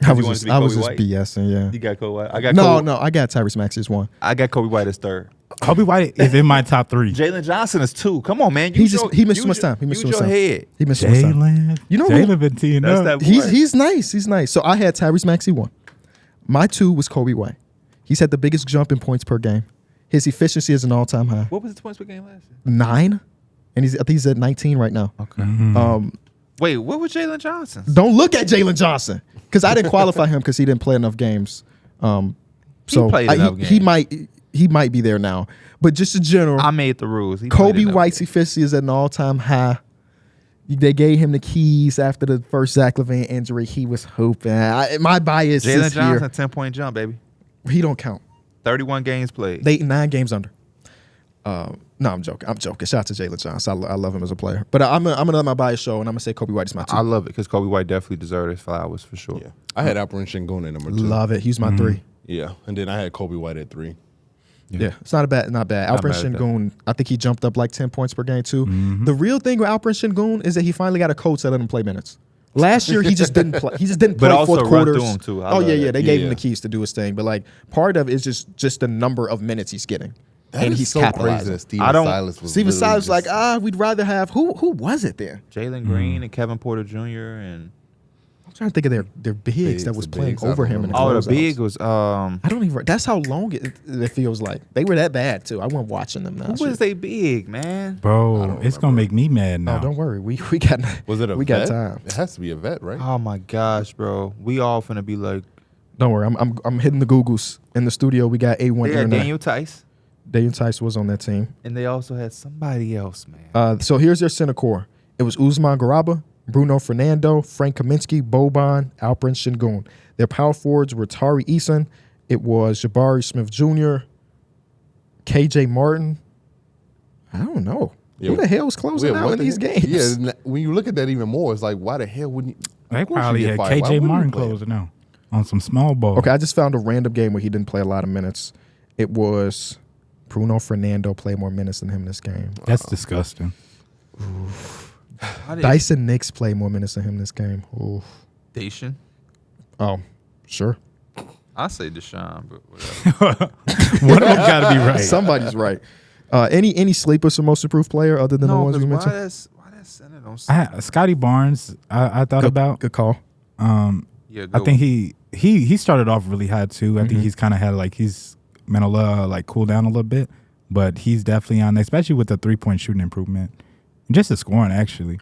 A: I
B: You
A: was
B: wanted
A: just,
B: to be
A: I was
B: Kobe
A: just
B: White?
A: BSing. Yeah.
B: You got Kobe White. I got
A: No,
B: Kobe,
A: no. I got Tyrese Maxey as one.
B: I got Kobe White as third.
D: Kobe White is in my top 3.
B: Jalen Johnson is 2. Come on, man.
A: He missed too much time. He missed too
B: use
A: much
B: your
A: time.
B: head.
A: He missed too much time.
D: Jalen.
A: You know who-
D: Jalen been teeing
B: That's
D: up.
B: that boy.
A: He's nice. He's nice. So I had Tyrese Maxey 1. My 2 was Kobe White. He's had the biggest jump in points per game. His efficiency is an all-time high.
B: What was the points per game last year?
A: 9, and I think he's at 19 right now.
B: Okay.
A: Um,
B: Wait, what was Jalen Johnson?
A: don't look at Jalen Johnson because I didn't qualify him because he didn't play enough games. So
B: played enough
A: he
B: games.
A: might be there now. But just in general,
B: I made the rules. He
A: Kobe
B: played enough.
A: White's efficiency is at an all-time high. They gave him the keys after the first Zach LaVine injury. He was hooping. My bias
B: Jalen
A: is
B: Johnson,
A: here.
B: 10-point jump, baby.
A: He don't count.
B: 31 games played.
A: They 9 games under. No, I'm joking. Shout out to Jalen Johnson. I love him as a player. But I'm gonna let my bias show, and I'm gonna say Kobe White is my 2.
B: I love it because Kobe White definitely deserved his flowers for sure.
C: Yeah. I had Alperen Şengün at number 2.
A: Love it. He's my 3.
C: Yeah. And then I had Kobe White at 3.
A: Yeah, it's not bad.
B: Not
A: Alperen
B: bad at that.
A: Şengün, I think he jumped up like 10 points per game too. The real thing with Alperen Şengün is that he finally got a coach that let him play minutes. Last year he just didn't play. He just didn't
B: But
A: play
B: also
A: fourth
B: run
A: quarters.
B: through him, too. I
A: Oh
B: love
A: yeah,
B: that.
A: they gave him
C: Yeah.
A: the keys to do his thing. But like part of it is just the number of minutes he's getting,
C: That
A: and
C: is
A: he's
C: so crazy
A: capitalizing.
C: that Steven
B: I don't-
C: Silas was
A: Steven
C: literally
A: Silas was
C: just-
A: like, we'd rather have who was it there?
B: Jalen Green and Kevin Porter Jr. and
A: I'm trying to think of their bigs
C: Bigs,
A: that was
C: the
A: playing
C: bigs, I
A: over
C: don't
A: him. In the
C: remember.
B: oh, the
A: closeouts.
B: big was
A: I don't even. That's how long it feels like. They were that bad too. I wasn't watching them now.
B: who was they big, man?
D: Bro, it's going to make me mad now.
A: No, don't worry. We got.
C: Was it a
A: we
C: vet?
A: got time.
C: It has to be a vet, right?
B: Oh my gosh, bro. We all finna be like
A: Don't worry. I'm hitting the Googles in the studio. We got A1
B: they got
A: internet.
B: Daniel Tice.
A: Daniel Tice was on that team.
B: And they also had somebody else, man.
A: So here's their center core. It was Usman Garaba, Bruno Fernando, Frank Kaminsky, Boban, Alperen Şengün. Their power forwards were Tari Eason. It was Jabari Smith Jr., KJ Martin. I don't know. Who the hell was closing out in these games?
C: Yeah, when you look at that even more, it's like, why the hell wouldn't you?
D: They probably had KJ Martin closing out on some small ball.
A: Okay, I just found a random game where he didn't play a lot of minutes. It was Bruno Fernando played more minutes than him this game.
D: That's disgusting.
A: Dyson Nix played more minutes than him this game. Oof.
B: Dacian?
A: Oh, sure.
B: I say Deshaun, but whatever.
D: One of them got to be right.
A: Somebody's right. Any sleepers for most improved player other than the ones we mentioned?
B: Why that center don't
D: Scotty Barnes, I thought about.
A: Good call.
B: Yeah,
D: I think he started off really high too. I think he's kind of had like he's mental like cool down a little bit, but he's definitely on, especially with the 3-point shooting improvement, and just the scoring actually.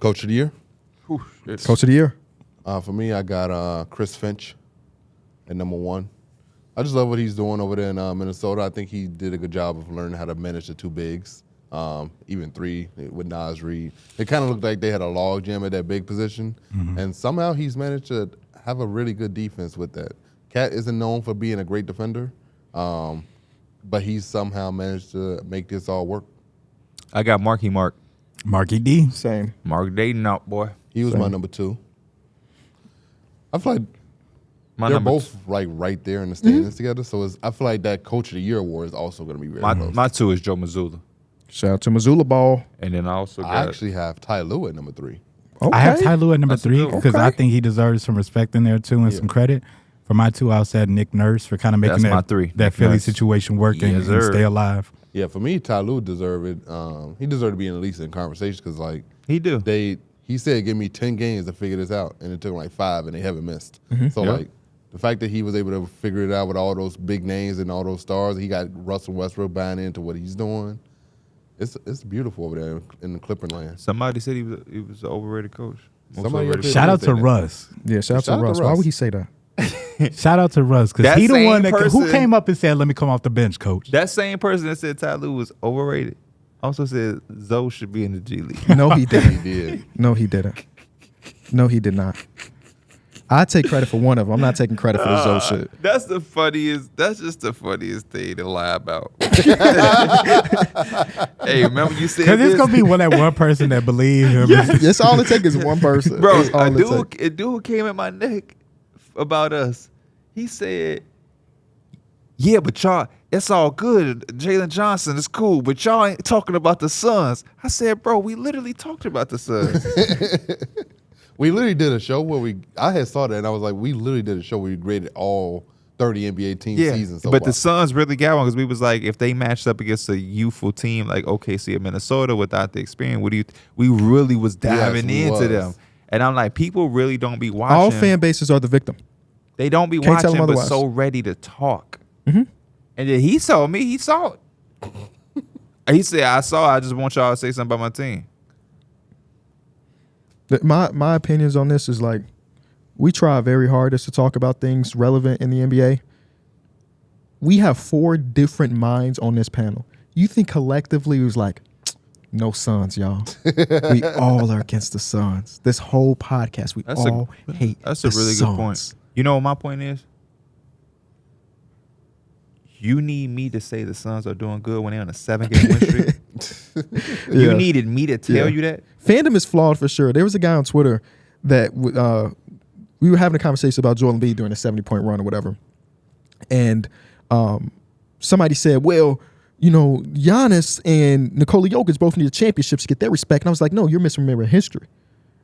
C: Coach of the year?
A: Coach of the year?
C: For me, I got Chris Finch at number 1. I just love what he's doing over there in Minnesota. I think he did a good job of learning how to manage the 2 bigs, even 3 with Naz Reid. It kind of looked like they had a log jam at that big position, and somehow he's managed to have a really good defense with that. Cat isn't known for being a great defender, but he's somehow managed to make this all work.
B: I got Marky
D: D.
A: Same.
B: Mark Dayton out, boy.
C: He was my number 2. I feel like they're both right there in the standings together. So I feel like that Coach of the Year award is also going to be very close.
B: My 2 is Joe Mazzulla.
A: Shout out to Missoula Ball.
B: And then I also got...
C: I actually have Ty Lue at number 3.
A: Okay.
D: I have Ty Lue at number 3 because I
A: Okay.
D: think he deserves some respect in there too and some credit. For my 2, I'll say Nick Nurse for kind of making
B: That's my 3.
D: that
B: Nick
D: Philly
B: Nurse.
D: situation work and
B: Yes, sir.
D: stay alive.
C: Yeah, for me, Ty Lue deserved it. He deserved to be at least in conversation because, like,
B: He do.
C: he said, give me 10 games to figure this out, and it took him like 5, and they haven't missed. So,
B: Yeah.
C: like, the fact that he was able to figure it out with all those big names and all those stars, he got Russell Westbrook buying into what he's doing. It's beautiful over there in the Clipper land.
B: Somebody said he was an overrated coach. Most
C: Somebody
B: overrated
C: up there
D: Shout out
C: say
D: to
C: that.
D: Russ.
A: Yeah, shout out to Russ. Why would he say that?
D: Shout out to Russ because
B: That
D: he the
B: same
D: one who
B: person-
D: came up and said, "Let me come off the bench, coach."
B: That same person that said Ty Lue was overrated also said Zoe should be in the G League.
A: No, he didn't.
C: He did.
A: No, he didn't. No, he did not. I take credit for one of them. I'm not taking credit for the Zoe shit.
B: That's just the funniest thing to lie about. Hey, remember you said
D: Because
B: this?
D: it's gonna be that one person that believe him.
A: That's all it takes is one person.
B: Bro,
A: That's all
B: a
A: it takes.
B: dude came at my neck about us. He said, yeah, but y'all, it's all good. Jalen Johnson is cool, but y'all ain't talking about the Suns. I said, bro, we literally talked about the Suns.
C: We literally did a show where I had saw that, and I was like, we literally did a show where we graded all 30 NBA team seasons. So
B: but
C: far.
B: the Suns really got one because we was like, if they matched up against a youthful team like OKC or Minnesota without the experience, we really was diving
C: we
B: into
C: was.
B: them. And I'm like, people really don't be watching.
A: All fan bases are the victim.
B: They don't be
A: Can't tell
B: watching,
A: them
B: but
A: otherwise.
B: so ready to talk. And then he told me he saw it. He said, I just want y'all to say something about my team.
A: My opinions on this is like, we try very hard to talk about things relevant in the NBA. We have 4 different minds on this panel. You think collectively it was like, no Suns, y'all. We all are against the Suns. This whole podcast, we all hate
B: That's
A: the
B: a really
A: Suns.
B: good point. You know what my point is? You need me to say the Suns are doing good when they're on a 7-game win streak. You
A: Yeah.
B: needed me to tell you that?
A: Fandom is flawed for sure. There was a guy on Twitter that we were having a conversation about Joel Embiid during a 70-point run or whatever. And somebody said, well, you know, Giannis and Nikola Jokic both need championships to get their respect. And I was like, no, you're misremembering history.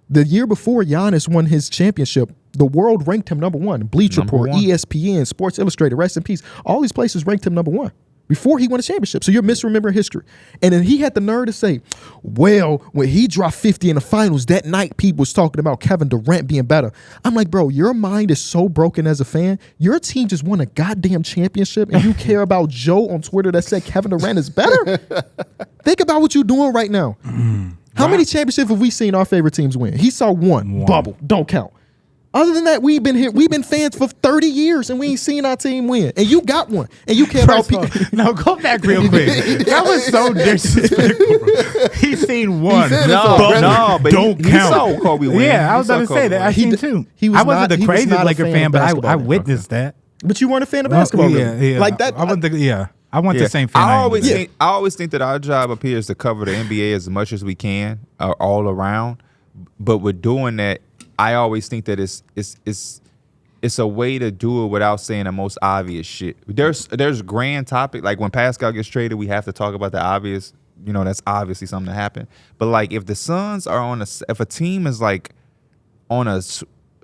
A: The year before Giannis won his championship, the world ranked him number 1. Bleacher Report, ESPN, Sports Illustrated, rest in peace. All these places ranked him number 1 before he won a championship. So you're misremembering history. And then he had the nerve to say, well, when he dropped 50 in the finals, that night people was talking about Kevin Durant being better. I'm like, bro, your mind is so broken as a fan. Your team just won a goddamn championship and you care about Joe on Twitter that said Kevin Durant is better? Think about what you're doing right now. How many championships have we seen our favorite teams win? He saw one. Bubble. Don't count. Other than that, we've been fans for 30 years and we ain't seen our team win. And you got one. And you care about people.
D: No, go back real quick. That was so disrespectful, bro. He's seen one.
C: said it's so aggressive.
B: but
D: don't
B: he
D: count.
B: saw Kobe win.
D: Yeah, I was
B: He saw
D: about to
B: Kobe
D: say that.
B: win.
D: I seen too.
A: he was
D: I wasn't
A: not-
D: the
A: he was
D: craziest
A: not a
D: Laker
A: fan
D: fan,
A: of
D: but
A: basketball.
D: I witnessed that.
A: But you weren't a fan of basketball. really.
D: Yeah.
A: Like that.
D: I wasn't I want the same fan.
B: I always
D: am.
B: think I always think that our job up here is to cover the NBA as much as we can, all around. But with doing that, I always think that it's a way to do it without saying the most obvious shit. There's grand topic, like when Pascal gets traded, we have to talk about the obvious. You know, that's obviously something that happened. But like if the Suns are if a team is like on a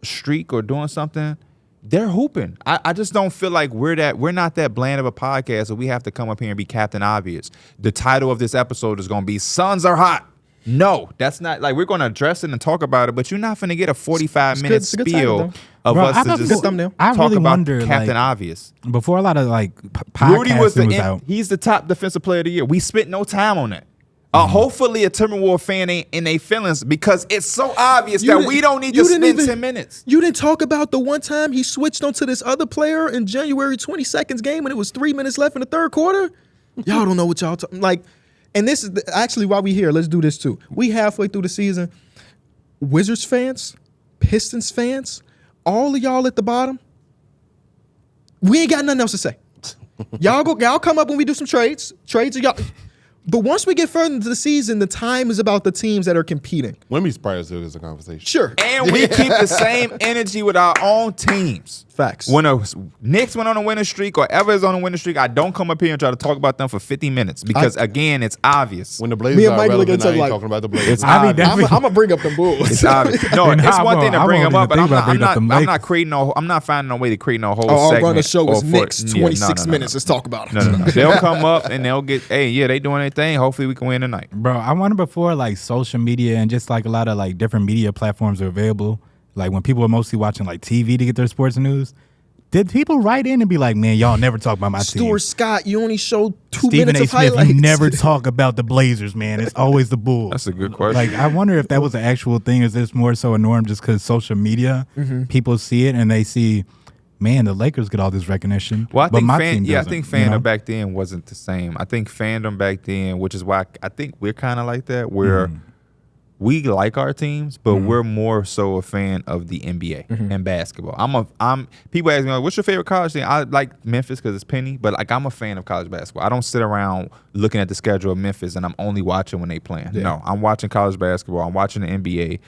B: streak or doing something, they're hooping. I just don't feel like we're not that bland of a podcast, so we have to come up here and be Captain Obvious. The title of this episode is going to be Suns Are Hot. No, that's not, like, we're going to address it and talk about it, but you're not going to get a 45-minute
A: it's a good
B: spiel
A: title,
B: of
D: Bro,
B: us
D: I
B: to
D: don't
B: just
D: feel-
A: thumbnail.
D: I
B: talk
D: really
B: about
D: wonder,
B: Captain
D: like,
B: Obvious.
D: Before a lot of like podcasting
B: Rudy was
D: out.
B: he's the top defensive player of the year. We spent no time on that. Hopefully a Timberwolves fan ain't in their feelings because it's so obvious that we don't need to spend 10 minutes.
A: You didn't talk about the one time he switched onto this other player in January 22nd's game when it was 3 minutes left in the third quarter. Y'all don't know what y'all talking like. And this is actually why we here. Let's do this too. We halfway through the season. Wizards fans, Pistons fans, all of y'all at the bottom. We ain't got nothing else to say. Y'all come up when we do some trades. Trades are y'all. But once we get further into the season, the time is about the teams that are competing.
C: Wemby's probably still is a conversation.
A: Sure.
B: And we keep the same energy with our own teams.
A: Facts.
B: When a Knicks went on a winning streak or ever is on a winning streak, I don't come up here and try to talk about them for 50 minutes because, again, it's obvious.
C: When the
A: Me
C: Blazers
A: and
C: are
A: Mike look
C: relevant,
A: at each
C: I
A: other
C: ain't
A: like-
C: talking about the Blazers.
D: I mean,
B: obvious.
D: definitely.
A: I'm gonna bring up them Bulls.
B: It's obvious. No,
D: And
B: it's
D: I
B: one thing to
D: won't
B: bring
D: even
B: them up, but
D: think about bringing up
B: I'm
D: them
B: not creating no. I'm not finding no way to create no whole
A: I'll
B: segment.
A: run a show
B: or
A: with
B: for-
A: Knicks,
B: yeah,
A: 26
B: no.
A: minutes. Let's talk about it.
B: No. They'll come up and they'll get. Hey, yeah, they doing their thing. Hopefully, we can win tonight.
D: Bro, I wonder before like social media and just like a lot of like different media platforms are available, like when people were mostly watching like TV to get their sports news, did people write in and be like, man, y'all never talk about my team?
A: Stuart Scott, you only showed 2
D: Stephen
A: minutes
D: A.
A: of
D: Smith,
A: highlights.
D: you never talk about the Blazers, man. It's always the Bulls.
B: That's a good question.
D: Like, I wonder if that was an actual thing. Is this more so a norm just because social media, people see it and they see, man, the Lakers get all this recognition.
B: Well, I
D: but
B: think
D: my team
B: I
D: doesn't,
B: think
D: you
B: fandom
D: know?
B: back then wasn't the same. I think fandom back then, which is why I think we're kind of like that, where we like our teams, but we're more so a fan of the NBA and basketball. I'm people ask me, like, what's your favorite college team? I like Memphis because it's Penny, but like I'm a fan of college basketball. I don't sit around looking at the schedule of Memphis and I'm only watching when they playing.
A: Yeah.
B: No, I'm watching college basketball. I'm watching the NBA.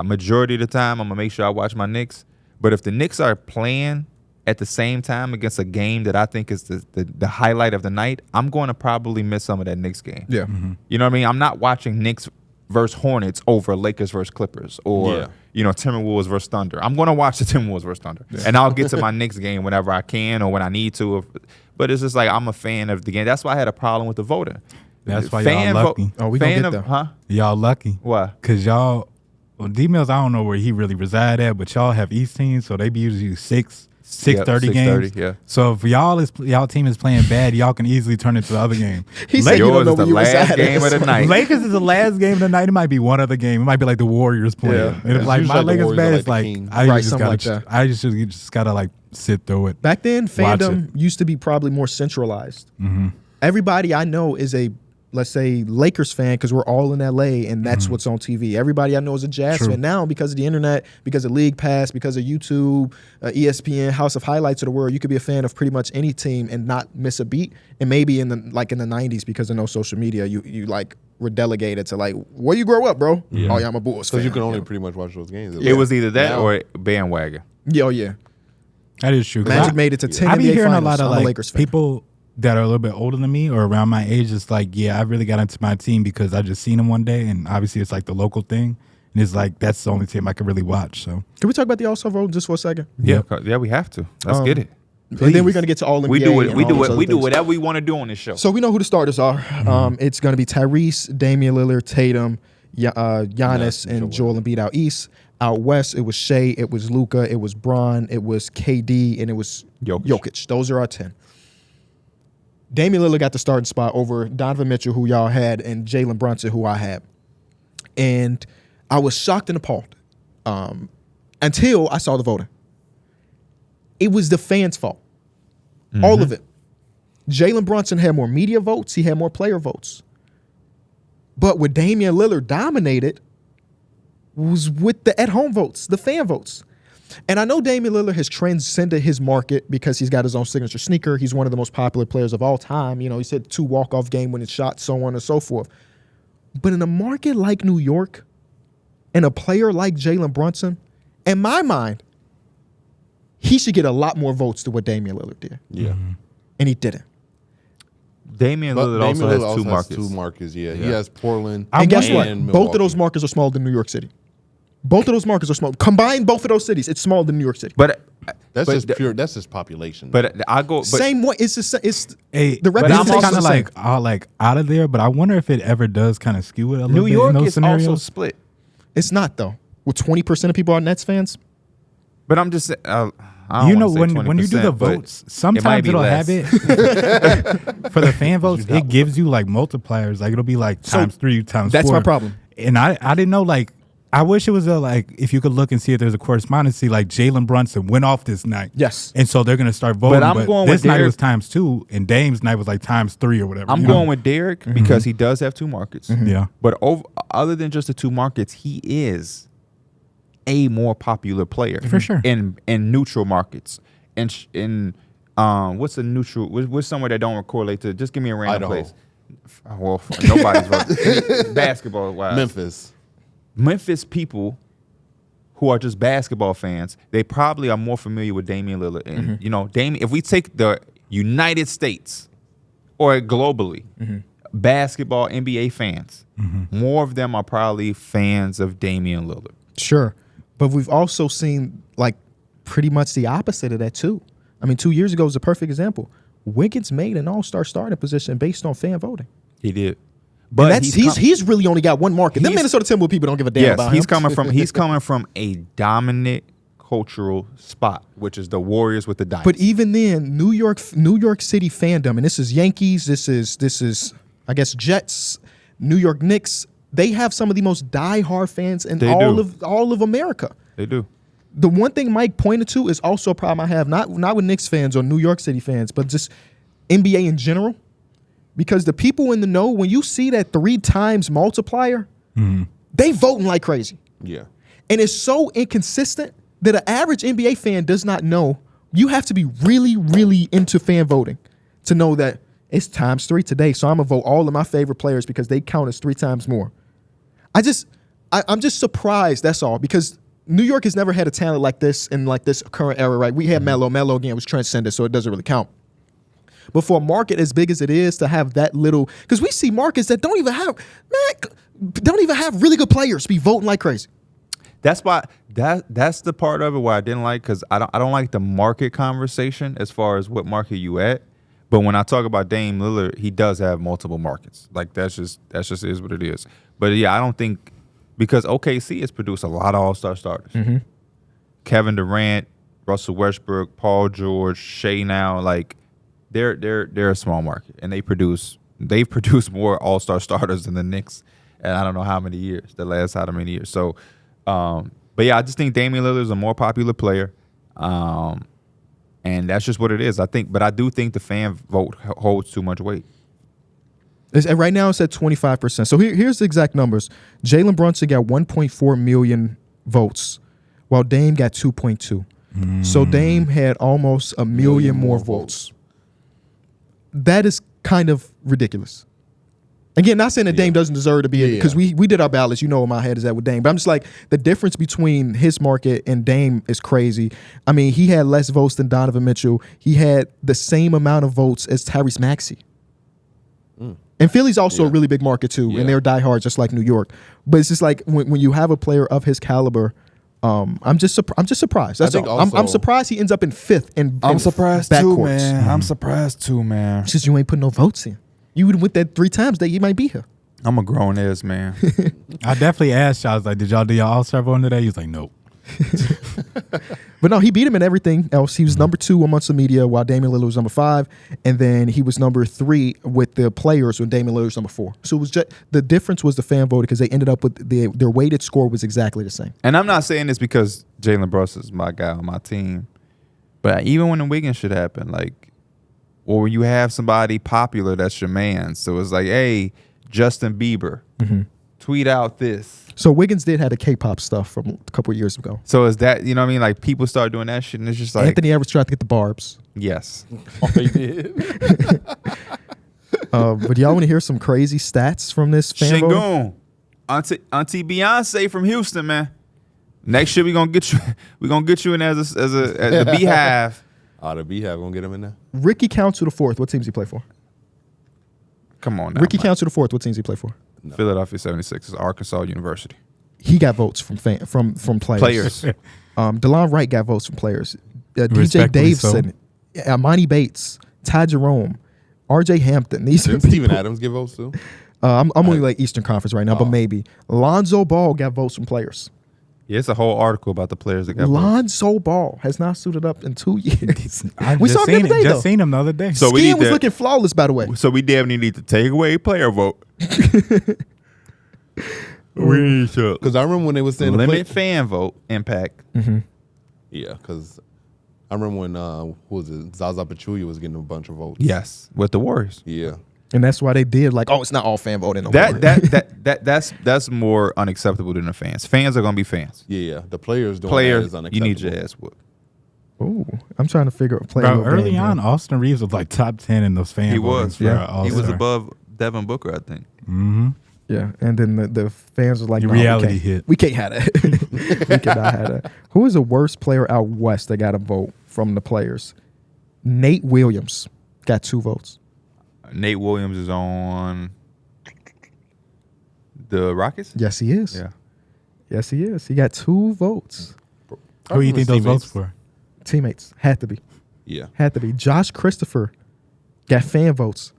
B: Majority of the time I'm gonna make sure I watch my Knicks. But if the Knicks are playing at the same time against a game that I think is the highlight of the night, I'm going to probably miss some of that Knicks game.
A: Yeah.
B: You know what I mean? I'm not watching Knicks versus Hornets over Lakers versus Clippers or,
C: Yeah.
B: Timberwolves versus Thunder. I'm going to watch the Timberwolves versus Thunder. And I'll get to my Knicks game whenever I can or when I need to. But it's just like I'm a fan of the game. That's why I had a problem with the voting.
D: That's why y'all lucky.
A: Oh, we gonna
B: fan
A: get
B: of,
A: there.
B: huh?
D: Y'all lucky.
B: Why?
D: Because y'all, well, D-Mills, I don't know where he really reside at, but y'all have East teams, so they be usually 6:30 games.
B: 6:30, yeah.
D: So if y'all team is playing bad, y'all can easily turn it to the other game.
A: He said you don't
B: Yours
A: know
B: is the
A: where you
B: last
A: reside
B: game
A: at.
B: of the night.
D: Lakers is the last game of the night. It might be one other game. It might be like the Warriors playing.
B: Yeah.
D: And if
C: It's
D: like
C: usually
D: my
C: like the
D: Lakers
C: Warriors
D: bad,
C: are
D: it's
C: like the
D: like
C: Kings.
D: I
A: Right,
D: just
A: something
D: gotta,
A: like that.
D: I just gotta like sit through it.
A: Back then,
D: Watch
A: fandom used to be probably more centralized. Everybody I know is a, let's say, Lakers fan because we're all in LA and that's what's on TV. Everybody I know is a Jazz
D: True.
A: fan. Now, because of the internet, because of League Pass, because of YouTube, ESPN, House of Highlights of the world, you could be a fan of pretty much any team and not miss a beat. And maybe in the 90s, because of no social media, you like were delegated to like, where you grow up, bro? Oh yeah, I'm a Bulls fan.
C: Because you can only pretty much watch those games.
B: It was either that
C: Now-
B: or bandwagon.
A: Yeah, oh yeah.
D: That is true. 'Cause
A: Magic
D: I-
A: made it to 10
D: I be
A: NBA
D: hearing
A: finals.
D: a lot of
A: I'm a
D: like
A: Lakers fan.
D: people that are a little bit older than me or around my age. It's like, yeah, I really got into my team because I just seen them one day, and obviously it's like the local thing, and it's like that's the only team I can really watch. So
A: Can we talk about the All-Star vote just for a second?
B: Yeah, we have to. Let's get it.
A: And then we're gonna get to all NBA.
B: We do it.
A: and
B: We
A: all
B: do
A: those
B: it.
A: other
B: We do
A: things.
B: whatever we want to do on this show.
A: So we know who the starters are. It's going to be Tyrese, Damian Lillard, Tatum, Giannis, and Joel Embiid out east. Out west, it was Shea, it was Luka, it was Bron, it was KD, and it was Jokic. Those are our 10. Damian Lillard got the starting spot over Donovan Mitchell, who y'all had, and Jalen Brunson, who I had. And I was shocked and appalled. until I saw the voting. It was the fans' fault. All of it. Jalen Brunson had more media votes. He had more player votes. But what Damian Lillard dominated was with the at-home votes, the fan votes. And I know Damian Lillard has transcended his market because he's got his own signature sneaker. He's one of the most popular players of all time. You know, he's hit 2 walk-off game-winning shots, so on and so forth. But in a market like New York and a player like Jalen Brunson, in my mind, he should get a lot more votes than what Damian Lillard did.
C: Yeah.
A: And he didn't.
B: Damian Lillard also has 2 markets.
C: 2 markets, yeah. He has Portland.
A: And guess what?
C: Milwaukee.
A: Both of those markets are smaller than New York City. Both of those markets are small. Combine both of those cities, it's smaller than New York City.
B: But
C: That's just pure. That's just population.
B: But I go. But,
A: Same way. It's the
D: But I'm
A: representation
D: kind
A: is
D: of
A: the same.
D: like out of there, but I wonder if it ever does kind of skew it a little
B: New
D: bit
B: York
D: in those
B: is
D: scenarios.
B: also split.
A: It's not though. With 20% of people are Nets fans.
B: But I'm just. I don't
D: You know,
B: wanna say
D: when you do the
B: 20%, but
D: votes, sometimes
B: be
D: it'll
B: less.
D: have it for the fan votes. It gives you like multipliers. Like it'll be like times 3, times 4.
A: That's my problem.
D: And I didn't know, like, I wish it was like if you could look and see if there's a correspondency, like Jalen Brunson went off this night.
A: Yes.
D: And so they're gonna start voting.
B: I'm going
D: this
B: with
D: night
B: Darrick.
D: was times 2, and Dame's night was like times 3 or whatever.
B: I'm
D: you know?
B: going with Darrick because he does have 2 markets.
D: Yeah.
B: But other than just the 2 markets, he is a more popular player
D: For sure.
B: in neutral markets. In what's a neutral? What's somewhere that don't correlate to? Just give me a random
C: Idaho.
B: place. Well, nobody's voting. Basketball wise. Memphis people who are just basketball fans, they probably are more familiar with Damian Lillard. And you know, if we take the United States or globally, basketball NBA fans, more of them are probably fans of Damian Lillard.
A: Sure. But we've also seen like pretty much the opposite of that too. I mean, 2 years ago was a perfect example. Wiggins made an all-star starting position based on fan voting.
B: He did.
A: But
B: But
A: he's really only got 1 market. Them
B: he's-
A: Minnesota Timberwolves people don't give a damn about him.
B: he's coming from a dominant cultural spot, which is the Warriors with the Dynasty.
A: But even then, New York City fandom, and this is Yankees, this is I guess Jets, New York Knicks. They have some of the most diehard fans in all of America.
B: They do.
A: The one thing Mike pointed to is also a problem I have, not with Knicks fans or New York City fans, but just NBA in general. Because the people in the know, when you see that 3 times multiplier, they voting like crazy.
C: Yeah.
A: And it's so inconsistent that an average NBA fan does not know. You have to be really, really into fan voting to know that it's times 3 today. So I'm going to vote all of my favorite players because they count as 3 times more. I'm just surprised, that's all, because New York has never had a talent like this in like this current era, right? We had Melo. Melo, again, was transcendent, so it doesn't really count. But for a market as big as it is to have that little, because we see markets that don't even have really good players be voting like crazy.
B: That's why that's the part of it where I didn't like, because I don't like the market conversation as far as what market you at. But when I talk about Dame Lillard, he does have multiple markets. Like that's just is what it is. But yeah, I don't think, because OKC has produced a lot of all-star starters. Kevin Durant, Russell Westbrook, Paul George, Shea now, like they're a small market, and they've produced more all-star starters than the Knicks, and I don't know how many years, the last how many years. So, but yeah, I just think Damian Lillard is a more popular player, and that's just what it is. But I do think the fan vote holds too much weight.
A: And right now it's at 25%. So here's the exact numbers. Jalen Brunson got 1.4 million votes, while Dame got 2.2. So Dame had almost a million more votes. That is kind of ridiculous. Again, not saying that Dame doesn't deserve to be in, because we did our ballots. You know where my head is at with Dame. But I'm just like, the difference between his market and Dame is crazy. I mean, he had less votes than Donovan Mitchell. He had the same amount of votes as Tyrese Maxey. And Philly's also a really big market too, and they're diehard just like New York. But it's just like when you have a player of his caliber, I'm just surprised. That's all. I'm surprised he ends up in 5th.
B: I'm surprised too, man. I'm surprised too, man.
A: It's just you ain't put no votes in. You would have went that 3 times that you might be here.
B: I'm a grown ass man.
D: I definitely asked you. I was like, "Did y'all do your all-star voting today?" He was like, "Nope."
A: But no, he beat him in everything else. He was number 2 amongst the media while Damian Lillard was number 5. And then he was number 3 with the players when Damian Lillard was number 4. So it was just the difference was the fan vote because they ended up with their weighted score was exactly the same.
B: And I'm not saying this because Jalen Brunson's my guy on my team, but even when the Wiggins shit happened, like, or when you have somebody popular that's your man. So it's like, hey, Justin Bieber, tweet out this.
A: So Wiggins did have the K-pop stuff from a couple of years ago.
B: So is that, you know what I mean? Like people start doing that shit and it's just like.
A: Anthony Edwards tried to get the barbs.
B: Yes.
C: Oh, he did.
A: But y'all want to hear some crazy stats from this fan vote?
B: Shingun. Auntie Beyonce from Houston, man. Next year we gonna get you in as the Beehive.
C: Oh, the Beehive gonna get him in there?
A: Ricky Council the fourth. What teams he play for?
B: Come on now.
A: Ricky
B: Mike.
A: Council the fourth. What teams he play for?
C: No.
B: Philadelphia 76ers, Arkansas University.
A: He got votes from players. DeLon Wright got votes from players. DJ
D: Respectfully
A: Davidson, Amani Bates, Ty Jerome, RJ Hampton. These are
C: Didn't Steven
A: people.
C: Adams give votes too?
A: I'm only like Eastern Conference right now, but maybe. Lonzo Ball got votes from players.
B: Yeah, it's a whole article about the players that got votes.
A: Lonzo Ball has not suited up in 2 years.
D: I
A: We
D: just
A: saw him the
D: seen
A: other day,
D: it.
A: though.
D: Just seen him the other day.
B: So we
A: Skin
B: need
A: was
B: to-
A: looking flawless, by the way.
B: So we definitely need to take away player vote. We need to
C: Because I remember when they was saying
B: limit fan vote impact.
C: Yeah, because I remember when who was it? Zaza Pachulia was getting a bunch of votes.
B: Yes, with the Warriors.
C: Yeah.
A: And that's why they did like, oh, it's not all fan voting. No more.
B: That's more unacceptable than the fans. Fans are gonna be fans.
C: Yeah. The players doing that
B: Players,
C: is
B: you
C: unacceptable.
B: need your ass whooped.
A: Ooh, I'm trying to figure out playing.
D: Bro, early on, Austin Reeves was like top 10 in those fan
B: He
D: votings
B: was.
D: for
A: Yeah.
D: All-Star.
B: He was above Devin Booker, I think.
A: Yeah, and then the fans was like,
D: The
A: no,
D: reality
A: we can't.
D: hit.
A: We can't have that. We cannot have that. Who is the worst player out west that got a vote from the players? Nate Williams got 2 votes.
B: Nate Williams is on the Rockets.
A: Yes, he is.
B: Yeah.
A: Yes, he is. He got 2 votes.
D: Who do you think those votes for?
A: Teammates had to be.
C: Yeah.
A: Had to be. Josh Christopher got fan votes.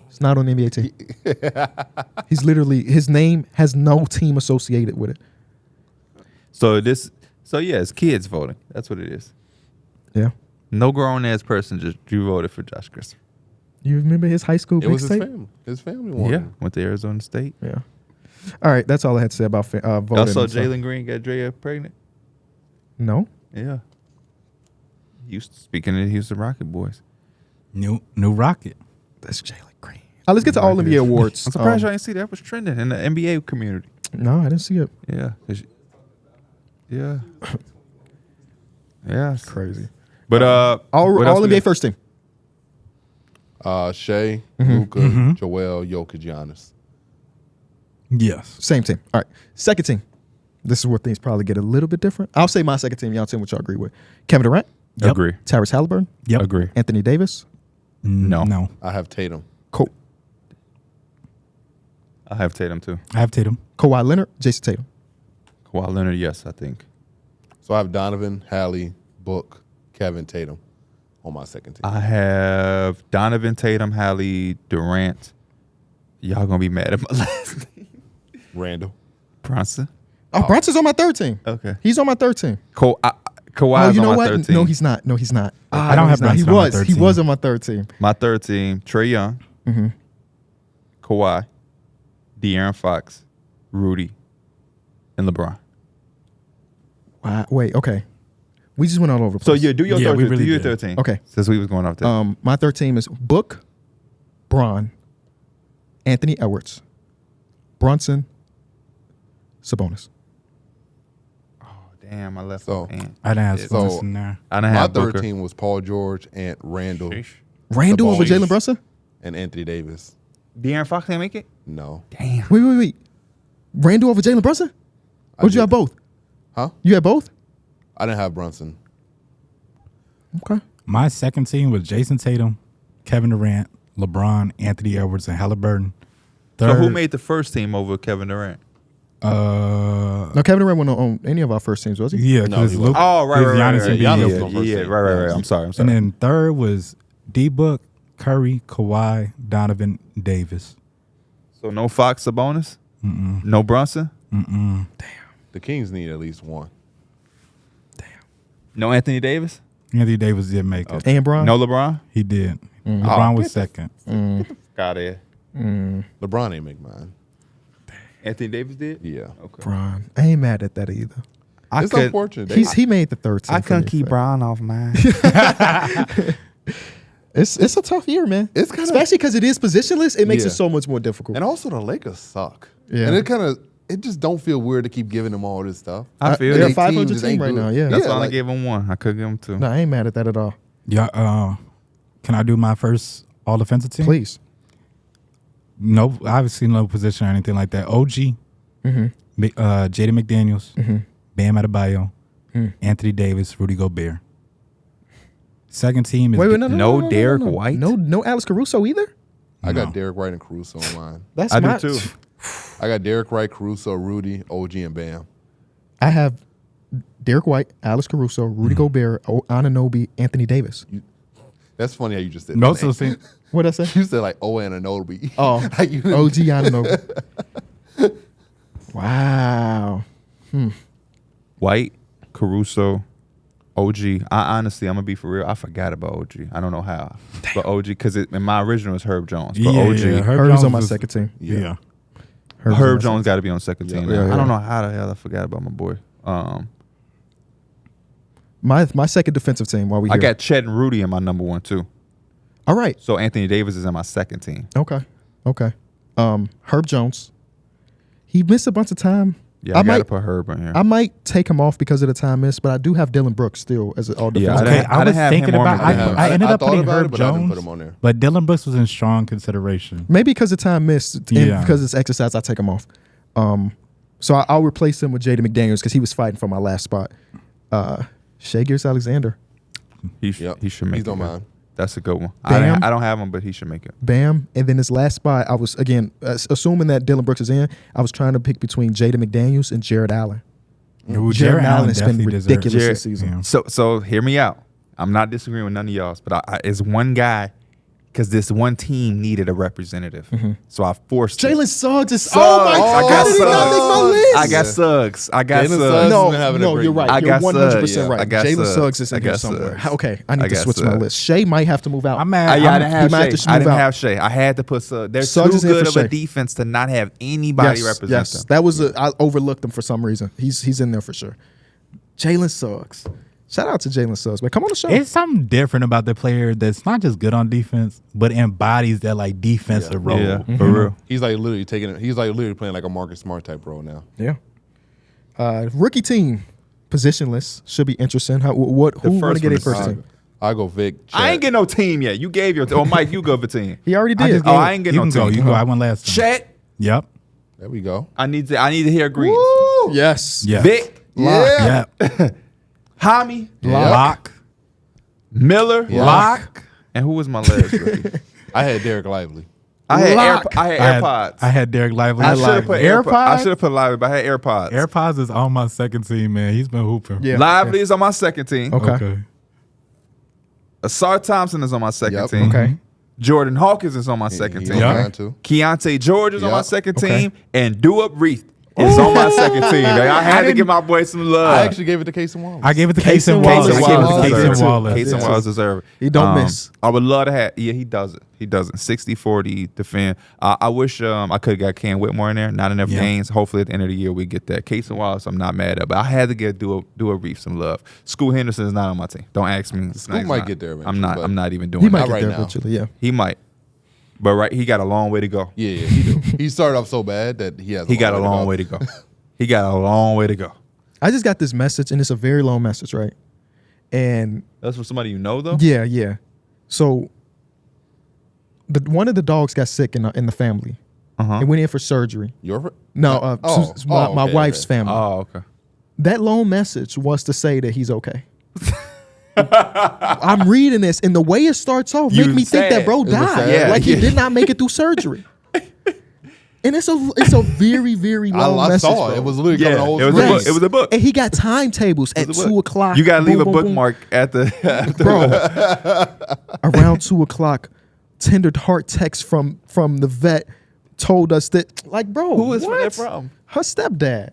A: It's not on the NBA team. He's literally, his name has no team associated with it.
B: So yeah, it's kids voting. That's what it is.
A: Yeah.
B: No grown ass person just voted for Josh Christopher.
A: You remember his high school
C: It was his
A: mixtape?
C: family. His family won.
B: Yeah, went to Arizona State.
A: Yeah. All right, that's all I had to say about voting.
B: Also,
A: and stuff.
B: Jalen Green got Drea pregnant.
A: No.
B: Yeah. Speaking of the Houston Rocket boys.
D: New Rocket.
A: That's Jalen Green. Let's get to all NBA awards.
B: I'm surprised y'all didn't see that was trending in the NBA community.
A: No, I didn't see it.
B: Yeah. Yeah. Yeah.
A: Crazy.
B: But
A: All
B: what else we
A: NBA
B: got?
A: first team.
C: Shea, Luka, Joel, Jokic, Giannis.
D: Yes.
A: Same team. All right. Second team. This is where things probably get a little bit different. I'll say my second team. Y'all tell me what y'all agree with. Kevin Durant,
D: Yep.
B: Agree.
A: Tyrese Halliburton,
D: Yep.
B: Agree.
A: Anthony Davis,
B: No.
D: No.
C: I have Tatum.
B: I have Tatum too.
D: I have Tatum.
A: Kawhi Leonard, Jason Tatum.
B: Kawhi Leonard, yes, I think.
C: So I have Donovan, Hallie, Book, Kevin, Tatum on my second team.
B: I have Donovan, Tatum, Hallie, Durant. Y'all gonna be mad at my last name.
C: Randall.
B: Bronson.
A: Oh, Brunson's on my third team.
B: Okay.
A: He's on my third team.
B: Kawhi's
A: Oh, you know
B: on my
A: what?
B: third team.
A: No, he's not. No, he's not.
D: I don't have
A: he's not. He
D: Brunson on my
A: was.
D: third
A: He
D: team.
A: was on my third team.
B: My third team, Trey Young, Kawhi, De'Aaron Fox, Rudy, and LeBron.
A: Wow. Wait. Okay. We just went all over the
B: So
A: place.
B: yeah, do your
D: Yeah,
B: third
D: we
B: team.
D: really
B: Do your
D: did.
B: third team.
A: Okay.
B: Since we was going off that.
A: My third team is Book, Bron, Anthony Edwards, Brunson, Sabonis.
B: Damn, I left.
C: So-
B: Ant.
D: I didn't have
C: So-
D: Sabonis in there.
B: I didn't
C: My
B: have
C: third
B: Booker.
C: team was Paul George and Randall
A: Randall over
C: Sabonis.
A: Jalen Brunson?
C: and Anthony Davis.
B: De'Aaron Fox didn't make it.
C: No.
B: Damn.
A: Wait. Randall over Jalen Brunson? Or did you
C: did.
A: have both?
C: Huh?
A: You had both?
C: I didn't have Brunson.
A: Okay.
D: My second team was Jason Tatum, Kevin Durant, LeBron, Anthony Edwards, and Halliburton.
B: So
D: Third,
B: who made the first team over Kevin Durant?
A: No, Kevin Durant wasn't on any of our first teams, was he?
D: Yeah,
C: No,
D: because
C: he
D: Luke.
B: Oh, right.
C: Giannis
D: Giannis and Embiid.
C: was on first team.
B: Right. I'm sorry.
D: And then third was D Book, Curry, Kawhi, Donovan, Davis.
B: So no Fox Sabonis? No Brunson?
C: The Kings need at least one.
B: No Anthony Davis?
D: Anthony Davis did make it.
A: And Bron?
B: No LeBron?
D: He did. LeBron was second.
B: Got it.
C: LeBron ain't make mine.
B: Anthony Davis did?
C: Yeah.
B: Okay.
A: Bron. I ain't mad at that either.
C: It's unfortunate.
A: He made the third team.
B: I
A: for
B: couldn't
A: me,
B: keep
A: but
B: Bron off mine.
A: It's a tough year, man.
C: It's kinda-
A: especially because it is positionless. It makes
C: Yeah.
A: it so much more difficult.
C: And also the Lakers suck.
A: Yeah.
C: And it just don't feel weird to keep giving them all this stuff.
B: I feel
A: they're
B: you.
A: a 500
C: just
A: team
C: ain't
A: right
C: good.
A: now. Yeah.
B: That's
C: Yeah,
B: why I
C: like-
B: gave him one. I couldn't give him two.
A: No, I ain't mad at that at all.
D: Yeah. Can I do my first all defensive team?
A: Please.
D: No, obviously no position or anything like that. OG, Jaden McDaniels, Bam Adebayo, Anthony Davis, Rudy Gobert. Second team is
A: Wait,
B: No Derrick White?
A: No Alex Caruso either.
C: I got
D: No.
C: Darrick White and Caruso on mine.
A: That's
B: I
A: my,
B: do too.
C: I got Darrick White, Caruso, Rudy, OG, and Bam.
A: I have Derrick White, Alex Caruso, Rudy Gobert, Anunoby, Anthony Davis.
C: That's funny how you just said
D: Most
C: that
D: of the
C: name.
D: team.
A: What'd I say?
C: You said like O and Anunoby.
A: Oh,
C: Like you-
A: OG Anunoby. Wow.
B: White, Caruso, OG. I honestly, I'm gonna be for real. I forgot about OG. I don't know how, but OG because in my original is Herb Jones. But OG,
A: Herb
D: Jones
A: on my
D: was-
A: second team.
D: Yeah.
B: Herb Jones got to be on second team.
C: Yeah,
B: now.
A: yeah.
B: I don't know how the hell I forgot about my boy.
A: My second defensive team. While we
B: I
A: here.
B: got Chet and Rudy in my number one too.
A: All right.
B: So Anthony Davis is in my second team.
A: Okay. Herb Jones. He missed a bunch of time.
B: Yeah, I
A: might
B: gotta put Herb in here.
A: I might take him off because of the time missed, but I do have Dylan Brooks still as an all
B: Yeah,
A: defensive.
D: Okay,
B: didn't- I
D: I
B: didn't
D: was
B: have
D: thinking
B: him on
D: about.
B: my list.
D: I ended up
C: thought
D: putting
C: about
D: Herb
C: it, but I didn't
D: Jones,
C: put him on there.
D: but Dylan Brooks was in strong consideration.
A: Maybe because of time missed and
D: Yeah.
A: because it's exercise, I take him off. So I'll replace him with Jaden McDaniels because he was fighting for my last spot. Shai Gilgeous-Alexander,
B: He
C: Yep.
B: should make
C: He's
B: it.
C: on mine.
B: That's a good one.
A: Bam.
B: I don't have him, but he should make it.
A: Bam, and then his last spot, I was again assuming that Dylan Brooks is in. I was trying to pick between Jaden McDaniels and Jared Allen.
D: Ooh,
A: Jared Allen has been
D: definitely deserves-
A: ridiculous
B: Jared-
A: this season.
D: Yeah.
B: So hear me out. I'm not disagreeing with none of y'all's, but it's one guy because this one team needed a representative. So I forced it.
A: Jalen Suggs is.
B: Suggs.
A: Oh my
B: I
A: God!
B: got
A: How did he not make my
B: Suggs.
A: list?
B: I got Suggs. I got
C: Jalen
B: Suggs.
C: Suggs.
A: No,
C: been having a
A: no,
C: great
A: you're
C: year.
A: right.
B: I
A: You're
B: got
A: 100%
B: Suggs.
A: right.
B: I got
A: Jalen
B: Suggs.
A: Suggs is
B: I
A: in here
B: got
A: somewhere.
B: Suggs.
A: Okay, I need
B: I
A: to
B: got
A: switch my
B: Suggs.
A: list. Shea might have to move out.
D: I'm mad.
B: I
D: I'm-
B: didn't
A: he
B: have
A: might have
B: Shea.
A: to
B: I
A: move
B: didn't
A: out.
B: have Shea. I had to put Suggs. They're
A: Suggs is
B: too
A: in for
B: good of a
A: Shea.
B: defense to not have anybody represent
A: yes,
B: them.
A: that was I overlooked him for some reason. He's in there for sure. Jalen Suggs. Shout out to Jalen Suggs, man. Come on the show.
D: It's something different about the player that's not just good on defense, but embodies that like defensive role.
B: Yeah, for real.
C: He's like literally taking it. He's like literally playing like a Marcus Smart type role now.
A: Yeah. Rookie team, positionless, should be interesting. Who want to
B: first
A: get
B: one
A: a
B: is
A: first
B: solid.
A: team?
C: I go Vic.
B: I ain't
C: Chet.
B: get no team yet. You gave your. Oh, Mike, you go for team.
A: He already
D: I
A: did.
D: just
B: Oh,
D: gave-
B: I ain't getting
D: you
B: no
D: can go.
B: team.
D: You go. I went last time.
B: Chet.
D: Yep.
C: There we go.
B: I need to hear Greens.
C: Woo!
A: Yes.
D: Yeah.
B: Vic.
C: Yeah.
D: Yep.
B: Hami.
C: Yeah.
D: Lock.
B: Miller.
C: Yeah.
B: Lock. And who was my last rookie?
C: I had Derek Lively.
B: I had
A: Lock.
B: I had AirPods.
D: I had Derek Lively.
B: I should have put AirPods. I
D: AirPods.
B: should have put Lively, but I had AirPods.
D: AirPods is on my second team, man. He's been hooping.
A: Yeah.
B: Lively is on my second team.
A: Okay.
B: Asar Thompson is on my second
C: Yep.
B: team.
A: Okay.
B: Jordan Hawkins is on my second
C: He's
B: team.
C: on
D: Yeah.
C: mine too.
B: Keontae George is on my
C: Yep.
B: second
A: Okay.
B: team. And Dewup Reith is on my second team. Man. I had to give my boy some love.
C: I actually gave it to Casey Wallace.
D: I gave it to
A: Case and
D: Casey Wallace.
A: Wallace.
D: I gave it to
A: Wallace
D: Casey
A: deserves it.
D: Wallace.
B: Case and
A: Yeah.
B: Wallace deserve it.
A: He don't miss.
B: I would love to have. Yeah, he doesn't. He doesn't. 60-40 defend. I wish I could have got Cam Whitmore in there. Not enough
D: Yeah.
B: games. Hopefully at the end of the year we get that. Case and Wallace, I'm not mad at, but I had to do a Reef some love. Scoot Henderson is not on my team. Don't ask me.
C: Scoot might get there
B: I'm not.
C: eventually,
B: I'm not even doing
A: He
B: that.
A: might
C: Not
A: get
C: right
A: there
C: now.
A: eventually. Yeah.
B: He might. But he got a long way to go.
C: Yeah, he do. He started off so bad that he has.
B: He got a long way to go. He got a long way to go.
A: I just got this message, and it's a very long message, right? And
B: That's for somebody you know, though.
A: yeah. So one of the dogs got sick in the family and went in for surgery.
C: Your
A: No, my
C: okay,
A: wife's
C: okay.
A: family.
B: Oh, okay.
A: That long message was to say that he's okay. I'm reading this, and the way it starts off
B: You
A: make me think
B: sad.
A: that bro
C: was
A: died.
C: sad.
B: Yeah,
A: Like he
B: yeah.
A: did not make it through surgery. And it's a very, very long
C: I
A: message.
C: saw
A: bro.
C: it. It was literally
B: Yeah,
C: coming old
B: it was a
C: screen.
B: book. It was a book.
A: And he got timetables at
B: It was a book.
A: 2 o'clock.
B: You gotta leave
A: Boom,
B: a
A: boom, boom.
B: bookmark at the.
A: Bro, around 2 o'clock, tender heart text from the vet told us that, like, bro,
B: Who is
A: what?
B: that from?
A: Her stepdad.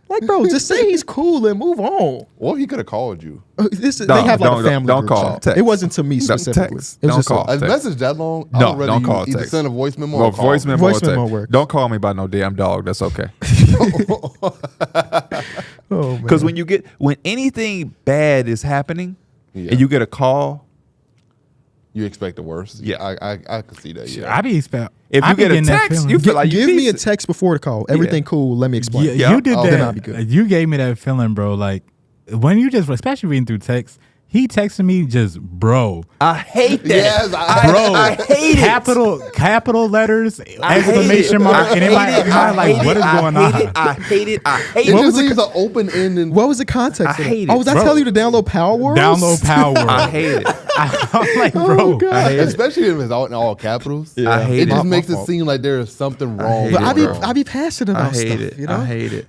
A: Like, bro, just say he's cool and move on.
C: Or he could have called you.
A: They have like a family
B: don't
A: group
B: call,
A: chat.
B: text.
A: It wasn't to me specifically.
B: Text.
A: It was
B: Don't
A: just
B: call.
C: A
B: Text.
C: message that long, I
B: No,
C: would rather
B: don't
C: you
B: call
C: either
B: text.
C: send a voice memo
B: Well,
C: or call.
B: voice memo,
A: Voice
B: or
A: memo
B: text.
A: works.
B: Don't call me about no damn dog. That's okay.
A: Oh, man.
B: Because when anything bad is happening
C: Yeah.
B: and you get a call,
C: You expect the worst.
B: Yeah.
C: I could see that. Yeah.
D: I be expect.
B: if
D: I
B: you
D: be
B: get a
D: getting that
B: text,
D: feeling.
B: you feel like you
A: give me a
B: decent.
A: text before the call. Everything cool. Let me explain.
D: Yeah, you did
C: Oh,
D: that.
A: then I'll be good.
D: You gave me that feeling, bro. Like when you just, especially reading through text, he texted me just, bro.
B: I hate that.
C: Yes,
D: Bro,
B: I hate it.
D: capital letters,
B: I hate
D: exclamation
B: it.
D: mark,
B: I
D: and in
B: hate
D: my
B: it.
D: mind, like,
B: I
D: what is
B: hate it.
D: going
B: I hate
D: on?
B: it. I hate it. I hate
C: It
B: it.
C: just leaves an open ending.
A: What was the context?
B: I
A: of that?
B: hate it.
A: Oh, was I
D: Bro.
A: telling you to download Power World?
D: Download Power.
B: I hate it.
D: I'm like,
A: Oh,
D: bro.
A: God.
B: I hate it.
C: Especially if it's out in all capitals.
B: I hate
C: It
B: it.
C: just
A: My
C: makes it
A: fault.
C: seem like there is something wrong.
B: hate
A: But
C: with
B: it,
C: it,
B: bro.
A: I be passionate
B: I
A: about
B: hate
A: stuff.
B: it.
A: You know,
B: I hate it.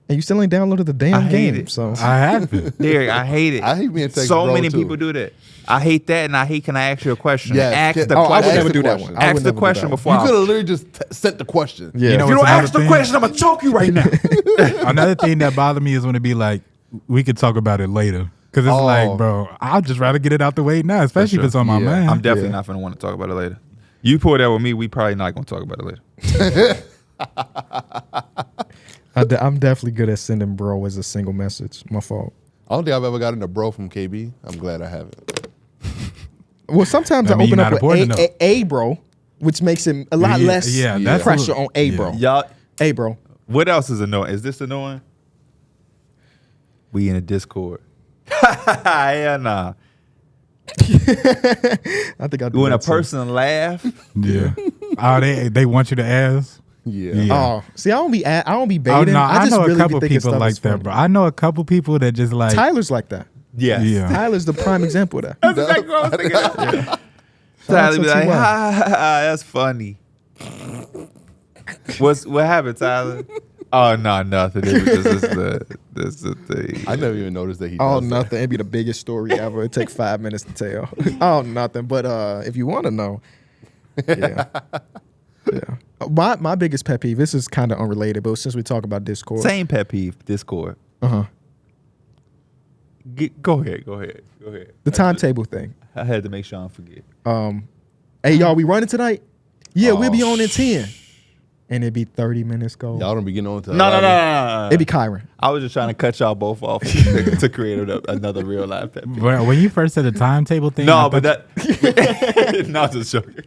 A: and you still ain't downloaded the damn
B: I hate
A: game.
B: it.
A: So
D: I haven't.
B: Derek, I hate it.
C: I hate being text
B: so
C: bro,
B: many
C: too.
B: people do that. I hate that, and I hate. Can I ask you a question?
C: Yes.
B: Ask the
C: Oh,
A: I
B: question.
A: would never
C: the
A: do that
C: question.
A: one. I
B: Ask
A: would
B: the
A: never do
B: question
A: that one.
B: before.
C: You
B: I-
C: could have literally just sent the question.
A: Yeah.
D: You know
B: If you
D: what's
B: don't ask
D: another
B: the
D: thing?
B: question, I'm gonna choke you right now.
D: Another thing that bothered me is when it be like, we could talk about it later. Because it's
C: Oh.
D: like, bro, I'd just rather get it out the way now, especially if
B: sure.
D: it's on my
C: Yeah.
D: mind.
B: I'm definitely
C: Yeah.
B: not gonna want to talk about it later. You pull that with me, we probably not gonna talk about it later.
A: I'm definitely good at sending bro as a single message. My fault.
C: I don't think I've ever gotten a bro from KB. I'm glad I haven't.
A: Well, sometimes
D: That
A: I
D: mean
A: open
D: you're
A: up
D: not
A: with
D: important enough.
A: a bro, which makes it a lot less
D: that's
A: pressure
D: a-
A: on a
D: yeah.
A: bro.
B: Y'all,
A: A bro.
B: what else is annoying? Is this annoying? We in a Discord. Hell nah.
A: I think I do
B: When
A: that
B: a
A: too.
B: person laugh,
D: Yeah. Oh, they want you to ask?
C: Yeah.
D: Yeah.
A: Oh, see, I don't be
D: Oh,
A: baiting.
D: no,
A: I
D: I
A: just
D: know
A: really
D: a
A: be
D: couple
A: thinking
D: people
A: stuff
D: like
A: is
D: that,
A: funny.
D: bro. I know a couple people that just like,
A: Tyler's like that.
B: yes.
D: yeah.
A: Tyler's the prime example of that.
B: That's exactly what I was thinking.
A: Shout out
B: Tyler
A: to
B: be like,
A: TY.
B: ha, ha, ha, that's funny. What happened, Tyler? Oh no, nothing. This is the thing.
C: I never even noticed that he
A: Oh,
C: does that.
A: nothing. It'd be the biggest story ever. It'd take 5 minutes to tell. Oh, nothing. But if you want to know, yeah. Yeah. My biggest pet peeve, this is kind of unrelated, but since we talk about Discord.
B: Same pet peeve. Discord.
A: Uh-huh.
B: Go ahead.
A: The timetable thing.
B: I had to make sure I don't forget.
A: Hey, y'all, we running tonight? Yeah, we'll be
C: Oh,
A: on in 10. And it'd be 30 minutes go.
C: Y'all don't be getting on to
B: No.
A: It'd be Kyron.
B: I was just trying to cut y'all both off to create another real life pet peeve.
D: When you first said the timetable thing,
B: No,
D: I
B: but
D: thought,
B: that not just joking.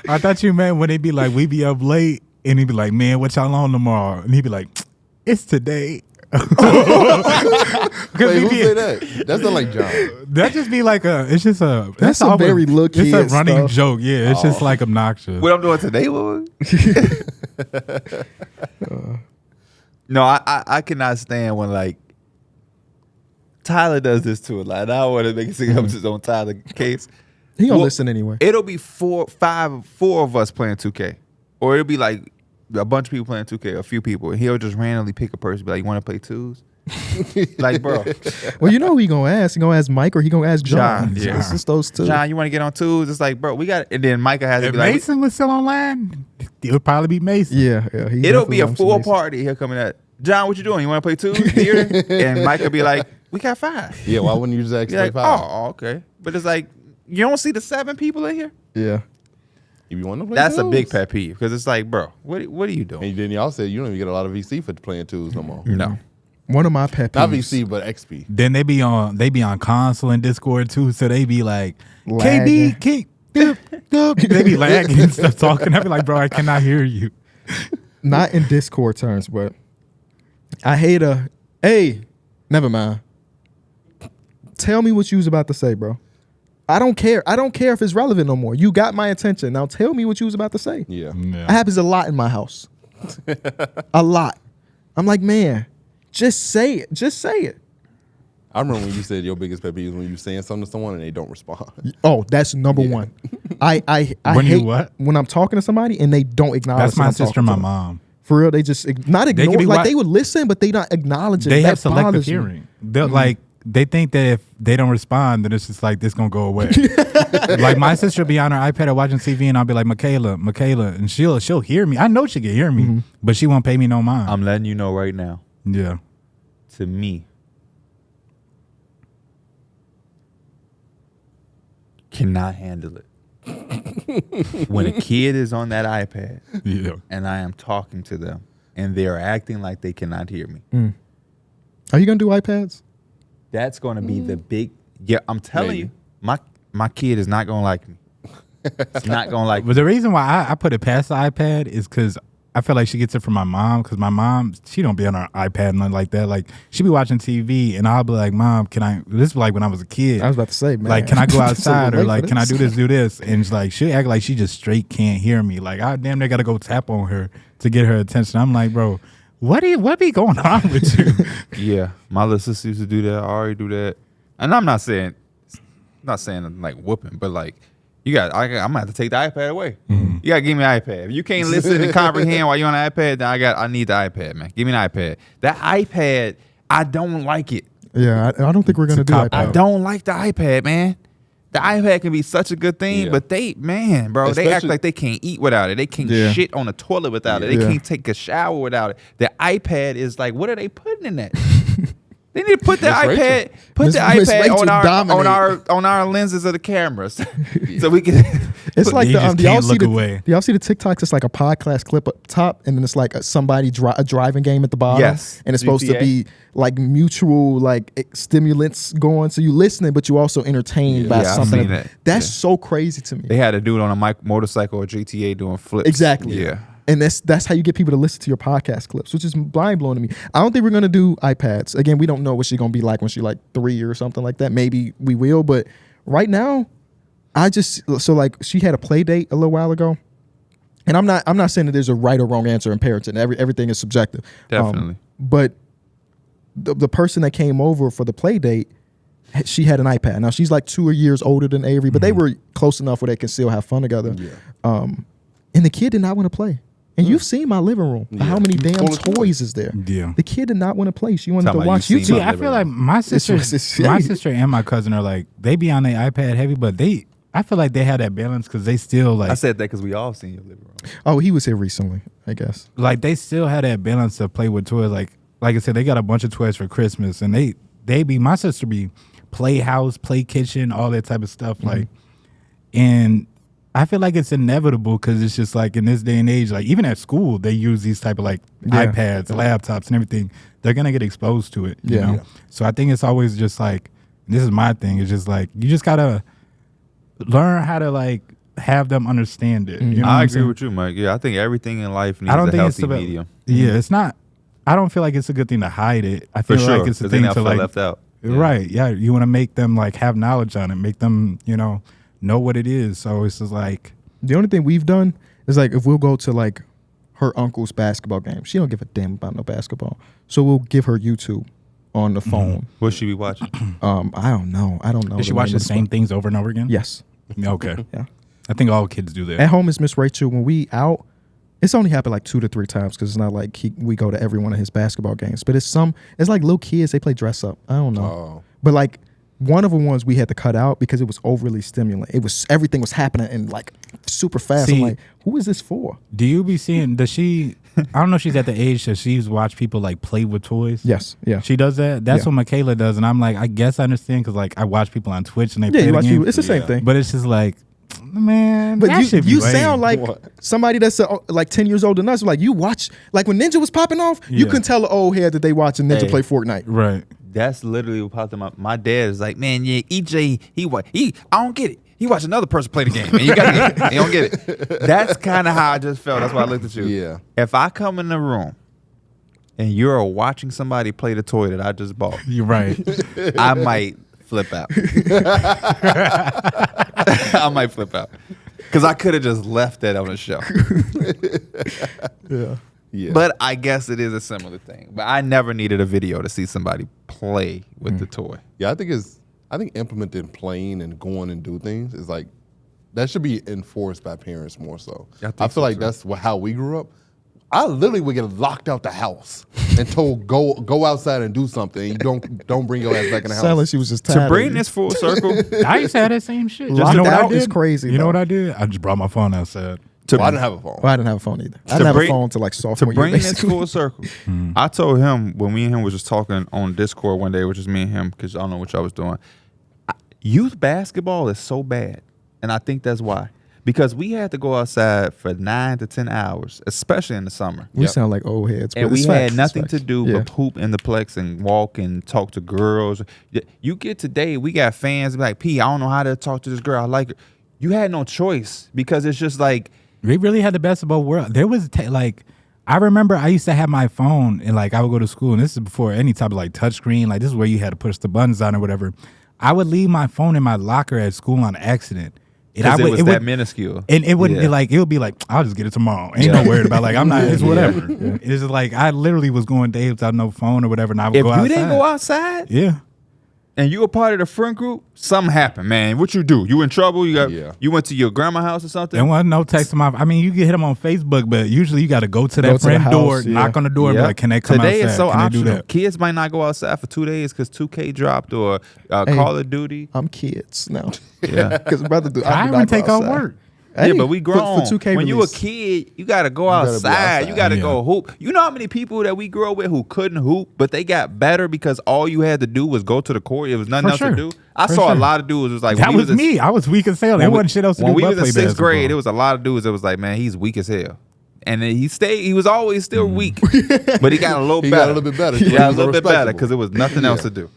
D: I thought you meant when they be like, we be up late, and he'd be like, man, what y'all on tomorrow? And he'd be like, it's today.
C: Wait, who said that? That's not like John.
D: That just be like it's just a
A: That's some
D: always-
A: very little
D: It's a
A: kid
D: running
A: stuff.
D: joke. Yeah, it's just like obnoxious.
B: What I'm doing today, Lord? No, I cannot stand when like Tyler does this too a lot. I don't want to make it seem like his own Tyler case.
A: He gonna
B: Well,
A: listen anyway.
B: It'll be four of us playing 2K, or it'll be like a bunch of people playing 2K, a few people, and he'll just randomly pick a person, be like, "You want to play twos?" Like, bro,
A: Well, you know who he gonna ask? He gonna ask Mike or he gonna ask John.
B: John, yeah.
A: It's just those two.
B: John, you want to get on twos? It's like, bro, we got. And then Micah has to
D: If
B: be like,
D: Mason was still online, it would probably be Mason.
A: Yeah. He
B: it'll
A: definitely
B: be a
A: wants some
B: full
A: Mason.
B: party. He'll come in at John, what you doing? You want to play twos? Here? And Micah be like, we got 5.
C: Yeah, why wouldn't you just ask
B: You're like,
C: 25?
B: oh, okay. But it's like, you don't see the 7 people in here?
A: Yeah.
C: You be wanting to play
B: That's a
C: twos?
B: big pet peeve because it's like, bro, what are you doing?
C: And then y'all said you don't even get a lot of VC for playing twos no more.
B: No.
A: One of my pet
C: Not
A: peeves.
C: VC, but XP.
D: Then they be on console and Discord too, so they be like,
A: Lagging.
D: KD, keep, they be lagging and stuff talking. I be like, bro, I cannot hear you.
A: Not in Discord terms, but I hate hey, never mind. Tell me what you was about to say, bro. I don't care. I don't care if it's relevant no more. You got my attention. Now tell me what you was about to say.
C: Yeah.
A: It happens a lot in my house. A lot. I'm like, man, just say it. Just say it.
C: I remember when you said your biggest pet peeve is when you saying something to someone and they don't respond.
A: Oh, that's number one. I
D: When you
A: hate
D: what?
A: when I'm talking to somebody and they don't acknowledge.
D: That's
A: that
D: my
A: I'm
D: sister
A: talking
D: and my
A: to them.
D: mom.
A: For real, they just not
D: could
A: ignore.
D: be
A: Like
D: wa-
A: they would listen, but they not acknowledge it.
D: They
A: That
D: have selective
A: bothers me.
D: hearing. They're like, they think that if they don't respond, then it's just like this gonna go away. Like my sister will be on her iPad or watching TV, and I'll be like, Michaela, and she'll hear me. I know she can hear me, but she won't pay me no mind.
B: I'm letting you know right now.
D: Yeah,
B: to me, cannot handle it. When a kid is on that iPad and I am talking to them and they are acting like they cannot hear me.
A: Are you gonna do iPads?
B: That's going to be the big. Yeah, I'm telling you, my kid is not going to like me. It's not going to like me.
D: But the reason why I put it past the iPad is because I feel like she gets it from my mom, because my mom, she don't be on her iPad and nothing like that. Like, she be watching TV and I'll be like, Mom, can I, this is like when I was a kid.
A: I was about to say, man.
D: Like, can I go outside or like,
A: for
D: can I
A: this.
D: do this? And it's like, she act like she just straight can't hear me. Like, I damn near got to go tap on her to get her attention. I'm like, bro, what be going on with you?
B: Yeah, my little sister used to do that. I already do that. And I'm not saying like whooping, but like, I'm gonna have to take the iPad away. You gotta give me an iPad. If you can't listen and comprehend while you're on the iPad, then I need the iPad, man. Give me an iPad. That iPad, I don't like it.
A: Yeah, I don't think we're gonna do iPad.
B: I don't like the iPad, man. The iPad can be such a good thing, but they act like they can't eat without it. They can't shit on the toilet without it. They can't take a shower without it. The iPad is like, what are they putting in that? They need to put the iPad, on our lenses of the cameras, so we can.
A: It's like
D: You just
A: do y'all
D: can't
A: see
D: look
A: the
D: away.
A: do y'all see the TikToks? It's like a podcast clip up top, and then it's like a driving game at the bottom.
B: Yes.
A: And it's supposed to
B: GTA.
A: be like mutual like stimulants going, so you listening, but you also entertained by
B: Yeah, I've
A: something.
B: seen that.
A: That's so crazy to me.
B: They had a dude on a motorcycle or GTA doing flips.
A: Exactly.
B: Yeah.
A: And that's how you get people to listen to your podcast clips, which is mind blowing to me. I don't think we're gonna do iPads. Again, we don't know what she's gonna be like when she's like 3 or something like that. Maybe we will, but right now, she had a play date a little while ago. And I'm not saying that there's a right or wrong answer in parenting. Everything is subjective.
B: Definitely.
A: But the person that came over for the play date, she had an iPad. Now she's like 2 years older than Avery, but they were close enough where they can still have fun together.
C: Yeah.
A: And the kid did not want to play. And you've seen my living room.
C: Yeah.
A: How many damn
C: Full of
A: toys is there?
D: Yeah.
A: The kid did not want to play. She wanted
B: Talking
A: to
B: about
A: watch
B: you've seen
A: YouTube.
D: See, I feel like my sister and my cousin are like, they be on their iPad heavy, but I feel like they have that balance because they still like.
B: I said that because we all seen your living room.
A: Oh, he was here recently, I guess.
D: Like they still had that balance to play with toys. Like I said, they got a bunch of toys for Christmas, and my sister be playhouse, play kitchen, all that type of stuff. Like, and I feel like it's inevitable because it's just like in this day and age, like even at school, they use these type of like iPads, laptops, and everything. They're gonna get exposed to it. You know? So I think it's always just like, this is my thing. It's just like you just gotta learn how to like have them understand it. You know
B: I agree with you, Mike. Yeah, I think everything in life needs a healthy medium.
D: Yeah, it's not. I don't feel like it's a good thing to hide it. I feel
B: For sure,
D: like it's a
B: 'cause they
D: thing
B: never
D: to
B: feel
D: like
B: left out. Yeah.
D: Right. Yeah. You want to make them like have knowledge on it, make them, know what it is. So it's just like,
A: The only thing we've done is like if we'll go to like her uncle's basketball game, she don't give a damn about no basketball. So we'll give her YouTube on the phone.
B: What should we watching?
A: I don't know.
D: does she watch the same things over and over again?
A: Yes.
D: Okay.
A: Yeah.
D: I think all kids do that.
A: At home is Miss Rachel. When we out, it's only happened like 2 to 3 times because it's not like we go to every one of his basketball games. But it's like little kids, they play dress up. I don't know.
C: Oh.
A: But like one of the ones we had to cut out because it was overly stimulant. Everything was happening and like super fast.
D: See,
A: I'm like, who is this for?
D: Do you be seeing, does she, I don't know if she's at the age that she's watched people like play with toys.
A: Yes. Yeah.
D: She does that? That's what Michaela does. And I'm like, I guess I understand because like I watch people on Twitch and they play
A: you
D: the
A: watch
D: game.
A: people. It's the same thing.
D: But it's just like, man,
A: But
D: that should be
A: you
D: lame.
A: sound like somebody that's like 10 years older than us. Like you watch, like when Ninja was popping off, you
D: Yeah.
A: can tell the old head that they watching Ninja
B: Hey.
A: play Fortnite.
D: Right.
B: That's literally what popped in my dad is like, man, yeah, EJ, I don't get it. He watched another person play the game, and you got to get it. You don't get it. That's kind of how I just felt. That's why I looked at you.
C: Yeah.
B: If I come in the room and you're watching somebody play the toy that I just bought,
D: You're right.
B: I might flip out. I might flip out. Because I could have just left that on the shelf.
C: Yeah.
B: But I guess it is a similar thing. But I never needed a video to see somebody play with the toy.
C: Yeah, I think implementing playing and going and do things is like that should be enforced by parents more so.
B: I think
C: I
B: so,
C: feel like
B: too.
C: that's how we grew up. I literally would get locked out the house and told go outside and do something. You don't bring your ass back in the house.
A: Sound like she was just
B: To
A: tired of
B: bring
A: you.
B: this full circle,
D: I used to have that same shit.
A: Locked
D: you know what
A: out
D: I
A: is
D: did?
A: crazy,
D: You know
A: though.
D: what I did? I just brought my phone outside.
C: Well, I didn't have a phone.
A: Well, I didn't have a phone either. I didn't have a
B: bring-
A: phone until like
B: To
A: sophomore year.
B: bring this
A: Basically.
B: full circle, I told him when me and him was just talking on Discord one day, which is me and him, because I don't know what y'all was doing. Youth basketball is so bad, and I think that's why. Because we had to go outside for 9 to 10 hours, especially in the summer.
A: We sound like old heads.
B: And
A: but
B: we
A: it's
B: had
A: facts, it's
B: nothing
A: facts.
B: to do
A: Yeah.
B: but hoop in the plex and walk and talk to girls. You get today, we got fans be like, P, I don't know how to talk to this girl. I like her. You had no choice because it's just like,
D: They really had the best of both worlds. There was like, I remember I used to have my phone and like I would go to school, and this is before any type of like touch screen. Like this is where you had to push the buttons on or whatever. I would leave my phone in my locker at school on accident.
B: because it was that minuscule.
D: And it wouldn't
B: Yeah.
D: be like, it would be like, I'll just get it tomorrow. Ain't no worried about like, I'm not, it's whatever. It's just like, I literally was going days without no phone or whatever, and I would
B: If
D: go
B: you
D: outside.
B: didn't go outside
D: Yeah.
B: and you were part of the friend group, something happened, man. What you do? You in trouble? You went to your grandma's house or something?
D: There wasn't no text them off. I mean, you can hit them on Facebook, but usually you got to go to that
A: Go to the
D: friend
A: house,
D: door,
A: yeah.
D: knock on the door, and be
B: Yep.
D: like, can they come
B: Today
D: outside?
B: is so
D: Can they do
B: optional.
D: that?
B: Kids might not go outside for 2 days because 2K dropped or Call of Duty.
A: I'm kids now.
B: Yeah.
A: Because brother, do
D: I
A: do
D: even
A: not go
D: take off
A: outside.
D: work.
A: Hey,
B: Yeah, but we grown.
A: For 2K
B: when you a
A: release.
B: kid, you gotta go
C: gotta be
B: outside. You gotta
D: Yeah.
B: go hoop. You know how many people that we grew up with who couldn't hoop, but they got better because all you had to do was go to the court. It was nothing
D: For
B: else
D: sure.
B: to do. I
D: For
B: saw a
D: sure.
B: lot of dudes was like
D: That
B: when we
D: was
B: in-
D: me. I was weak as hell. There
B: when we-
D: wasn't shit else to
B: when
D: do
B: we
D: but
B: was in
D: play
B: sixth grade,
D: basketball.
B: there was a lot of dudes that was like, man, he's weak as hell. And then he was always still weak, but he got a little
C: He
B: better.
C: got a little bit better.
B: He
C: He
B: got a
C: was
B: little bit better
C: respectable.
B: because there was nothing else to do.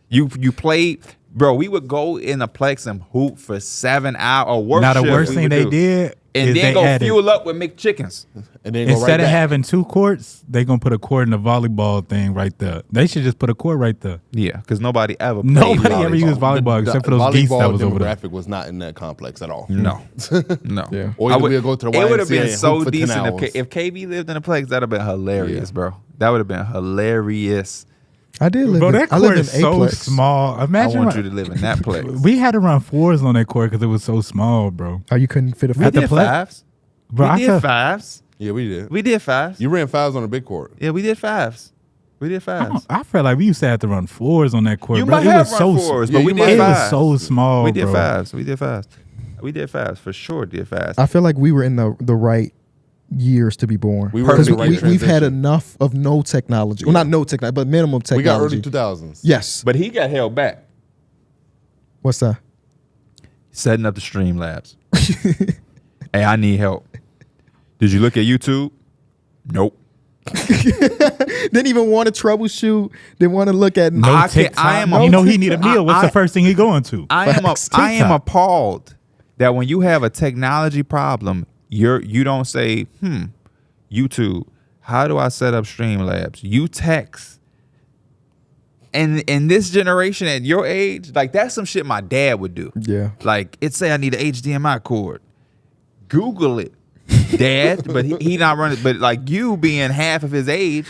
B: You played, bro. We would go in the plex and hoop for 7 hours or worse.
D: Now the
B: shit
D: worst
B: we
D: thing
B: would
D: they
B: do.
D: did
B: and
D: is
B: then
D: they
B: go
D: added,
B: fuel up with McChickens.
C: And then go
D: instead
C: right
D: of
C: back.
D: having 2 courts, they gonna put a court in the volleyball thing right there. They should just put a court right there.
B: Yeah, because nobody ever played
D: Nobody ever used
C: The-
D: volleyball
C: the
D: except for those geese that
C: volleyball
D: was over there.
C: demographic was not in that complex at all.
B: No, no.
A: Yeah.
C: Or either we'll go to the
B: It would have
C: YMCA
B: been
C: and
B: so
C: hoop for 10
B: decent
C: hours.
B: if KB lived in a place. That'd have been hilarious,
C: Yeah.
B: bro. That would have been hilarious.
A: I did live.
D: Bro,
A: in,
D: that
A: I
D: court
A: lived in
D: is so
A: Aplex.
D: small.
B: I
D: Imagine
B: want you to live in that place.
D: we had to run 4s on that court because it was so small, bro.
A: Oh, you couldn't fit a
B: We
D: At the
B: did
D: play-
B: fives.
D: Bro, I
B: we did
D: felt-
B: fives.
C: Yeah, we did.
B: We did fives.
C: You ran fives on a big court.
B: Yeah, we did fives. We did fives.
D: I felt like we used to have to run 4s on that court.
B: You
D: bro.
B: might
D: It
B: have
D: was
B: run
D: so
B: fours,
C: Yeah,
B: but we
C: you
B: did
C: might
D: It
C: have.
B: fives.
D: was so small,
B: We did
D: bro.
B: fives. We did fives. We did fives for sure. Did fives.
A: I feel like we were in the right years to be born.
C: We were in
A: Because
C: the right
A: we've had
C: transition.
A: enough of no technology. Well, not no technology, but minimum
C: We got
A: technology.
C: early 2000s.
A: Yes.
B: But he got held back
A: What's that?
B: setting up the stream labs. Hey, I need help. Did you look at YouTube? Nope.
A: Didn't even want to troubleshoot. Didn't want to look at
D: No
B: I can't-
D: TikTok.
B: I am
D: you
B: a-
D: know he need a meal. What's
B: I-
D: the first thing he going to?
B: I am
A: Facts.
B: I am
D: TikTok.
B: appalled that when you have a technology problem, you don't say, YouTube, how do I set up Streamlabs? You text. And in this generation at your age, like that's some shit my dad would do.
A: Yeah.
B: Like it say I need an HDMI cord. Google it, Dad. But he not running. But like you being half of his age,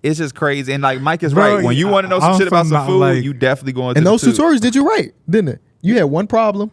B: it's just crazy. And like Mike is
D: Bro,
B: right. When you want to know some shit about
D: also
B: some
D: not
B: food,
D: like-
B: you definitely go into
A: And
B: the
A: those
B: tube.
A: tutorials did you right, didn't it? You had one problem,